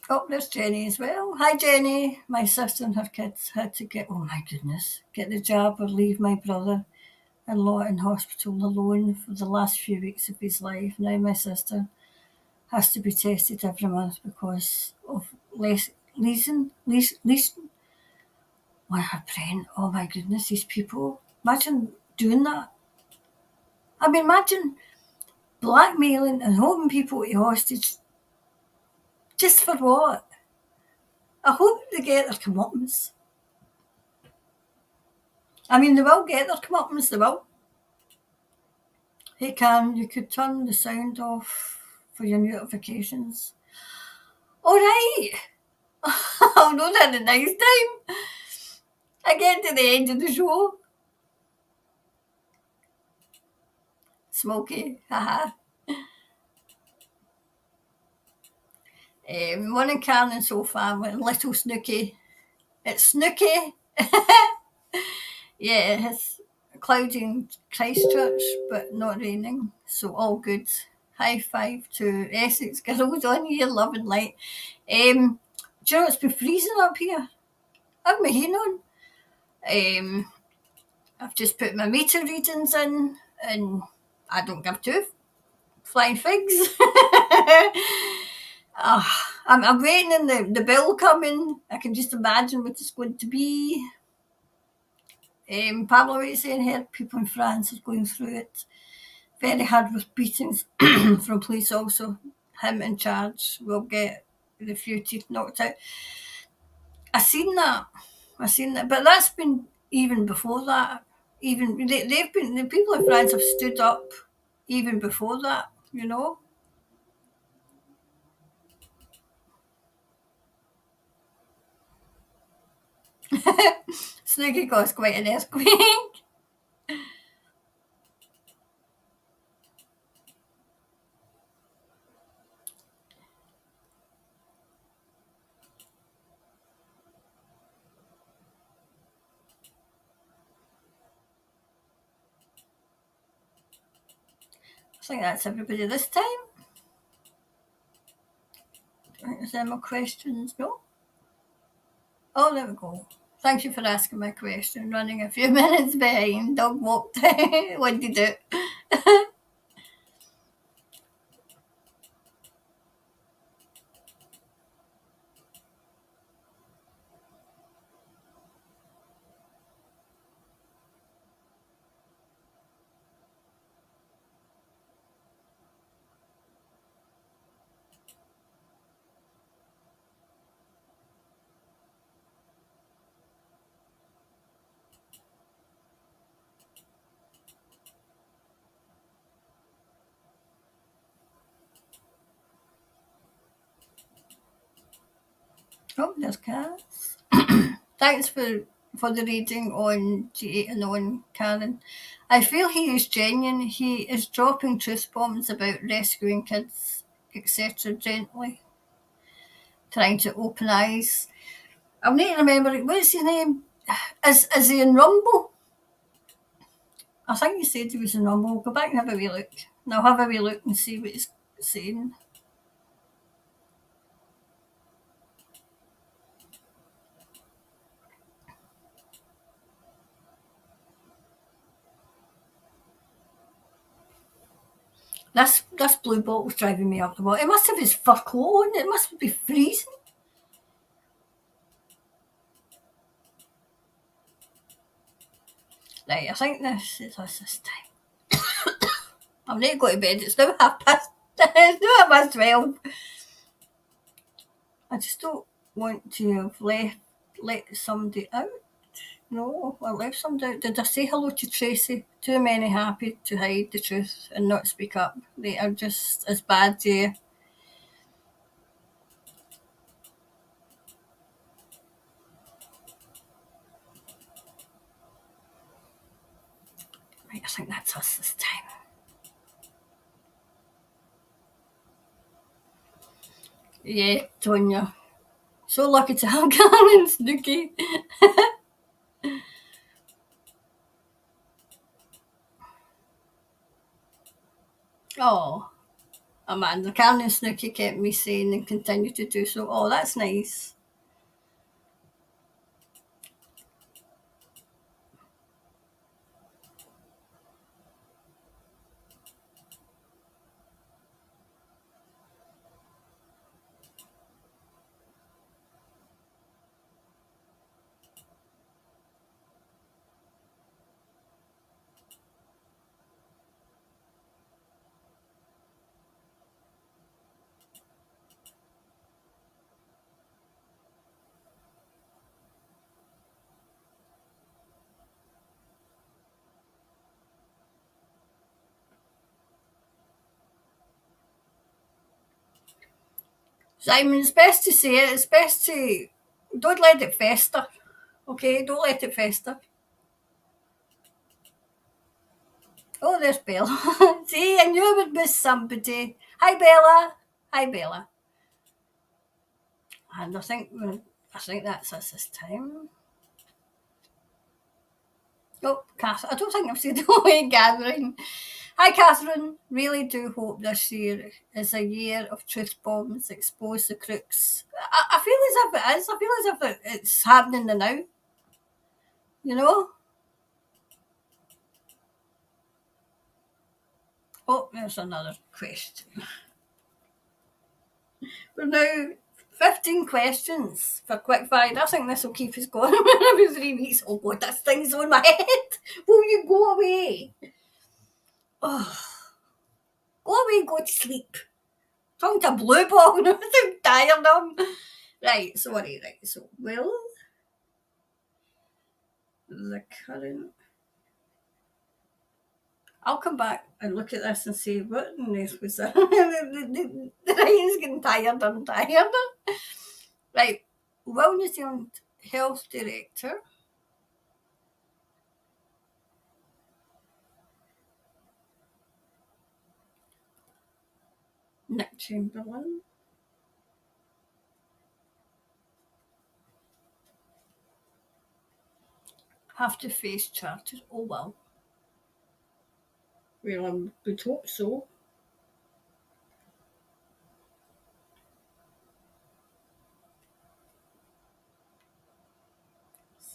Oh, there's Jenny as well. Hi, Jenny. My sister and her kids had to get, oh my goodness, get the jab or leave my brother-in-law in hospital alone for the last few weeks of his life. Now my sister has to be tested every month because of lesion. On her brain. Oh my goodness, these people. Imagine doing that. I mean, imagine blackmailing and holding people to hostage. Just for what? I hope they get their comeuppance. I mean, they will get their comeuppance, they will. Hey, Cam, you could turn the sound off for your notifications. All right. I'll know that the next time I get to the end of the show. Smoky, haha. Morning, Karen and Sofa with little Snooky. It's Snooky. Yeah, it's cloudy in Christchurch, but not raining, so all good. High five to Essex girls on here, love and light. Do you know it's been freezing up here? I've my heat on. I've just put my meter readings in, and I don't give two flying figs. I'm waiting in the bill coming. I can just imagine what it's going to be. Pablo is saying here people in France are going through it very hard with beatings from police also. Him in charge will get the few teeth knocked out. I seen that. But that's been even before that. Even they've been the people in France have stood up even before that, you know. Snooky caused quite an earthquake. I think that's everybody this time. Is there more questions? No? Oh, there we go. Thank you for asking my question. Running a few minutes behind. Dog walked. What did you do? Oh, there's Cass. Thanks for the reading on G8 and on Karen. I feel he is genuine. He is dropping truth bombs about rescuing kids, etc. gently, trying to open eyes. I'll need to remember what's his name? Is he in Rumble? I think he said he was in Rumble. Go back and have a wee look. And I'll have a wee look and see what he's saying. This blue bottle's driving me up the wall. It must have his fur coat on. It must be freezing. Right, I think this is us this time. I'm ready to go to bed. It's now 12:30. I just don't want to have let somebody out. No, I left somebody out. Did I say hello to Tracy? Too many happy to hide the truth and not speak up. They are just as bad, yeah. Right, I think that's us this time. Yeah, Tonya. So lucky to have Karen and Snooky. Oh, Amanda. Karen and Snooky kept me sane and continue to do so. Oh, that's nice. Simon, it's best to say it. It's best to don't let it fester. Okay, don't let it fester. Oh, there's Bella. See, I knew I would miss somebody. Hi, Bella. Hi, Bella. And I think that's us this time. Oh, Catherine. I don't think I've said the whole gathering. Hi, Catherine. Really do hope this year is a year of truth bombs, expose the crooks. I feel as if it is. I feel as if it's happening now. You know? Oh, there's another question. We're now 15 questions for quickfire. I think this will keep us going every 3 weeks. Oh God, this thing's on my head. Will you go away? Oh, go away, go to sleep. Talking to blue ball, I'm tired of him. Right, sorry, right. So, will the current. I'll come back and look at this and say, what on earth was that? The writing's getting tired and tired. Right, will New Zealand Health Director Nick Chamberlain have to face charges? Oh well. Well, I would hope so.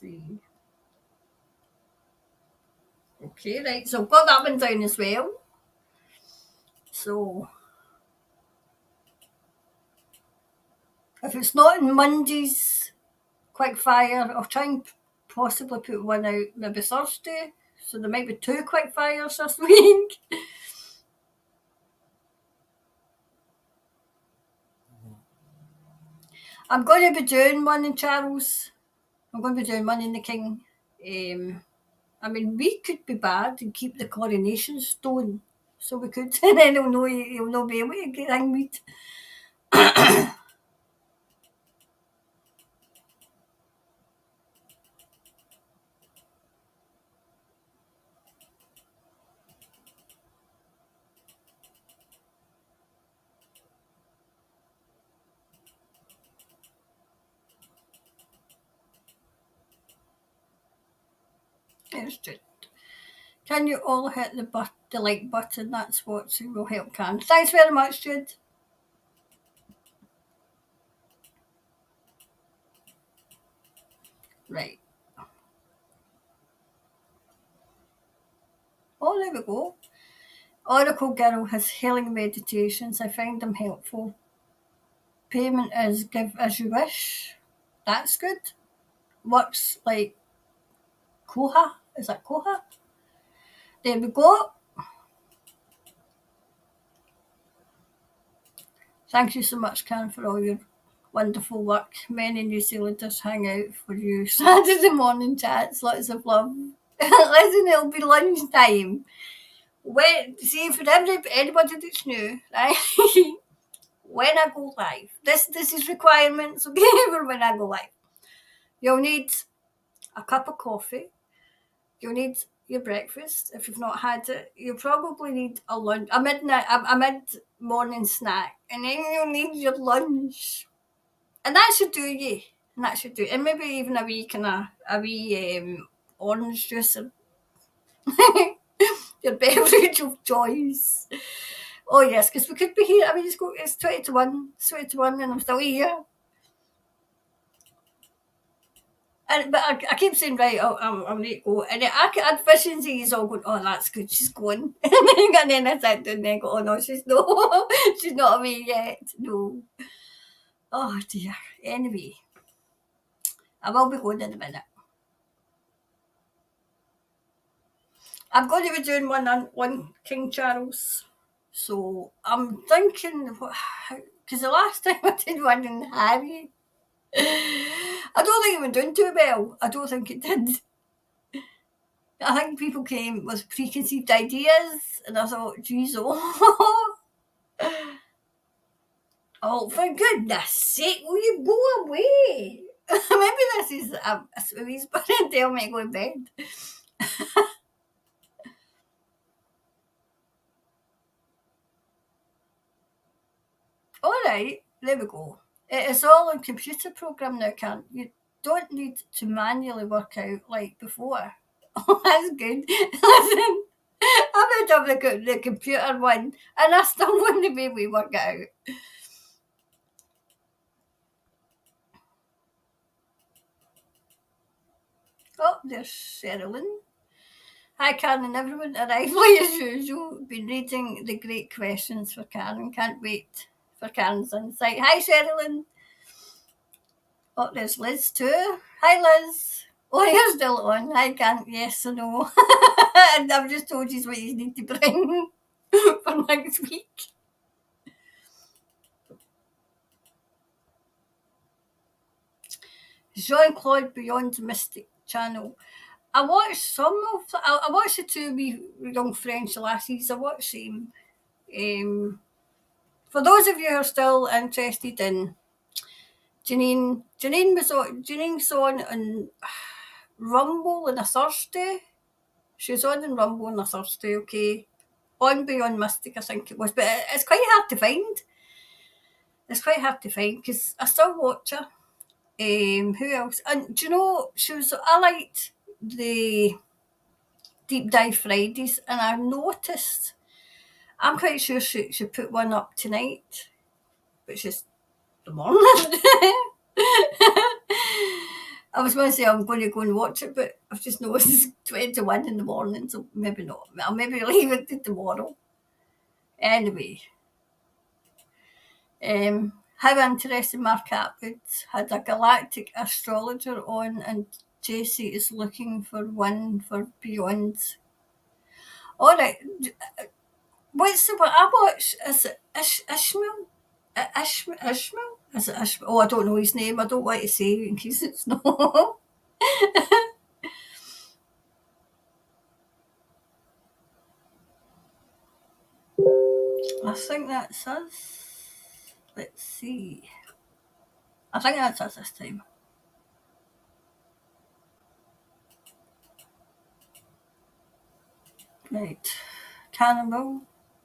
see. Okay, right. So I've got that one down as well. So if it's not in Monday's quick fire, I'll try and possibly put one out maybe Thursday. So there might be 2 quick fires this week. I'm going to be doing one in Charles. I'm going to be doing one in the King. I mean, we could be bad and keep the coronation stone. So we could, and then he'll not be able to get hanged. It's just, can you all hit the like button? That's what will help Karen. Thanks very much, Jude. Right. Oh, there we go. Oracle Girl has healing meditations. I find them helpful. Payment is give as you wish. That's good. Works like Koha. Is that Koha? There we go. Thank you so much, Karen, for all your wonderful work. Many New Zealanders hang out for you. Saturday morning chats, lots of love. Listen, it'll be lunchtime. See, for anybody that's new, right? When I go live, this is requirements, okay, for when I go live. You'll need a cup of coffee. You'll need your breakfast if you've not had it. You'll probably need a lunch, a mid-morning snack, and then you'll need your lunch. And that should do you. And maybe even a wee orange juice or your beverage of choice. Oh yes, because we could be here. I mean, it's 20 to 1, and I'm still here. But I keep saying, right, I'll need to go. And efficiency all going, oh, that's good, she's going. And then I sat down and then go, oh no, she's not away yet. No. Oh dear. Anyway, I will be going in a minute. I'm going to be doing one on King Charles. So I'm thinking, because the last time I did one in Harry, I don't think it went doing too well. I don't think it did. I think people came with preconceived ideas, and I thought, geez, oh, oh, for goodness sake, will you go away? Maybe this is a Swifties, but tell me to go to bed. All right, there we go. It is all in computer program now, Karen. You don't need to manually work out like before. Oh, that's good. Listen, I've been on the computer one, and I still wouldn't be able to work it out. Oh, there's Sherilyn. Hi, Karen and everyone. Arrived late as usual. Been reading the great questions for Karen. Can't wait for Karen's insight. Hi, Sherilyn. Oh, there's Liz too. Hi, Liz. Oh, you're still on. Hi, Karen. Yes, I know. And I've just told you what you need to bring for next week. Jean-Claude Beyond Mystic channel. I watched I watched the 2 wee young French lassies. I watched them. For those of you who are still interested in Janine's on Rumble on a Thursday. She was on Rumble on a Thursday, okay. On Beyond Mystic, I think it was. But it's quite hard to find. It's quite hard to find because I still watch her. Who else? And do you know, I liked the Deep Dive Fridays, and I noticed, I'm quite sure she put one up tonight, which is the morning. I was going to say I'm going to go and watch it, but I've just noticed it's 20 to 1 in the morning, so maybe not. I'll maybe leave it to tomorrow. Anyway, how interesting. Mark Atwood had a galactic astrologer on, and JC is looking for one for Beyond. All right, what's the one I watched? Is it Ishmael? Ishmael? Is it Ishmael? Oh, I don't know his name. I don't want to say in case it's not. I think that's us. Let's see. I think that's us this time. Right.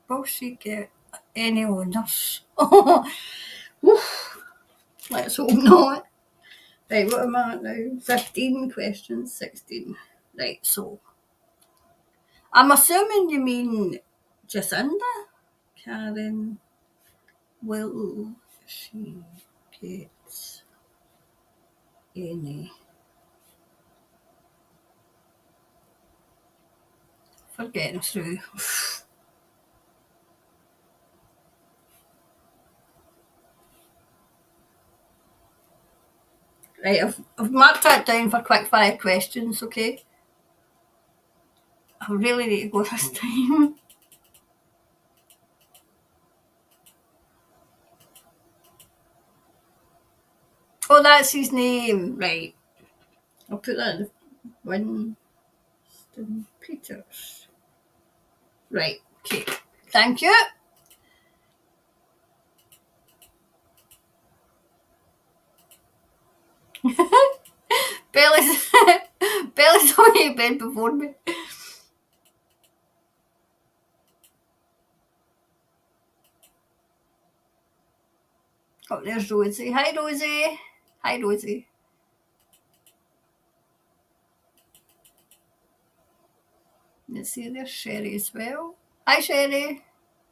Will she get any owners? Let's hope not. Right, what am I at now? 15 questions, 16. Right, so I'm assuming you mean Jacinda? Karen, will she get any? For getting through. Right, I've marked that down for quick fire questions, okay? I really need to go this time. Oh, that's his name. Right. I'll put that in Winston Peters. Right, okay. Thank you. Belly's Belly's already in bed before me. Oh, there's Rosie. Hi, Rosie. Hi, Rosie. Let's see, there's Sherry as well. Hi, Sherry.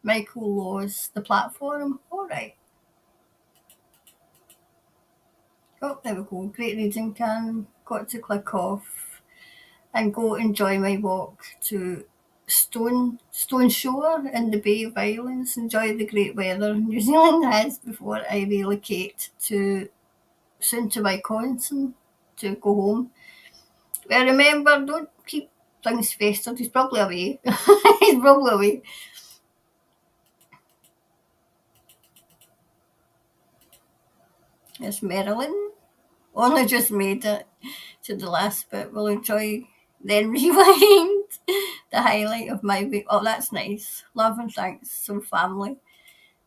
Michael Laws, the platform. All right. Oh, there we go. Great reading, Karen. Got to click off and go enjoy my walk to Stone Shore in the Bay of Islands. Enjoy the great weather New Zealand has before I relocate to soon to Wisconsin to go home. Well, remember, don't keep things festered. He's probably away. He's probably away. It's Marilyn. Only just made it to the last bit. We'll enjoy, then rewind the highlight of my week. Oh, that's nice. Love and thanks. Some family.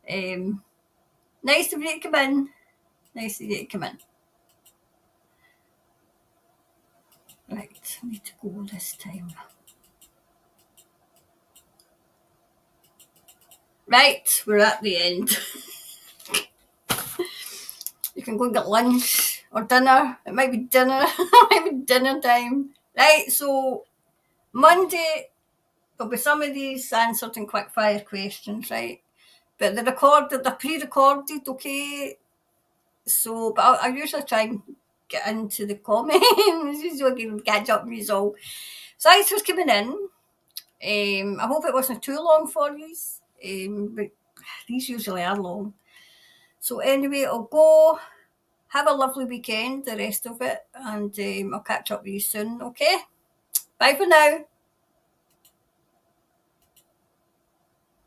Nice of you to come in. Nice of you to come in. Right, I need to go this time. Right, we're at the end. You can go and get lunch or dinner. It might be dinner. It might be dinner time. Right, so Monday there'll be some of these answered in quick fire questions, right? But they're pre-recorded, okay? So, but I usually try and get into the comments so I can catch up with you all. So thanks for coming in. I hope it wasn't too long for you. But these usually are long. So anyway, I'll go. Have a lovely weekend, the rest of it, and I'll catch up with you soon, okay? Bye for now.